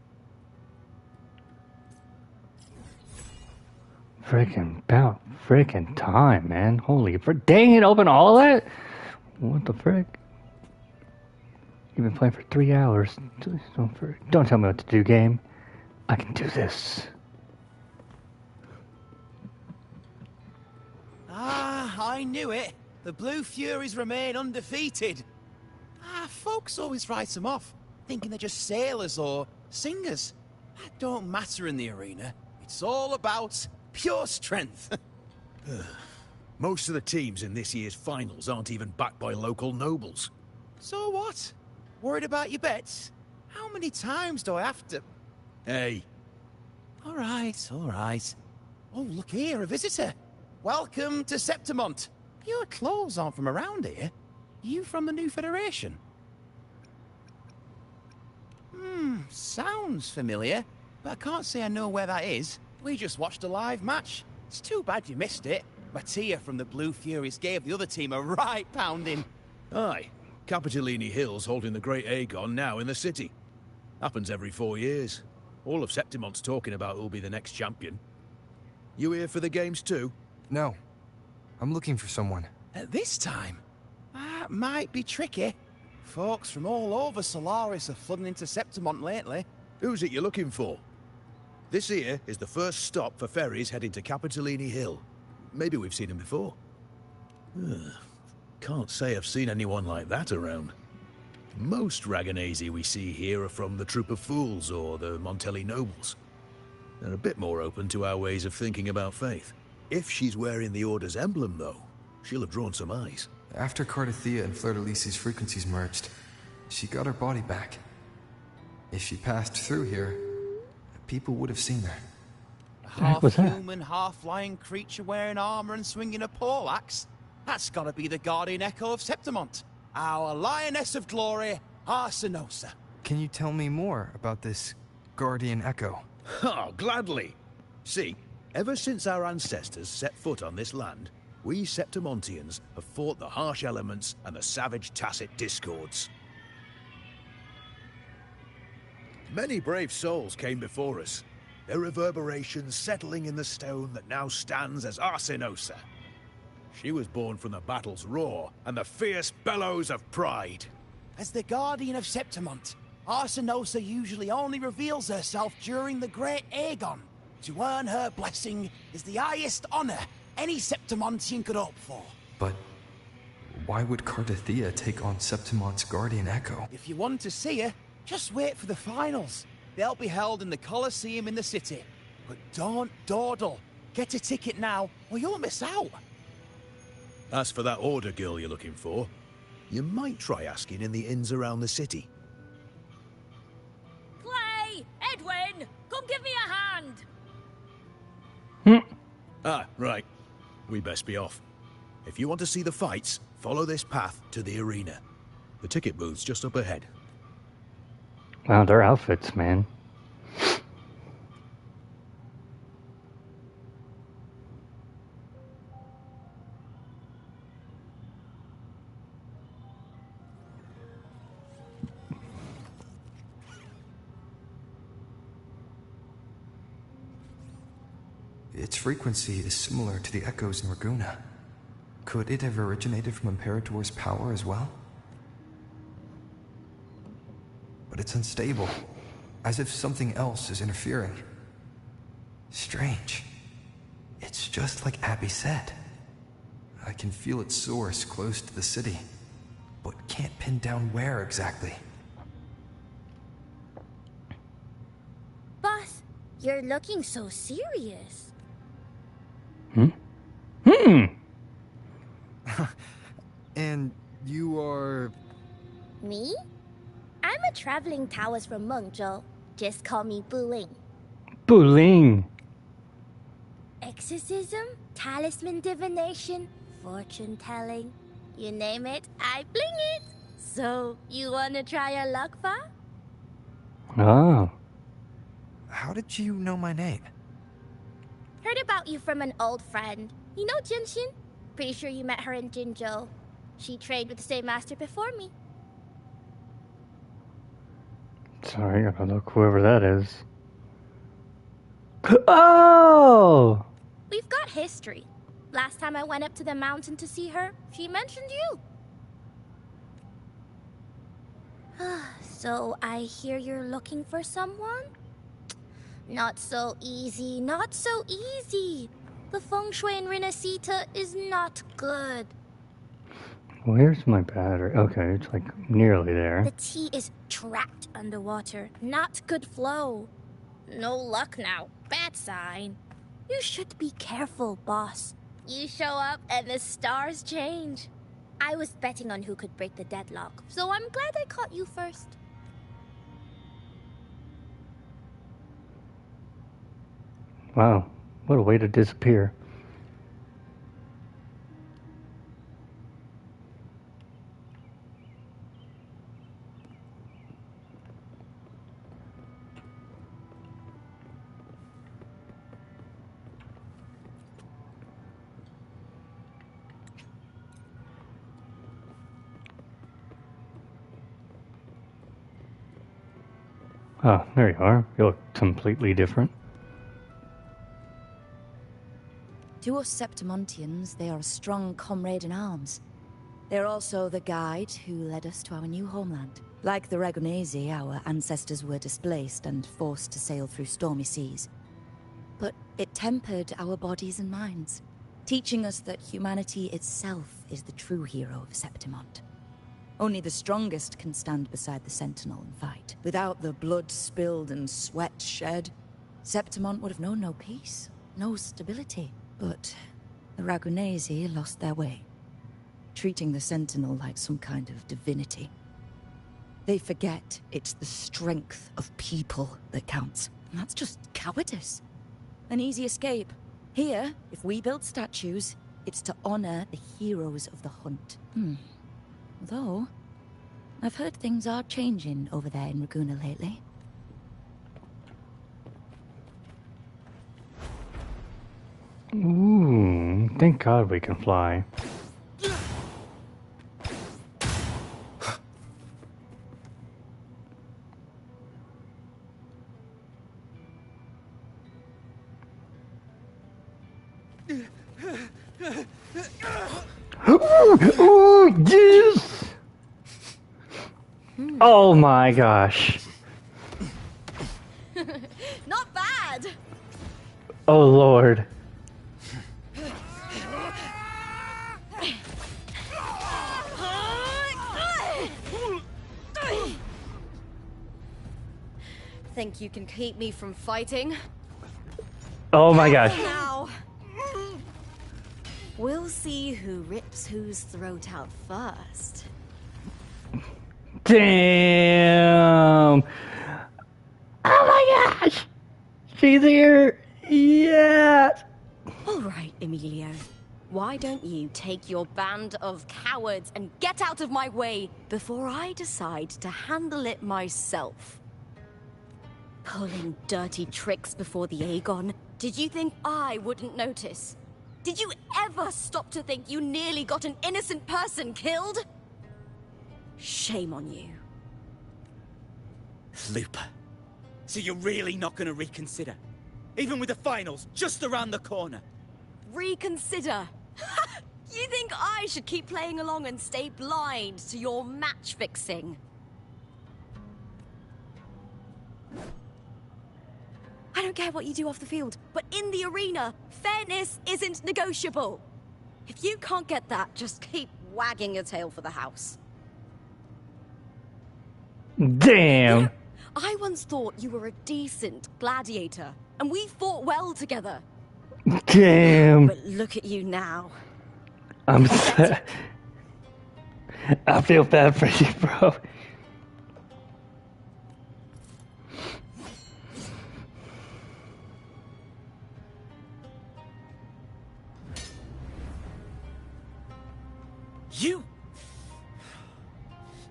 Freaking about freaking time, man. Holy frick. Dang it, open all that? What the frick? You've been playing for 3 hours. Don't tell me what to do, game. I can do this. Ah, I knew it. The Blue Furies remain undefeated. Folks always write them off, thinking they're just sailors or singers. That don't matter in the arena. It's all about pure strength. Most of the teams in this year's finals aren't even backed by local nobles. So what? Worried about your bets? How many times do I have to... Hey. All right, all right. Oh, look here, a visitor. Welcome to Septimont. Your clothes aren't from around here. You from the New Federation? Sounds familiar, but I can't say I know where that is. We just watched a live match. It's too bad you missed it. Mattia from the Blue Furies gave the other team a right pounding. Aye. Capitolini Hill's holding the Great Aegon now in the city. Happens every 4 years. All of Septimont's talking about who'll be the next champion. You here for the games too? No. I'm looking for someone. At this time? That might be tricky. Folks from all over Solaris are flooding into Septimont lately. Who's it you're looking for? This here is the first stop for ferries heading to Capitolini Hill. Maybe we've seen him before. Can't say I've seen anyone like that around. Most Raganazi we see here are from the Troop of Fools or the Montelli Nobles. They're a bit more open to our ways of thinking about faith. If she's wearing the Order's emblem, though, she'll have drawn some eyes. After Cardathia and Fleur-de-Lis's frequencies merged, she got her body back. If she passed through here, people would have seen her. A half-human, half-lion creature wearing armor and swinging a poleaxe? That's gotta be the Guardian Echo of Septimont. Our Lioness of Glory, Arsinosa. Can you tell me more about this Guardian Echo? Oh, gladly. See, ever since our ancestors set foot on this land, we Septimontians have fought the harsh elements and the savage Tacit discords. Many brave souls came before us, their reverberations settling in the stone that now stands as Arsinosa. She was born from the battle's roar and the fierce bellows of pride. As the Guardian of Septimont, Arsinosa usually only reveals herself during the Great Aegon. To earn her blessing is the highest honor any Septimontian could hope for. But why would Cardathia take on Septimont's Guardian Echo? If you want to see her, just wait for the finals. They'll be held in the Colosseum in the city. But don't dawdle. Get a ticket now, or you'll miss out. As for that Order girl you're looking for, you might try asking in the inns around the city. Clay! Edwin! Come give me a hand! Ah, right. We best be off. If you want to see the fights, follow this path to the arena. The ticket booth's just up ahead. Wow, their outfits, man. Its frequency is similar to the echoes in Raguna. Could it have originated from Imperator's power as well? But it's unstable, as if something else is interfering. Strange. It's just like Abby said. I can feel its source close to the city, but can't pin down where exactly. Boss, you're looking so serious. And you are... Me? I'm a traveling Taoist from Mengzhou. Just call me Buling. Buling. Exorcism, talisman divination, fortune telling. You name it, I bling it. So, you wanna try your luck, Fa? Oh. How did you know my name? Heard about you from an old friend. You know Jinshin? Pretty sure you met her in Jinzhou. She trained with the same master before me. Sorry, I gotta look whoever that is. Oh! We've got history. Last time I went up to the mountain to see her, she mentioned you. So I hear you're looking for someone? Not so easy, not so easy. The feng shui in Renacita is not good. Where's my battery? Okay, it's like nearly there. The tea is trapped underwater. Not good flow. No luck now. Bad sign. You should be careful, boss. You show up and the stars change. I was betting on who could break the deadlock, so I'm glad I caught you first. Wow, what a way to disappear. Oh, there you are. You look completely different. To us Septimontians, they are a strong comrade in arms. They're also the guide who led us to our new homeland. Like the Ragonese, our ancestors were displaced and forced to sail through stormy seas. But it tempered our bodies and minds, teaching us that humanity itself is the true hero of Septimont. Only the strongest can stand beside the Sentinel and fight. Without the blood spilled and sweat shed, Septimont would have known no peace, no stability. But the Ragonese lost their way, treating the Sentinel like some kind of divinity. They forget it's the strength of people that counts. And that's just cowardice. An easy escape. Here, if we build statues, it's to honor the heroes of the hunt. Though, I've heard things are changing over there in Raguna lately. Ooh, thank God we can fly. Ooh, yes! Oh my gosh. Not bad! Oh Lord. Think you can keep me from fighting? Oh my gosh. Now. We'll see who rips whose throat out first. Damn. Oh my gosh. She's here. Yes. All right, Emilio. Why don't you take your band of cowards and get out of my way before I decide to handle it myself? Pulling dirty tricks before the Aegon. Did you think I wouldn't notice? Did you ever stop to think you nearly got an innocent person killed? Shame on you. Looper. So you're really not going to reconsider? Even with the finals just around the corner? Reconsider? You think I should keep playing along and stay blind to your match fixing? I don't don't care what you do off the field, but in the arena, fairness isn't negotiable. If you can't get that, just keep wagging your tail for the house. Damn. You know, I once thought you were a decent gladiator, and we fought well together. Damn. But look at you now. I'm sad. I feel bad for you, bro.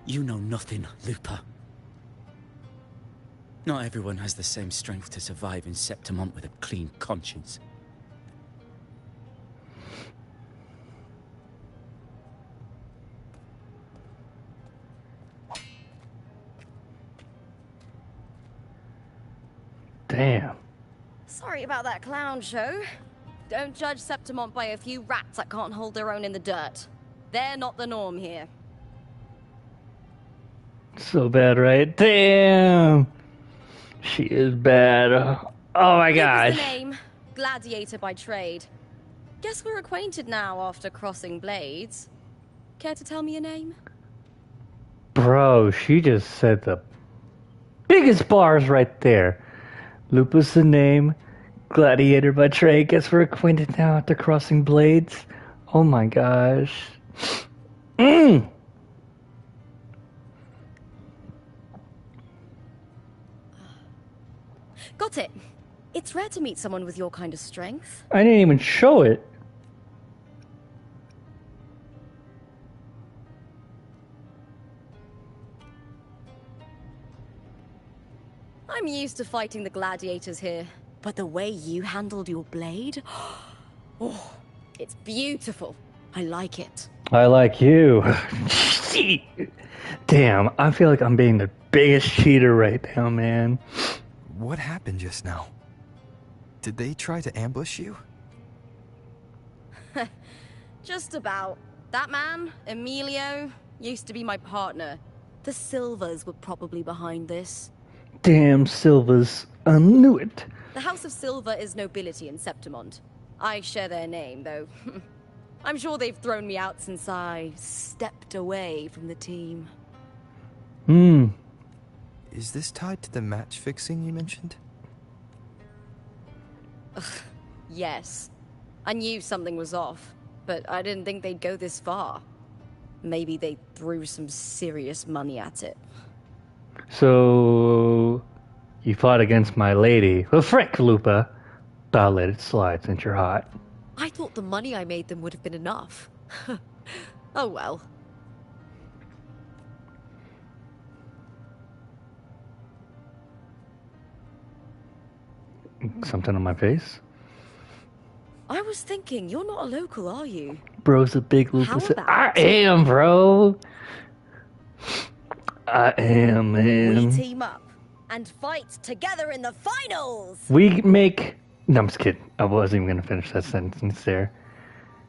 You know nothing, Lupa. Not everyone has the same strength to survive in Septimont with a clean conscience. Damn. Sorry about that clown show. Don't judge Septimont by a few rats that can't hold their own in the dirt. They're not the norm here. So bad, right? Damn. She is bad. Oh my gosh. Lupa's the name. Gladiator by trade. Guess we're acquainted now after crossing blades. Care to tell me your name? Bro, she just said the biggest bars right there. Lupus the name. Gladiator by trade. Guess we're acquainted now after crossing blades. Oh my gosh. Got it. It's rare to meet someone with your kind of strength. I didn't even show it. I'm used to fighting the gladiators here, but the way you handled your blade, oh, it's beautiful. I like it. I like you. Damn, I feel like I'm being the biggest cheater right now, man. What happened just now? Did they try to ambush you? Just about. That man, Emilio, used to be my partner. The Silvers were probably behind this. Damn, Silvers. I knew it. The House of Silver is nobility in Septimont. I share their name, though. I'm sure they've thrown me out since I stepped away from the team. Is this tied to the match fixing you mentioned? Yes. I knew something was off, but I didn't think they'd go this far. Maybe they threw some serious money at it. So, you fought against my lady. Well, frick, Lupa. But I'll let it slide since you're hot. I thought the money I made them would have been enough. Oh well. Something on my face? I was thinking, you're not a local, are you? Bro's a big Lupa. How about- I am, bro. I am, man. We team up and fight together in the finals! We make... No, I'm just kidding. I wasn't even going to finish that sentence there.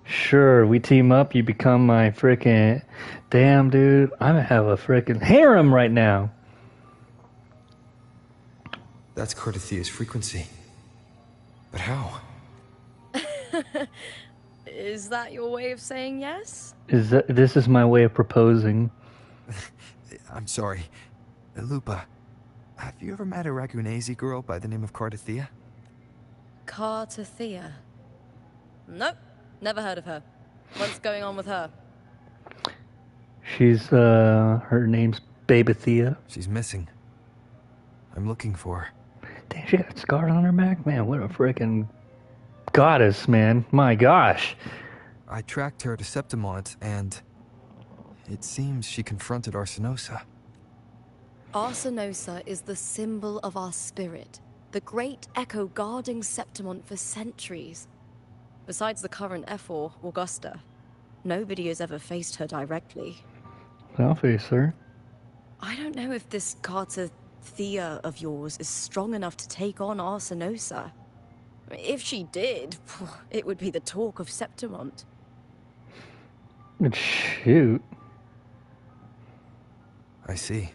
Sure, we team up, you become my frickin'... Damn, dude. I'm going to have a frickin' harem right now. That's Cardathia's frequency. But how? Is that your way of saying yes? This is my way of proposing. I'm sorry. Lupa, have you ever met a Ragunese girl by the name of Cardathia? Cardathia? Nope, never heard of her. What's going on with her? She's, her name's Babathea. She's missing. I'm looking for her. Damn, she got scars on her back? Man, what a freaking goddess, man. My gosh. I tracked her to Septimont, and it seems she confronted Arsinosa. Arsinosa is the symbol of our spirit, the great echo guarding Septimont for centuries. Besides the current Ephor, Augusta, nobody has ever faced her directly. I'll face her. I don't know if this Cardathia of yours is strong enough to take on Arsinosa. If she did, it would be the talk of Septimont. Shoot. I see.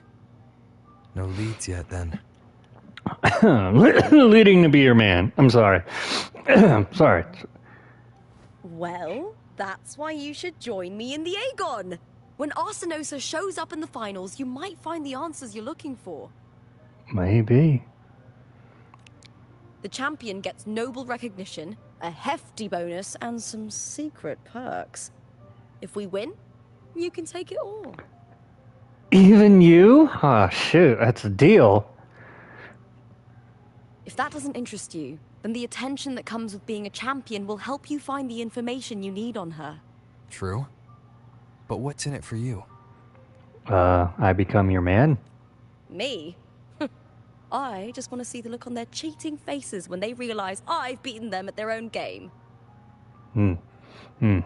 No leads yet, then. Leading to be your man. I'm sorry. Sorry. Well, that's why you should join me in the Aegon. When Arsinosa shows up in the finals, you might find the answers you're looking for. Maybe. The champion gets noble recognition, a hefty bonus, and some secret perks. If we win, you can take it all. Even you? Oh, shoot. That's a deal. If that doesn't interest you, then the attention that comes with being a champion will help you find the information you need on her. True. But what's in it for you? I become your man? Me? I just want to see the look on their cheating faces when they realize I've beaten them at their own game. They're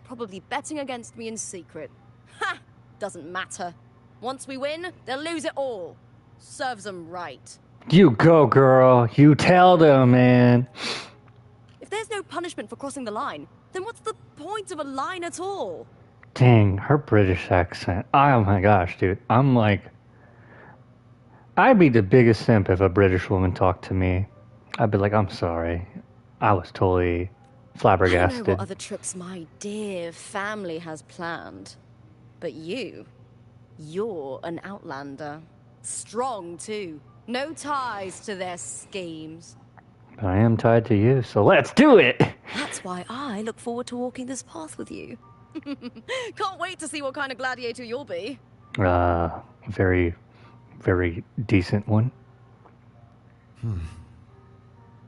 probably betting against me in secret. Ha! Doesn't matter. Once we win, they'll lose it all. Serves them right. You go, girl. You tell them, man. If there's no punishment for crossing the line, then what's the point of a line at all? Dang, her British accent. Oh my gosh, dude. I'm like... I'd be the biggest simp if a British woman talked to me. I'd be like, I'm sorry. I was totally flabbergasted. I don't know what other trips my dear family has planned. But you're an outlander. Strong, too. No ties to their schemes. But I am tied to you, so let's do it! That's why I look forward to walking this path with you. Can't wait to see what kind of gladiator you'll be. Very, very decent one.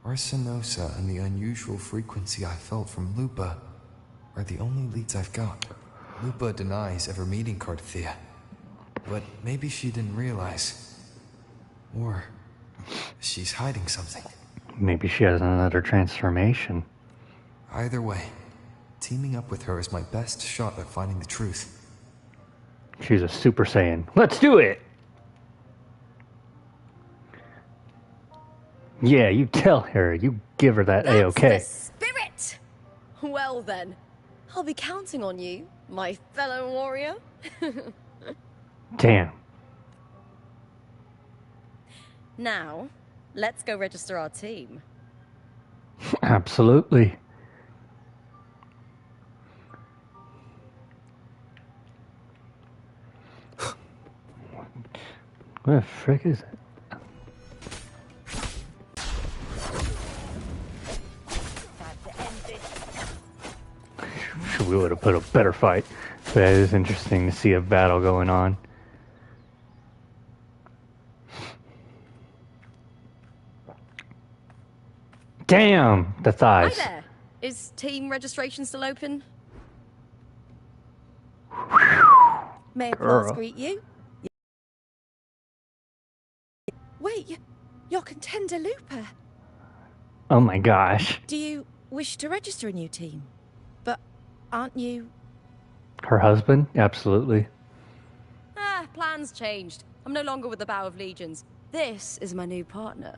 Arsinosa and the unusual frequency I felt from Lupa are the only leads I've got. Lupa denies ever meeting Carthea, but maybe she didn't realize. Or she's hiding something. Maybe she has another transformation. Either way, teaming up with her is my best shot at finding the truth. She's a Super Saiyan. Let's do it! Yeah, you tell her. You give her that A-OK. That's the spirit! Well then, I'll be counting on you, my fellow warrior. Damn. Now, let's go register our team. Absolutely. What the frick is it? We would have put a better fight. But it is interesting to see a battle going on. Damn! The thighs. Hi there. Is team registration still open? May I please greet you? Wait, you're Contender Lupa. Oh my gosh. Do you wish to register a new team? But aren't you... Her husband? Absolutely. Plans changed. I'm no longer with the Bow of Legions. This is my new partner.